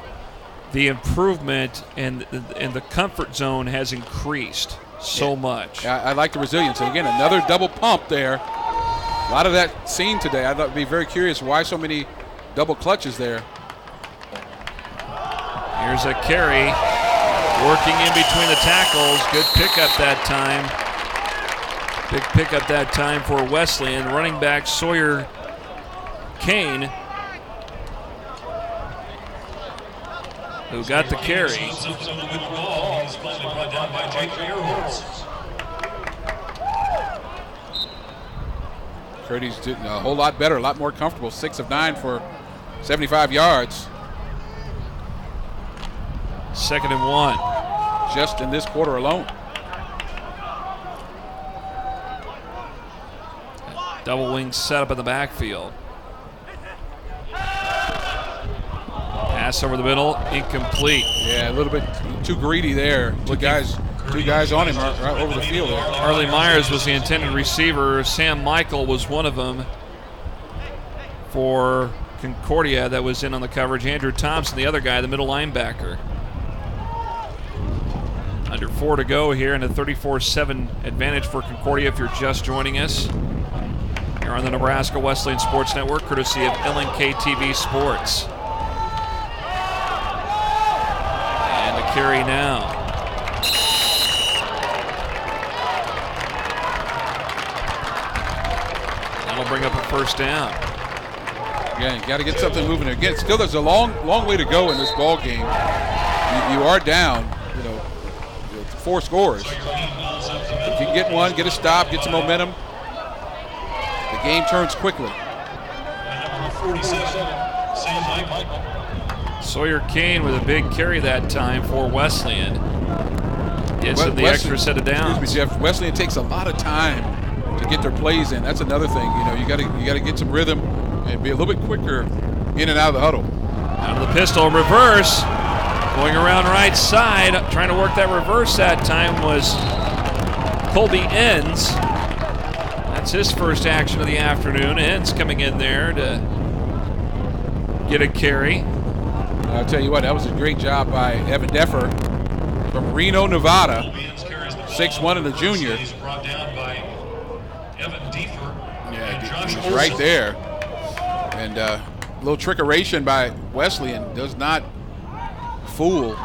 the improvement and the comfort zone has increased so much. I like the resilience. And again, another double pump there. A lot of that seen today. I'd be very curious why so many double clutches there. Here's a carry, working in between the tackles. Good pickup that time. Big pickup that time for Wesleyan. Running back Sawyer Kane, who got the carry. Curdy's doing a whole lot better, a lot more comfortable. 6 of 9 for 75 yards. 2nd and 1. Just in this quarter alone. Double wing setup in the backfield. Pass over the middle, incomplete. Yeah, a little bit too greedy there. Two guys on him right over the field there. Harley Myers was the intended receiver. Sam Michael was one of them for Concordia that was in on the coverage. Andrew Thompson, the other guy, the middle linebacker. Under 4 to go here, and a 34-7 advantage for Concordia if you're just joining us. Here on the Nebraska Wesleyan Sports Network, courtesy of LNK TV Sports. And a carry now. That'll bring up a first down. Again, you got to get something moving. Again, still there's a long way to go in this ball game. You are down, 4 scores. If you can get one, get a stop, get some momentum, the game turns quickly. Sawyer Kane with a big carry that time for Wesleyan. Gets him the extra set of downs. Excuse me, Jeff. Wesleyan takes a lot of time to get their plays in. That's another thing. You know, you got to get some rhythm and be a little bit quicker in and out of the huddle. Out of the pistol, reverse. Going around right side, trying to work that reverse that time was Colby Enns. That's his first action of the afternoon. Enns coming in there to get a carry. I'll tell you what, that was a great job by Evan Deffer from Reno, Nevada. 6'1" and a junior. Yeah, he's right there. And a little trickeration by Wesleyan does not fool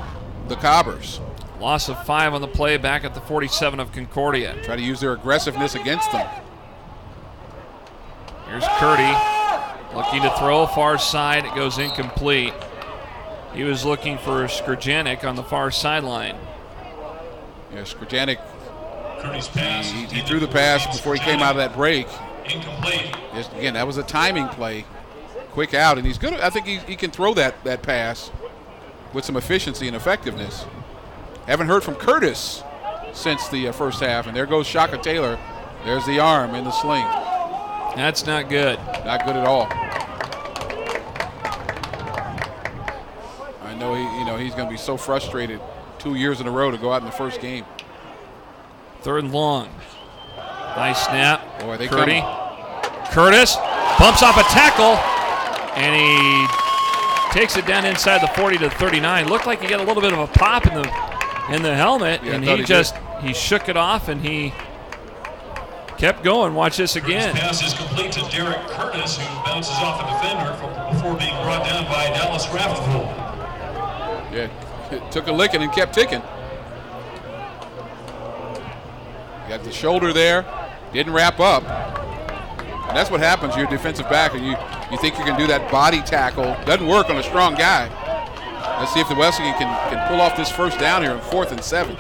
the Cobbers. Loss of 5 on the play back at the 47 of Concordia. Try to use their aggressiveness against them. Here's Curdy looking to throw far side. It goes incomplete. He was looking for Skrjanik on the far sideline. Yeah, Skrjanik, he threw the pass before he came out of that break. Incomplete. Just, again, that was a timing play. Quick out, and he's good. I think he can throw that pass with some efficiency and effectiveness. Haven't heard from Curtis since the first half, and there goes Shaka Taylor. There's the arm in the sling. That's not good. Not good at all. I know he's going to be so frustrated 2 years in a row to go out in the first game. 3rd and long. Nice snap. Boy, they Curdy. come. Curtis bumps off a tackle, and he takes it down inside the 40 to 39. Looked like he got a little bit of a pop in the helmet, Yeah, and he shook it off, and he kept going. Watch this again. Curtis' pass is complete to Derek Curtis, who bounces off a defender before being brought down by Dallas Raftful. Yeah, it took a licking and kept ticking. Got the shoulder there, didn't wrap up. And that's what happens. You're a defensive back, and you think you can do that body tackle. Doesn't work on a strong guy. Let's see if the Wesleyan can pull off this first down here on 4th and 7.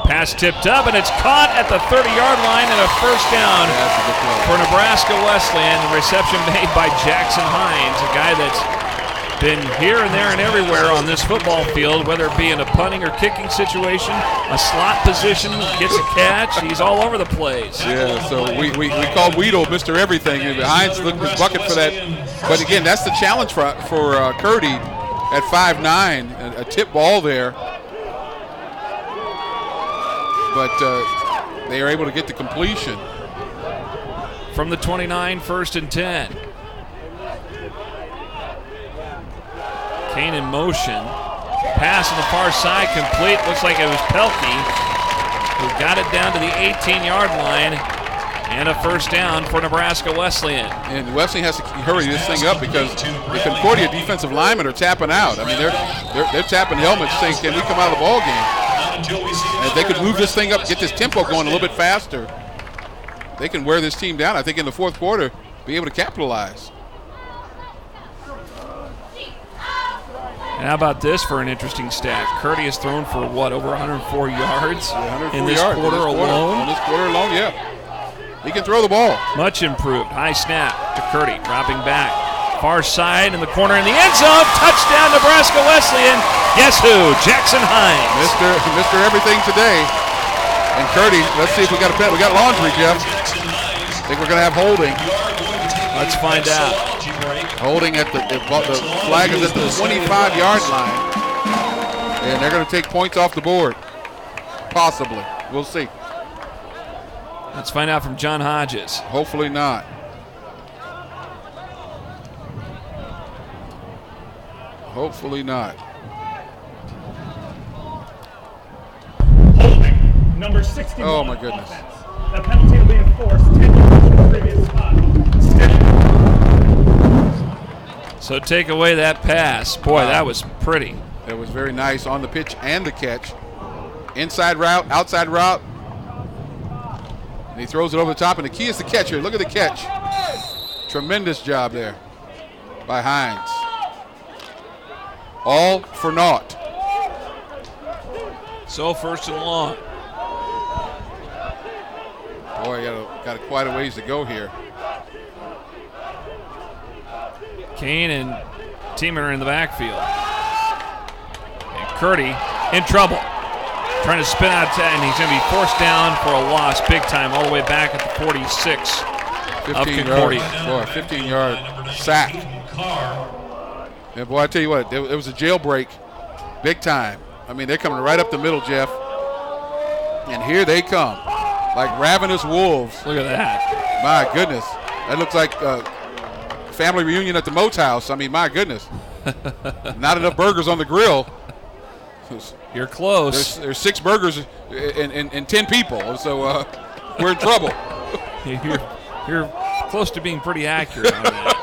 Pass tipped up, and it's caught at the 30-yard line, and a first down for Nebraska Wesleyan. Reception made by Jackson Hines, a guy that's been here and there and everywhere on this football field, whether it be in a punting or kicking situation, a slot position, gets a catch. He's all over the place. Yeah, so we called Weedle Mr. Everything. Hines looked his bucket for that. But again, that's the challenge for Curdy at 5'9", a tip ball there. But they are able to get the completion. From the 29, 1st and 10. Kane in motion. Pass on the far side, complete. Looks like it was Pelkey who got it down to the 18-yard line. And a first down for Nebraska Wesleyan. And Wesleyan has to hurry this thing up because the Concordia defensive linemen are tapping out. I mean, they're tapping helmets saying, can we come out of the ball game? And if they could move this thing up, get this tempo going a little bit faster, they can wear this team down. I think in the 4th quarter, be able to capitalize. And how about this for an interesting stat? Curdy has thrown for what, over 104 yards in this quarter alone? In this quarter alone, yeah. He can throw the ball. Much improved. High snap to Curdy, dropping back. Far side in the corner in the end zone. Touchdown, Nebraska Wesleyan. Guess who? Jackson Hines. Mr. Everything today. And Curdy, let's see if we got a pet. We got laundry, Jeff. I think we're going to have holding. Let's find out. Holding at the flag is at the 25-yard line. And they're going to take points off the board. Possibly. We'll see. Let's find out from John Hodges. Hopefully not. Hopefully not. Holding, number 61. Oh, my goodness. Offense. The penalty will be enforced 10 yards from the previous spot. So take away that pass. Boy, that was pretty. That was very nice on the pitch and the catch. Inside route, outside route. And he throws it over the top, and the key is the catcher. Look at the catch. Tremendous job there by Hines. All for naught. So 1st and long. Boy, got quite a ways to go here. Kane and Tiemann are in the backfield. And Curdy in trouble. Trying to spin out, and he's going to be forced down for a loss big time all the way back at the 46 of Concordia. Boy, 15-yard sack. And boy, I tell you what, it was a jailbreak big time. I mean, they're coming right up the middle, Jeff. And here they come, like ravenous wolves. Look at that. My goodness. That looks like a family reunion at the Moats house. I mean, my goodness. Not enough burgers on the grill. You're close. There's 6 burgers and 10 people, so we're in trouble. You're close to being pretty accurate on that.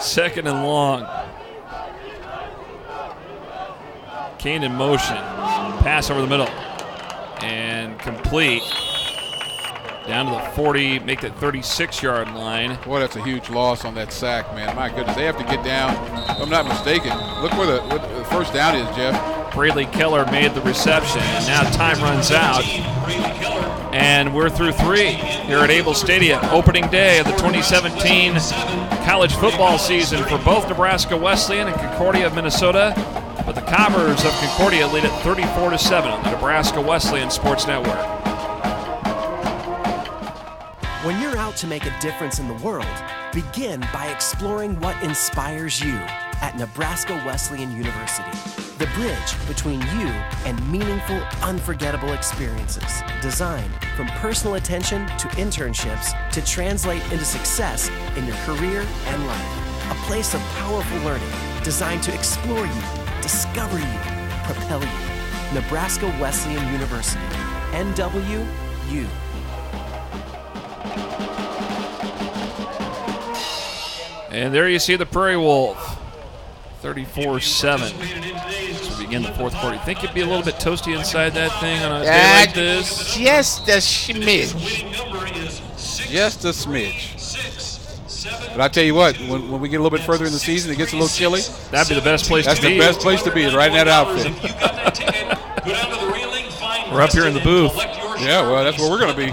2nd and long. Kane in motion. Pass over the middle. And complete. Down to the 40, make that 36-yard line. Boy, that's a huge loss on that sack, man. My goodness, they have to get down. If I'm not mistaken, look where the first down is, Jeff. Braley Keller made the reception, and now time runs out. And we're through 3 here at Able Stadium. Opening day of the 2017 college football season for both Nebraska Wesleyan and Concordia of Minnesota. But the Cobbers of Concordia lead it 34-7 on the Nebraska Wesleyan Sports Network. When you're out to make a difference in the world, begin by exploring what inspires you at Nebraska Wesleyan University. The bridge between you and meaningful, unforgettable experiences. Designed from personal attention to internships to translate into success in your career and life. A place of powerful learning designed to explore you, discover you, propel you. Nebraska Wesleyan University. NWU. And there you see the Prairie Wolf, 34-7. So begin the 4th quarter. You think it'd be a little bit toasty inside that thing on a day like this? Just a smidge. Just a smidge. But I tell you what, when we get a little bit further in the season, it gets a little chilly. That'd be the best place to be. That's the best place to be, is right in that outfit. We're up here in the booth. Yeah, well, that's where we're going to be.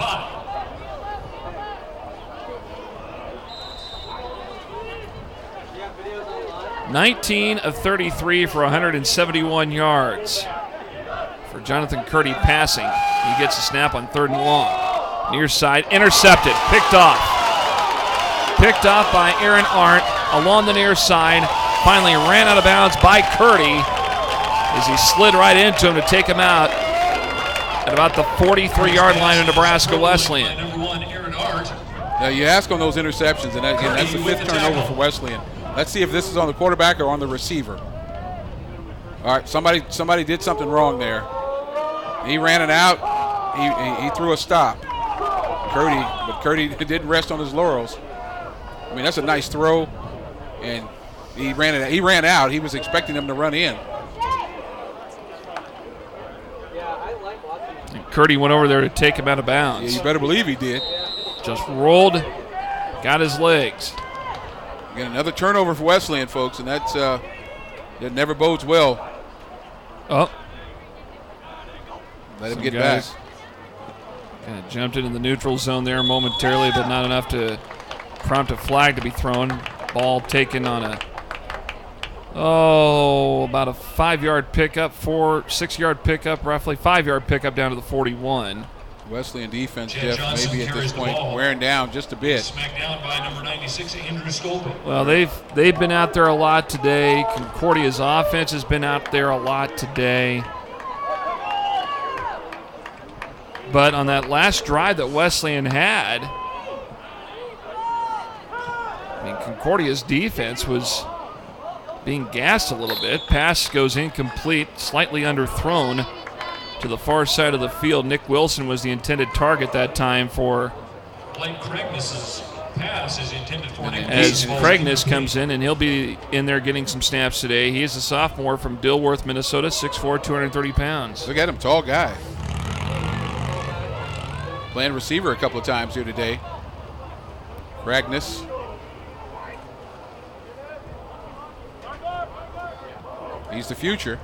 $19 of 33 for 171 yards for Jonathan Curdy passing. He gets a snap on 3rd and long. Near side, intercepted, picked off. Picked off by Aaron Arndt along the near side. Finally ran out of bounds by Curdy as he slid right into him to take him out at about the 43-yard line of Nebraska Wesleyan. Now you ask on those interceptions, and again, that's the 5th turnover for Wesleyan. Let's see if this is on the quarterback or on the receiver. All right, somebody did something wrong there. He ran it out. He threw a stop. But Curdy didn't rest on his laurels. I mean, that's a nice throw, and he ran it. He ran out. He was expecting him to run in. And Curdy went over there to take him out of bounds. Yeah, you better believe he did. Just rolled, got his legs. Again, another turnover for Wesleyan, folks, and that never bodes well. Oh. Let him get back. Kind of jumped into the neutral zone there momentarily, but not enough to prompt a flag to be thrown. Ball taken on about a 5-yard pickup, 6-yard pickup, roughly 5-yard pickup down to the 41. Wesleyan defense, Jeff, maybe at this point wearing down just a bit. Smacked down by number 96, Andrew Skolpin. Well, they've been out there a lot today. Concordia's offense has been out there a lot today. But on that last drive that Wesleyan had, I mean, Concordia's defense was being gassed a little bit. Pass goes incomplete, slightly underthrown to the far side of the field. Nick Wilson was the intended target that time for. Blake Cragness's pass is intended for Nick as Cragness comes in, and he'll be in there getting some snaps today. He is a sophomore from Dilworth, Minnesota, 6'4", 230 pounds. Look at him, tall guy. Playing receiver a couple of times here today. Cragness. He's the future.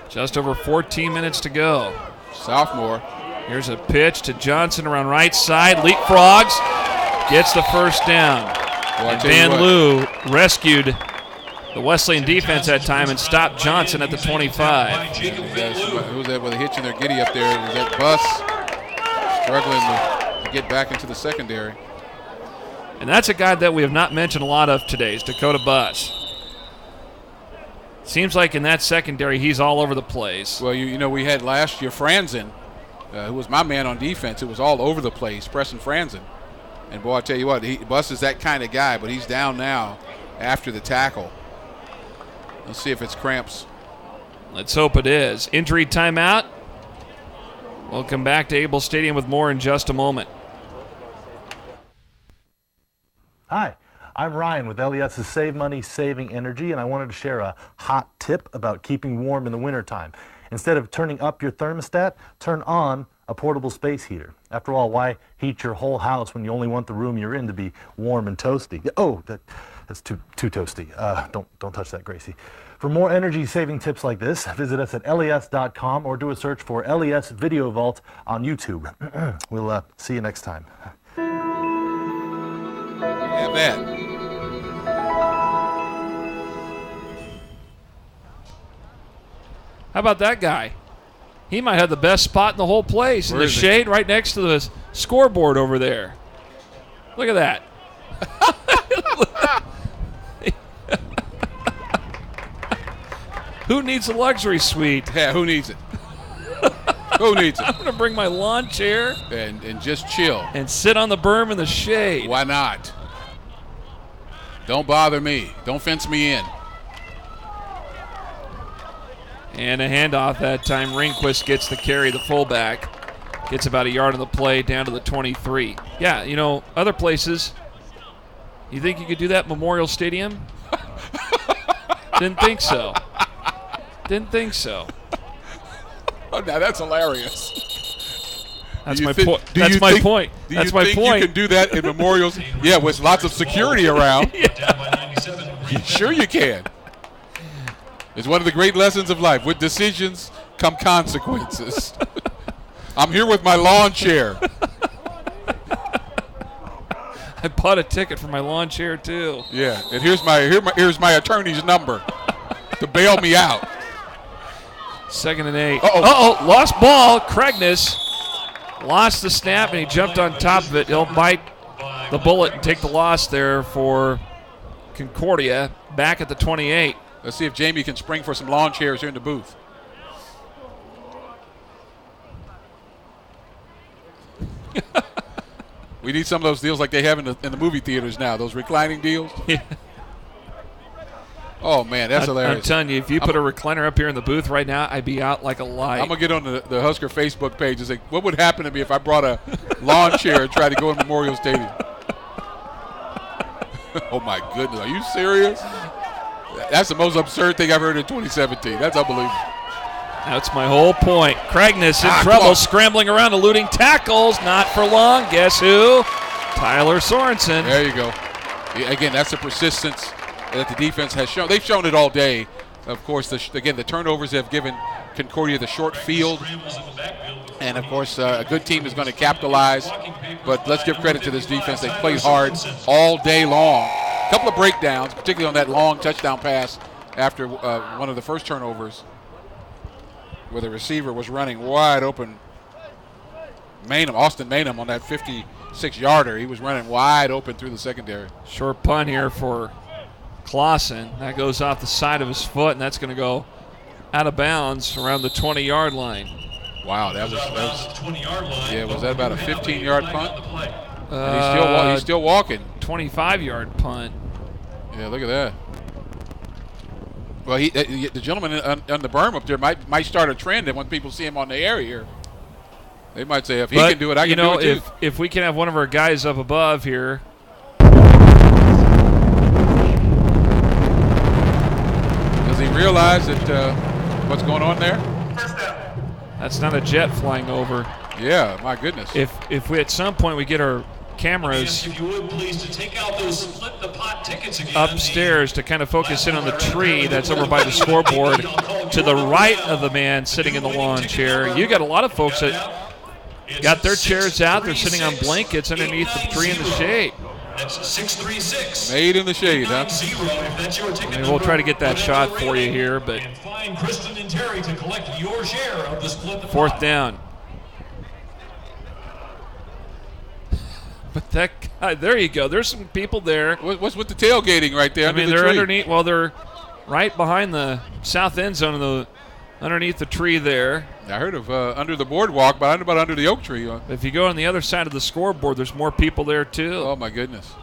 Just over 14 minutes to go. Sophomore. Here's a pitch to Johnson around right side. Leapfrogs. Gets the first down. And Van Loo rescued the Wesleyan defense that time and stopped Johnson at the 25. Who's that with a hitch in their giddy up there? Was that Bus struggling to get back into the secondary? And that's a guy that we have not mentioned a lot of today, is Dakota Bus. Seems like in that secondary he's all over the place. Well, you know, we had last year Franzen, who was my man on defense. It was all over the place, Preston Franzen. And, boy, I tell you what, Bus is that kind of guy, but he's down now after the tackle. Let's see if it's cramps. Let's hope it is. Injury timeout. We'll come back to Able Stadium with more in just a moment. Hi, I'm Ryan with LES's Save Money, Saving Energy, and I wanted to share a hot tip about keeping warm in the wintertime. Instead of turning up your thermostat, turn on a portable space heater. After all, why heat your whole house when you only want the room you're in to be warm and toasty? Oh, that's too toasty. Don't touch that, Gracie. For more energy-saving tips like this, visit us at les.com or do a search for LES Video Vault on YouTube. We'll see you next time. Have that. How about that guy? He might have the best spot in the whole place. In the shade right next to the scoreboard over there. Look at that. Who needs a luxury suite? Yeah, who needs it? Who needs it? I'm going to bring my lawn chair. And just chill. And sit on the berm in the shade. Why not? Don't bother me. Don't fence me in. And a handoff that time. Ringquist gets the carry, the fullback. Gets about a yard on the play down to the 23. Yeah, you know, other places, you think you could do that at Memorial Stadium? Didn't think so. Didn't think so. Oh, now that's hilarious. That's my point. That's my point. That's my point. You can do that in Memorials? Yeah, with lots of security around. Sure you can. It's one of the great lessons of life. With decisions come consequences. I'm here with my lawn chair. I bought a ticket for my lawn chair too. Yeah, and here's my attorney's number to bail me out. 2nd and 8. Uh-oh, lost ball. Cragness lost the snap, and he jumped on top of it. He'll bite the bullet and take the loss there for Concordia back at the 28. Let's see if Jamie can spring for some lawn chairs here in the booth. We need some of those deals like they have in the movie theaters now, those reclining deals. Yeah. Oh, man, that's hilarious. I'm telling you, if you put a recliner up here in the booth right now, I'd be out like a light. I'm going to get on the Husker Facebook page and say, what would happen to me if I brought a lawn chair and tried to go in Memorial Stadium? Oh, my goodness. Are you serious? That's the most absurd thing I've heard in 2017. That's unbelievable. That's my whole point. Cragness in trouble, scrambling around, eluding tackles. Not for long. Guess who? Tyler Sorensen. There you go. Again, that's the persistence that the defense has shown. They've shown it all day. Of course, again, the turnovers have given Concordia the short field. And, of course, a good team is going to capitalize. But let's give credit to this defense. They played hard all day long. A couple of breakdowns, particularly on that long touchdown pass after one of the first turnovers where the receiver was running wide open. Austin Maynham on that 56-yarder. He was running wide open through the secondary. Short punt here for Clausen. That goes off the side of his foot, and that's going to go out of bounds around the 20-yard line. Wow, that was 20-yard line. Yeah, was that about a 15-yard punt? He's still walking. 25-yard punt. Yeah, look at that. Well, the gentleman on the berm up there might start a trend, and when people see him on the air here, they might say, if he can do it, I can do it too. If we can have one of our guys up above here. Does he realize that what's going on there? That's not a jet flying over. Yeah, my goodness. If we at some point we get our cameras If you would please to take out those split the pot tickets again. upstairs to kind of focus in on the tree that's over by the scoreboard to the right of the man sitting in the lawn chair. You got a lot of folks that got their chairs out. They're sitting on blankets underneath the tree in the shade. That's 636. Made in the shade, huh? And we'll try to get that shot for you here, but And find Kristen and Terry to collect your share of the split the pot. fourth down. But that guy, there you go. There's some people there. What's with the tailgating right there? I mean, they're underneath. Well, they're right behind the south end zone, underneath the tree there. I heard of under the boardwalk, but I don't know about under the oak tree. If you go on the other side of the scoreboard, there's more people there too. Oh my goodness.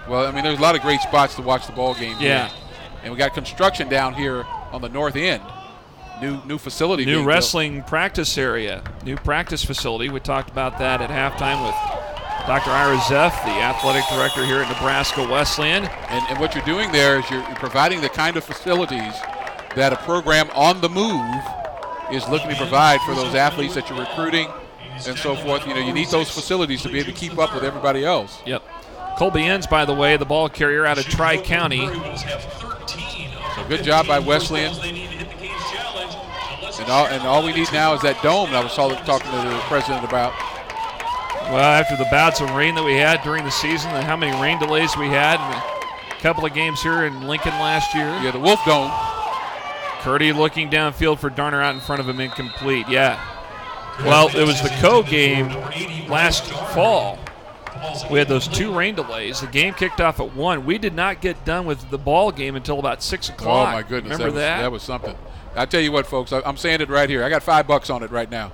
Well, I mean, there's a lot of great spots to watch the ball game. Yeah. Here. And we got construction down here on the north end. New facility. New wrestling practice area. New practice facility. We talked about that at halftime with Dr. Ira Zeff, the athletic director here at Nebraska Wesleyan. And what you're doing there is you're providing the kind of facilities that a program on the move is looking to provide for those athletes that you're recruiting and so forth. You know, you need those facilities to be able to keep up with everybody else. Yep. Colby Enns, by the way, the ball carrier out of Tri-County. So good job by Wesleyan. And all we need now is that dome that I was talking to the president about. Well, after the bouts of rain that we had during the season and how many rain delays we had in a couple of games here in Lincoln last year. Yeah, the Wolf Dome. Curdy looking downfield for Darner out in front of him, incomplete. Yeah. Well, it was the Co game last fall. We had those 2 rain delays. The game kicked off at 1. We did not get done with the ball game until about 6 o'clock. Oh, my goodness. Remember that? That was something. I tell you what, folks, I'm saying it right here. I got $5 on it right now.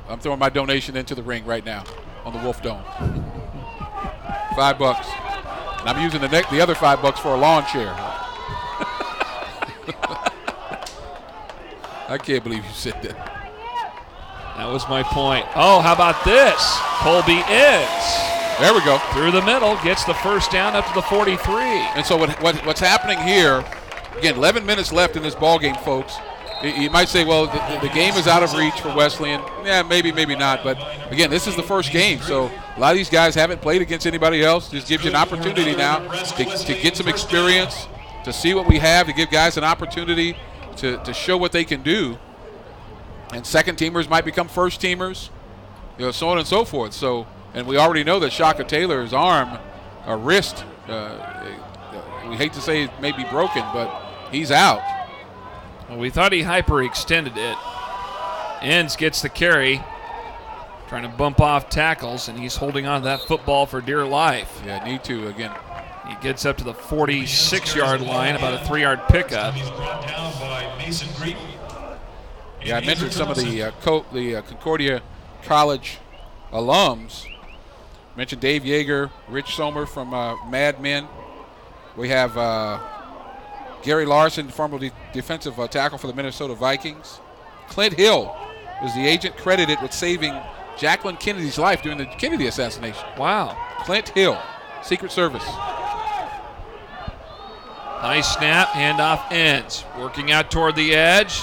I'm throwing my donation into the ring right now on the Wolf Dome. $5. And I'm using the other $5 for a lawn chair. I can't believe you said that. That was my point. Oh, how about this? Colby Enns. There we go. Through the middle, gets the first down up to the 43. And so what's happening here, again, 11 minutes left in this ball game, folks. You might say, well, the game is out of reach for Wesleyan. Yeah, maybe not. But, again, this is the first game. So a lot of these guys haven't played against anybody else. Just gives you an opportunity now to get some experience, to see what we have, to give guys an opportunity to show what they can do. And second-teamers might become first-teamers, so on and so forth. So, and we already know that Shaka Taylor's arm or wrist, we hate to say it may be broken, but he's out. Well, we thought he hyperextended it. Enns gets the carry, trying to bump off tackles, and he's holding on to that football for dear life. Yeah, need to again. He gets up to the 46-yard line, about a 3-yard pickup. Yeah, I mentioned some of the Concordia College alums. I mentioned Dave Yeager, Rich Sommer from Mad Men. We have Gary Larson, former defensive tackle for the Minnesota Vikings. Clint Hill is the agent credited with saving Jacqueline Kennedy's life during the Kennedy assassination. Wow. Clint Hill, Secret Service. Nice snap, handoff Enns. Working out toward the edge.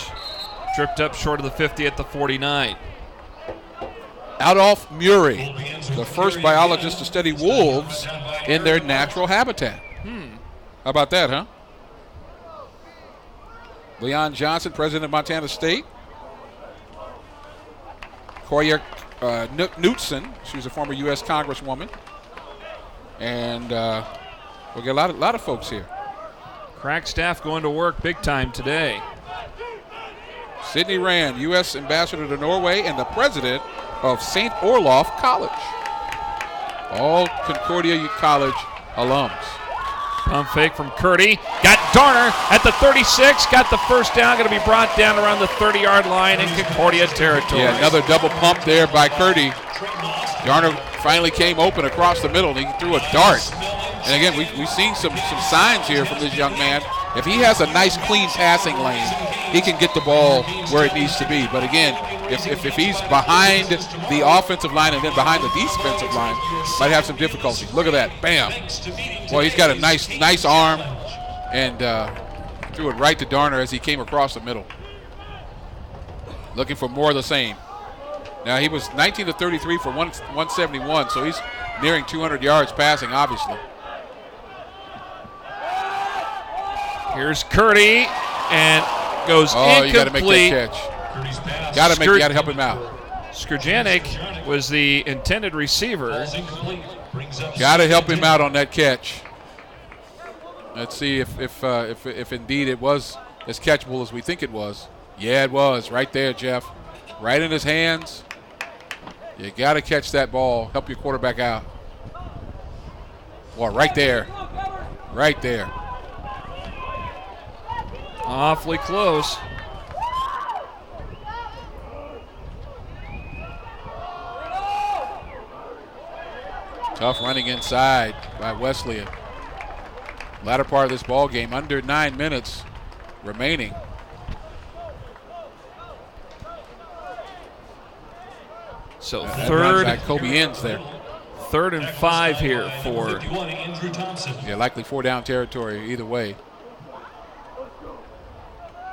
Tripped up short of the 50 at the 49. Adolph Murray, the first biologist to study wolves in their natural habitat. How about that, huh? Leon Johnson, president of Montana State. Koya Knutson, she's a former U.S. Congresswoman. And we'll get a lot of folks here. Crack staff going to work big time today. Sidney Rand, U.S. ambassador to Norway and the president of St. Orloff College. All Concordia College alums. Pump fake from Curdy. Got Darner at the 36. Got the first down. Going to be brought down around the 30-yard line in Concordia territory. Yeah, another double pump there by Curdy. Darner finally came open across the middle, and he threw a dart. And again, we've seen some signs here from this young man. If he has a nice, clean passing lane, he can get the ball where it needs to be. But again, if he's behind the offensive line and then behind the defensive line, might have some difficulty. Look at that. Bam. Boy, he's got a nice arm, and threw it right to Darner as he came across the middle. Looking for more of the same. Now, he was 19 to 33 for 171, so he's nearing 200 yards passing, obviously. Here's Curdy, and goes incomplete. You got to make that catch. Got to help him out. Skrjanek was the intended receiver. Got to help him out on that catch. Let's see if indeed it was as catchable as we think it was. Yeah, it was. Right there, Jeff. Right in his hands. You got to catch that ball. Help your quarterback out. Well, right there. Right there. Awfully close. Tough running inside by Wesleyan. Latter part of this ball game, under 9 minutes remaining. So third, Kobe ends there. 3rd and 5 here for. Yeah, likely 4-down territory either way.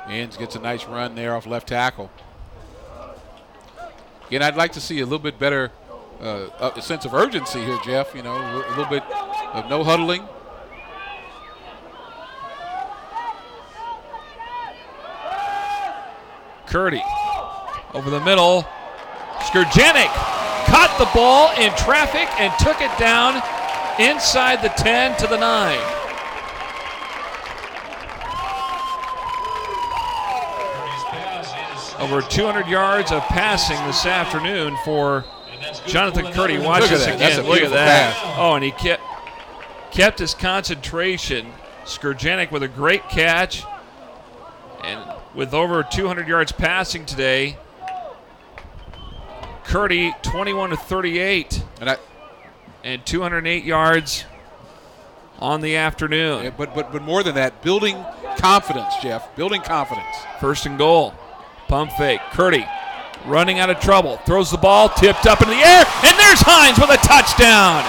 Inns gets a nice run there off left tackle. Again, I'd like to see a little bit better a sense of urgency here, Jeff. You know, a little bit of no huddling. Curdy over the middle. Skrjanek caught the ball in traffic and took it down inside the 10 to the 9. Over 200 yards of passing this afternoon for Jonathan Curdy. Watch this again. Look at that. Oh, and he kept his concentration. Skrjanek with a great catch. And with over 200 yards passing today, Curdy 21 to 38 and 208 yards on the afternoon. Yeah, but more than that, building confidence, Jeff. Building confidence. 1st and goal. Pump fake. Curdy running out of trouble. Throws the ball, tipped up in the air, and there's Hines with a touchdown.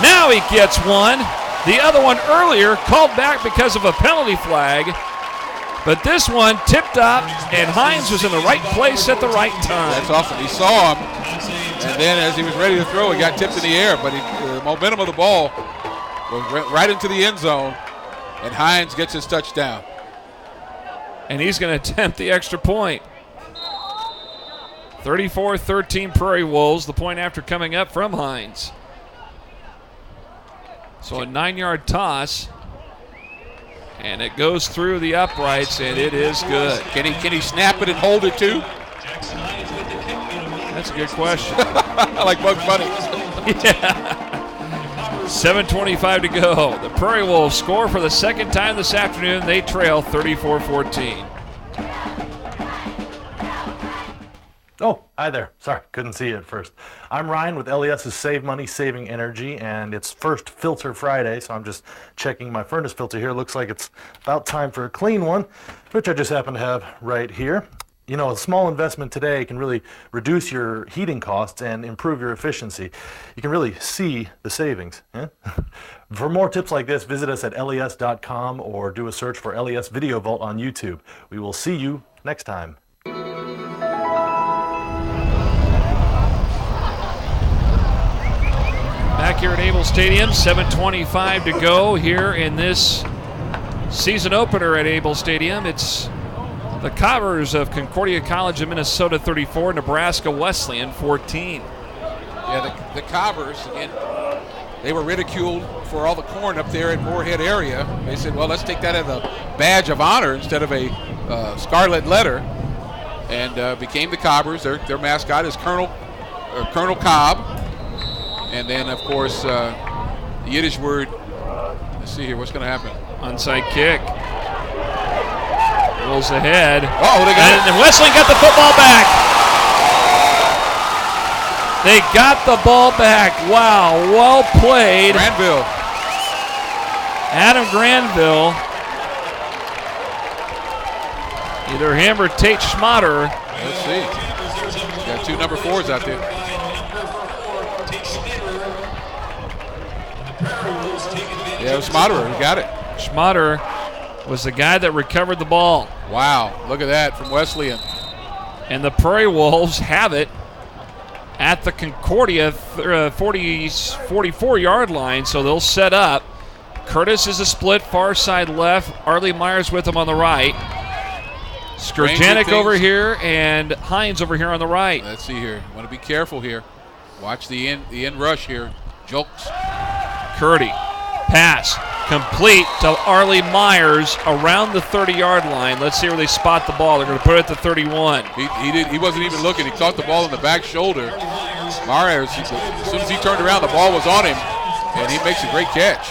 Now he gets one. The other one earlier called back because of a penalty flag. But this one tipped up, and Hines was in the right place at the right time. That's awesome. He saw him, and then as he was ready to throw, he got tipped in the air. But the momentum of the ball was right into the end zone, and Hines gets his touchdown. And he's going to attempt the extra point. 34-13 Prairie Wolves, the point after coming up from Hines. So a 9-yard toss. And it goes through the uprights, and it is good. Can he snap it and hold it too? That's a good question. I like Bugs Bunny. Yeah. 7:25 to go. The Prairie Wolves score for the second time this afternoon. They trail 34-14. Oh, hi there. Sorry, couldn't see you at first. I'm Ryan with LES's Save Money, Saving Energy, and it's first filter Friday, so I'm just checking my furnace filter here. Looks like it's about time for a clean one, which I just happen to have right here. You know, a small investment today can really reduce your heating costs and improve your efficiency. You can really see the savings. Eh? For more tips like this, visit us at les.com or do a search for LES Video Vault on YouTube. We will see you next time. Back here at Able Stadium, 7:25 to go here in this season opener at Able Stadium. It's the Cobbers of Concordia College of Minnesota 34, Nebraska Wesleyan 14. Yeah, the Cobbers, again, they were ridiculed for all the corn up there at Moorhead area. They said, well, let's take that as a badge of honor instead of a scarlet letter, and became the Cobbers. Their mascot is Colonel Cobb. And then, of course, the Yiddish word, let's see here, what's going to happen? Onside kick. Rolls ahead. Oh, they got it. And Wesleyan got the football back. They got the ball back. Wow, well played. Granville. Adam Granville. Either him or Tate Schmatter. Let's see. Got two number 4s out there. Yeah, it was Schmatter who got it. Schmatter was the guy that recovered the ball. Wow, look at that from Wesleyan. And the Prairie Wolves have it at the Concordia 44-yard line, so they'll set up. Curtis is a split far side left. Arlie Myers with him on the right. Skurjanek over here and Hines over here on the right. Let's see here. Want to be careful here. Watch the end rush here. Jokes. Curdy. Pass. Complete to Arlie Myers around the 30-yard line. Let's see where they spot the ball. They're going to put it at the 31. He wasn't even looking. He caught the ball in the back shoulder. Myers, as soon as he turned around, the ball was on him, and he makes a great catch.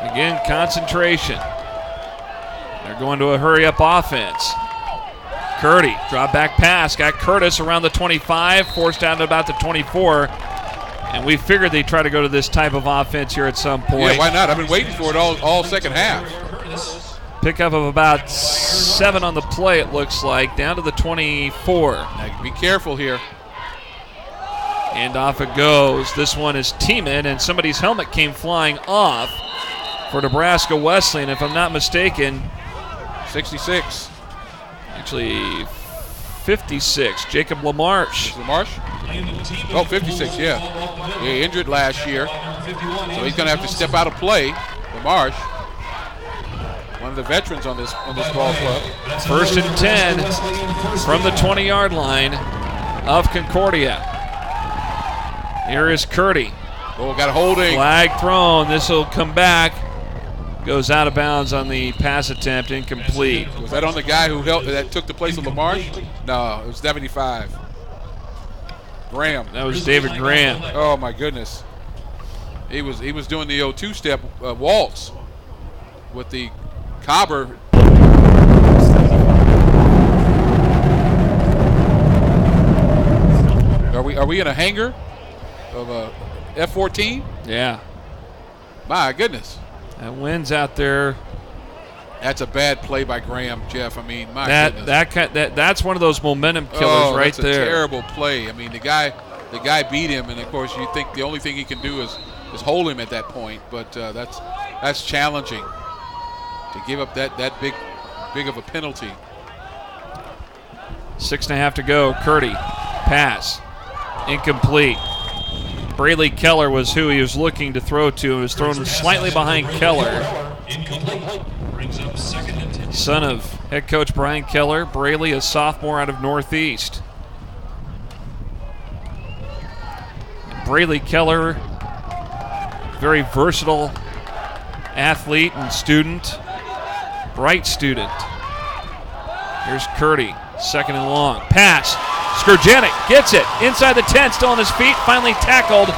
Again, concentration. They're going to a hurry-up offense. Curdy, drop back pass, got Curtis around the 25, forced down to about the 24. And we figured they'd try to go to this type of offense here at some point. Yeah, why not? I've been waiting for it all second half. Pickup of about 7 on the play, it looks like, down to the 24. Now, be careful here. And off it goes. This one is Tiemann, and somebody's helmet came flying off for Nebraska Wesleyan, if I'm not mistaken. 66. Actually, 56. Jacob LaMarche. LaMarche? Oh, 56, yeah. He injured last year, so he's going to have to step out of play. LaMarche, one of the veterans on this ball club. 1st and 10 from the 20-yard line of Concordia. Here is Curdy. Oh, got a holding. Flag thrown. This will come back. Goes out of bounds on the pass attempt, incomplete. Was that on the guy that took the place of LaMarche? No, it was 75. Graham. That was David Graham. Oh my goodness. He was doing the 2-step waltz with the cobber. Are we in a hangar of a F-14? Yeah. My goodness. That wind's out there. That's a bad play by Graham, Jeff. I mean, my goodness. That's one of those momentum killers right there. That's a terrible play. I mean, the guy beat him, and of course you think the only thing he can do is hold him at that point. But that's challenging to give up that big of a penalty. 6.5 to go. Curdy, pass, incomplete. Braley Keller was who he was looking to throw to. He was thrown slightly behind Keller. Son of head coach Brian Keller. Braley, a sophomore out of Northeast. Braley Keller, very versatile athlete and student. Bright student. Here's Curdy, 2nd and long. Pass. Skurjanek gets it inside the 10, still on his feet, finally tackled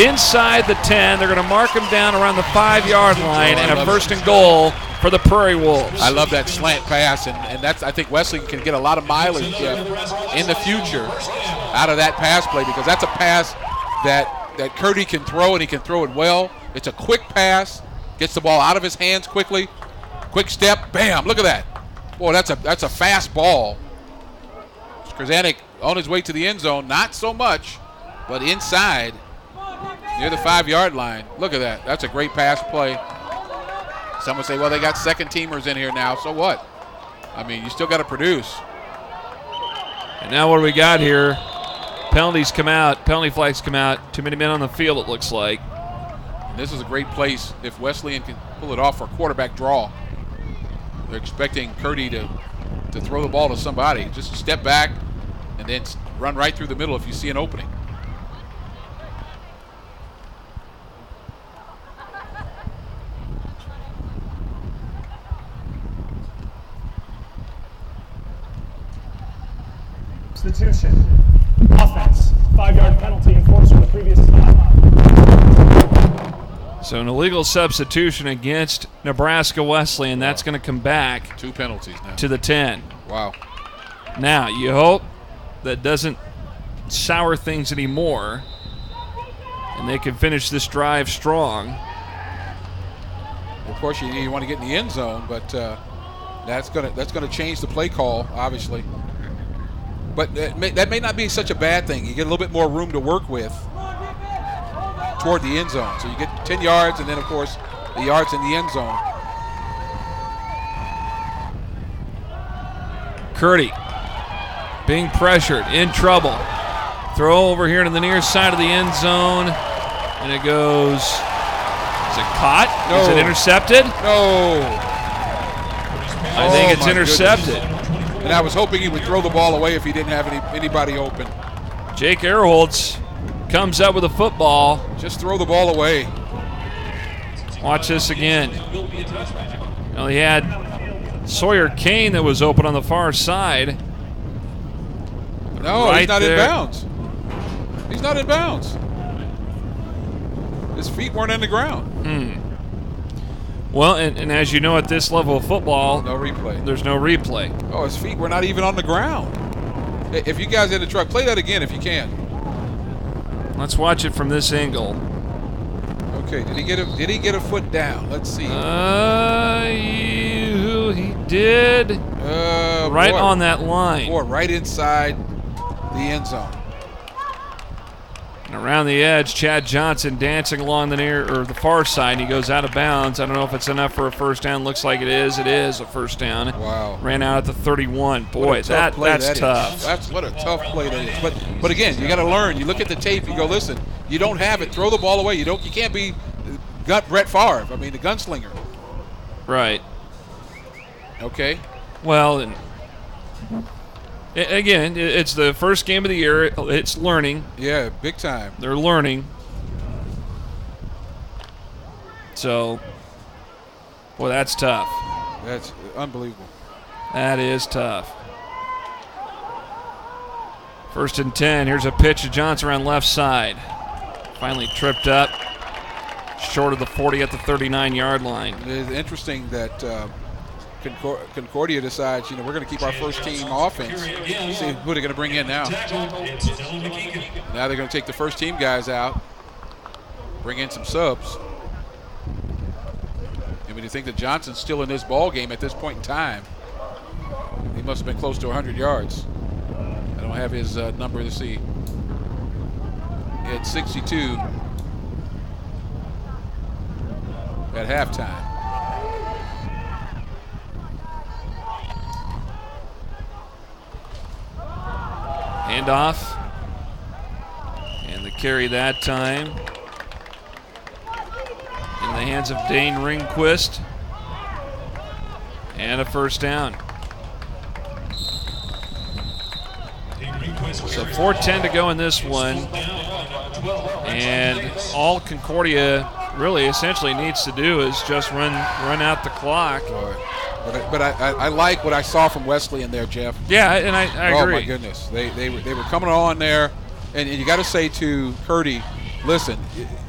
inside the 10. They're going to mark him down around the 5-yard line, and a 1st and goal for the Prairie Wolves. I love that slant pass, and that's, I think Wesleyan can get a lot of mileage in the future out of that pass play, because that's a pass that Curdy can throw, and he can throw it well. It's a quick pass, gets the ball out of his hands quickly, quick step, bam, look at that. Boy, that's a fast ball. Skurjanek on his way to the end zone, not so much, but inside near the 5-yard line. Look at that. That's a great pass play. Some would say, well, they got second-teamers in here now. So what? I mean, you still got to produce. And now what do we got here? Penalties come out. Penalty flags come out. Too many men on the field, it looks like. And this is a great place if Wesleyan can pull it off for a quarterback draw. They're expecting Curdy to throw the ball to somebody. Just step back and then run right through the middle if you see an opening. Substitution. Offense. 5-yard penalty enforced from the previous time. So an illegal substitution against Nebraska Wesleyan. That's going to come back. 2 penalties now. To the 10. Wow. Now, you hope that doesn't sour things anymore, and they can finish this drive strong. Of course, you want to get in the end zone, but that's gonna change the play call, obviously. But that may not be such a bad thing. You get a little bit more room to work with toward the end zone. So you get 10 yards, and then, of course, the yards in the end zone. Curdy being pressured, in trouble. Throw over here to the near side of the end zone. And it goes. Is it caught? No. Is it intercepted? No. I think it's intercepted. Goodness. And I was hoping he would throw the ball away if he didn't have anybody open. Jake Erholtz comes up with a football. Just throw the ball away. Watch this again. Well, he had Sawyer Kane that was open on the far side. No, right he's not there. in bounds. He's not in bounds. His feet weren't in the ground. Well, and as you know, at this level of football, no replay. There's no replay. Oh, his feet were not even on the ground. If you guys in the truck, play that again if you can. Let's watch it from this angle. Okay, did he get a foot down? Let's see. He did. Right on that line. Boy, right inside the end zone. And around the edge, Chad Johnson dancing along the far side. He goes out of bounds. I don't know if it's enough for a first down. Looks like it is. It is a first down. Wow. Ran out at the 31. Boy, that's tough. That's what a tough play that is. But again, you got to learn. You look at the tape. You go, listen. You don't have it. Throw the ball away. You can't be Brett Favre. I mean, the gunslinger. Right. Okay. Well, and again, it's the first game of the year. It's learning. Yeah, big time. They're learning. So, boy, that's tough. That's unbelievable. That is tough. 1st and 10. Here's a pitch to Johnson around left side. Finally tripped up. Short of the 40 at the 39-yard line. It is interesting that Concordia decides, we're going to keep our first team offense. See who they're going to bring in now. Now they're going to take the first team guys out, bring in some subs. And when you think that Johnson's still in this ball game at this point in time, he must have been close to 100 yards. I don't have his number to see. He had 62 at halftime. Handoff. And the carry that time in the hands of Dane Ringquist. And a first down. So 4:10 to go in this one. And all Concordia really essentially needs to do is just run out the clock. But I like what I saw from Wesley in there, Jeff. Yeah, and I agree. Oh my goodness, they were coming on there, and you got to say to Curdy, listen,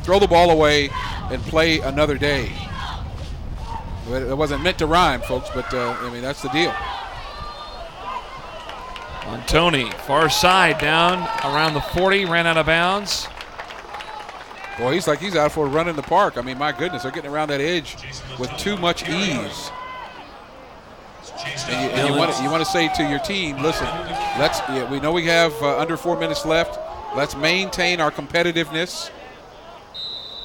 throw the ball away and play another day. It wasn't meant to rhyme, folks, but that's the deal. On Tony, far side down around the 40, ran out of bounds. Boy, he's out for a run in the park. I mean, my goodness, they're getting around that edge with too much ease. And you want to say to your team, listen, we know we have under 4 minutes left. Let's maintain our competitiveness.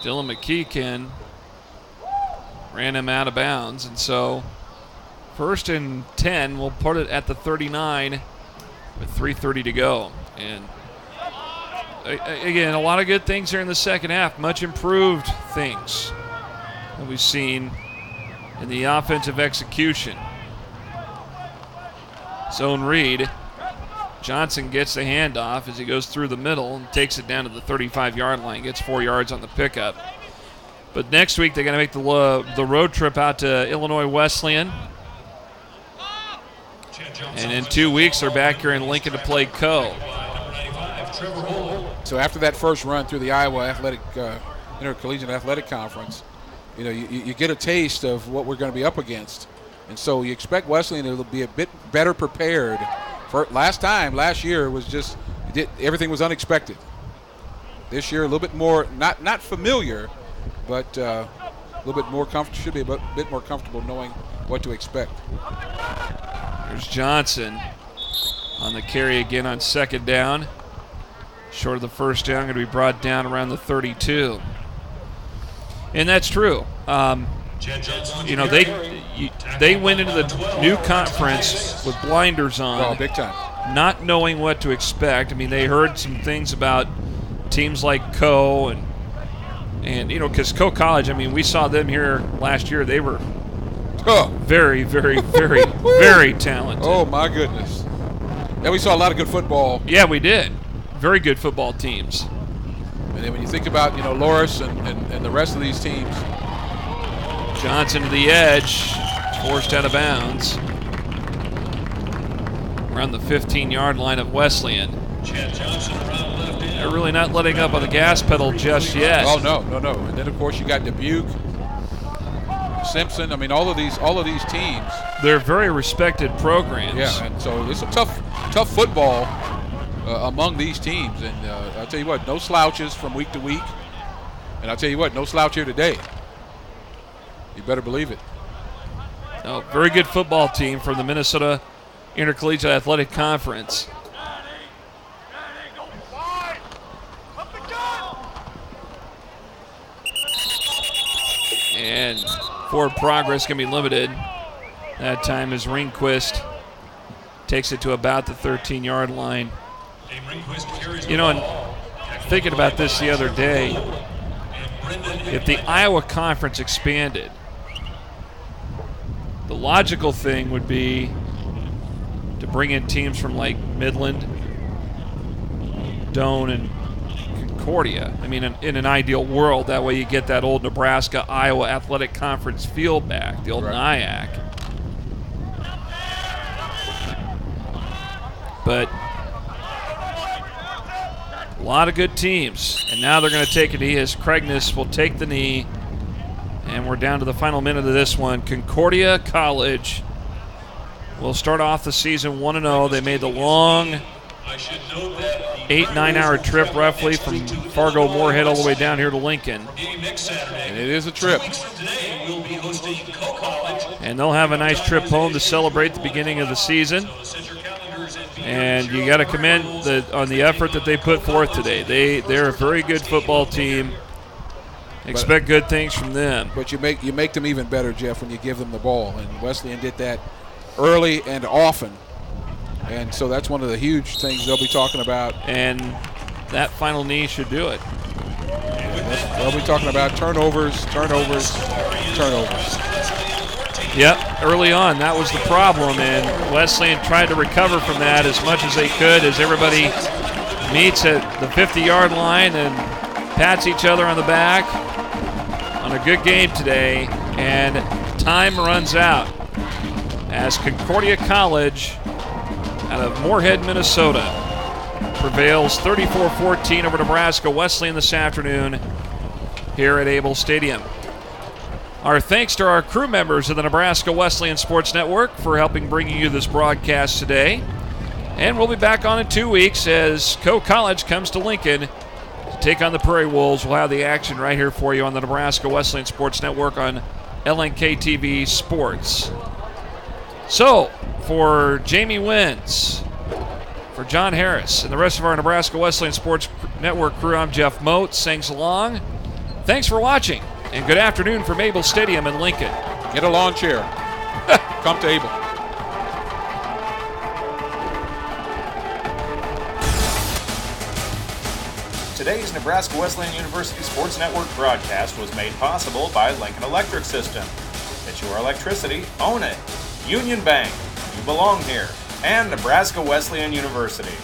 Dylan McKeekin ran him out of bounds, and so 1st and 10, we'll put it at the 39 with 3:30 to go. And again, a lot of good things here in the second half, much improved things that we've seen in the offensive execution. Zone read. Johnson gets the handoff as he goes through the middle and takes it down to the 35-yard line, gets 4 yards on the pickup. But next week they're going to make the road trip out to Illinois Wesleyan. And in 2 weeks they're back here in Lincoln to play Co. So after that first run through the Iowa Intercollegiate Athletic Conference, you get a taste of what we're going to be up against. And so you expect Wesleyan to be a bit better prepared. For last year was just everything was unexpected. This year a little bit more not familiar, but a little bit more comfortable. Should be a bit more comfortable knowing what to expect. There's Johnson on the carry again on 2nd down. Short of the first down, going to be brought down around the 32. And that's true. They went into the new conference with blinders on. Oh, big time. not knowing what to expect. I mean, they heard some things about teams like Coe and because Coe College, I mean, we saw them here last year. They were very, very, very, very talented. Oh, my goodness. Yeah, we saw a lot of good football. Yeah, we did. Very good football teams. And then when you think about, Loris and the rest of these teams. Johnson to the edge, forced out of bounds. Around the 15-yard line of Wesleyan. They're really not letting up on the gas pedal just yet. Oh, no. And then, of course, you got Dubuque, Simpson. I mean, all of these teams. They're very respected programs. Yeah, and so it's a tough football among these teams. And I'll tell you what, no slouches from week to week. And I'll tell you what, no slouch here today. You better believe it. Oh, very good football team from the Minnesota Intercollegiate Athletic Conference. And forward progress can be limited. That time as Ringquist takes it to about the 13-yard line. And thinking about this the other day, if the Iowa Conference expanded, the logical thing would be to bring in teams from like Midland, Doane, and Concordia. I mean, in an ideal world, that way you get that old Nebraska-Iowa Athletic Conference field back, the old NIAC. But a lot of good teams, and now they're going to take a knee as Craigness will take the knee, and we're down to the final minute of this one. Concordia College will start off the season 1-0. They made the long 8-9 hour trip roughly from Fargo Moorhead all the way down here to Lincoln. And it is a trip. And they'll have a nice trip home to celebrate the beginning of the season. And you got to commend on the effort that they put forth today. They're a very good football team. Expect good things from them. But you make them even better, Jeff, when you give them the ball. And Wesleyan did that early and often. And so that's one of the huge things they'll be talking about. And that final knee should do it. They'll be talking about turnovers. Yep, early on, that was the problem, and Wesleyan tried to recover from that as much as they could as everybody meets at the 50-yard line and pats each other on the back on a good game today, and time runs out as Concordia College out of Moorhead, Minnesota prevails 34-14 over Nebraska Wesleyan this afternoon here at Able Stadium. Our thanks to our crew members of the Nebraska Wesleyan Sports Network for helping bringing you this broadcast today. And we'll be back on in 2 weeks as Coe College comes to Lincoln to take on the Prairie Wolves. We'll have the action right here for you on the Nebraska Wesleyan Sports Network on LNK TV Sports. So, for Jamie Wins, for John Harris, and the rest of our Nebraska Wesleyan Sports Network crew, I'm Jeff Moats. Thanks along. Thanks for watching. And good afternoon from Able Stadium in Lincoln. Get a lawn chair. Come to Able. Today's Nebraska Wesleyan University Sports Network broadcast was made possible by Lincoln Electric System. It's your electricity, own it. Union Bank, you belong here. And Nebraska Wesleyan University.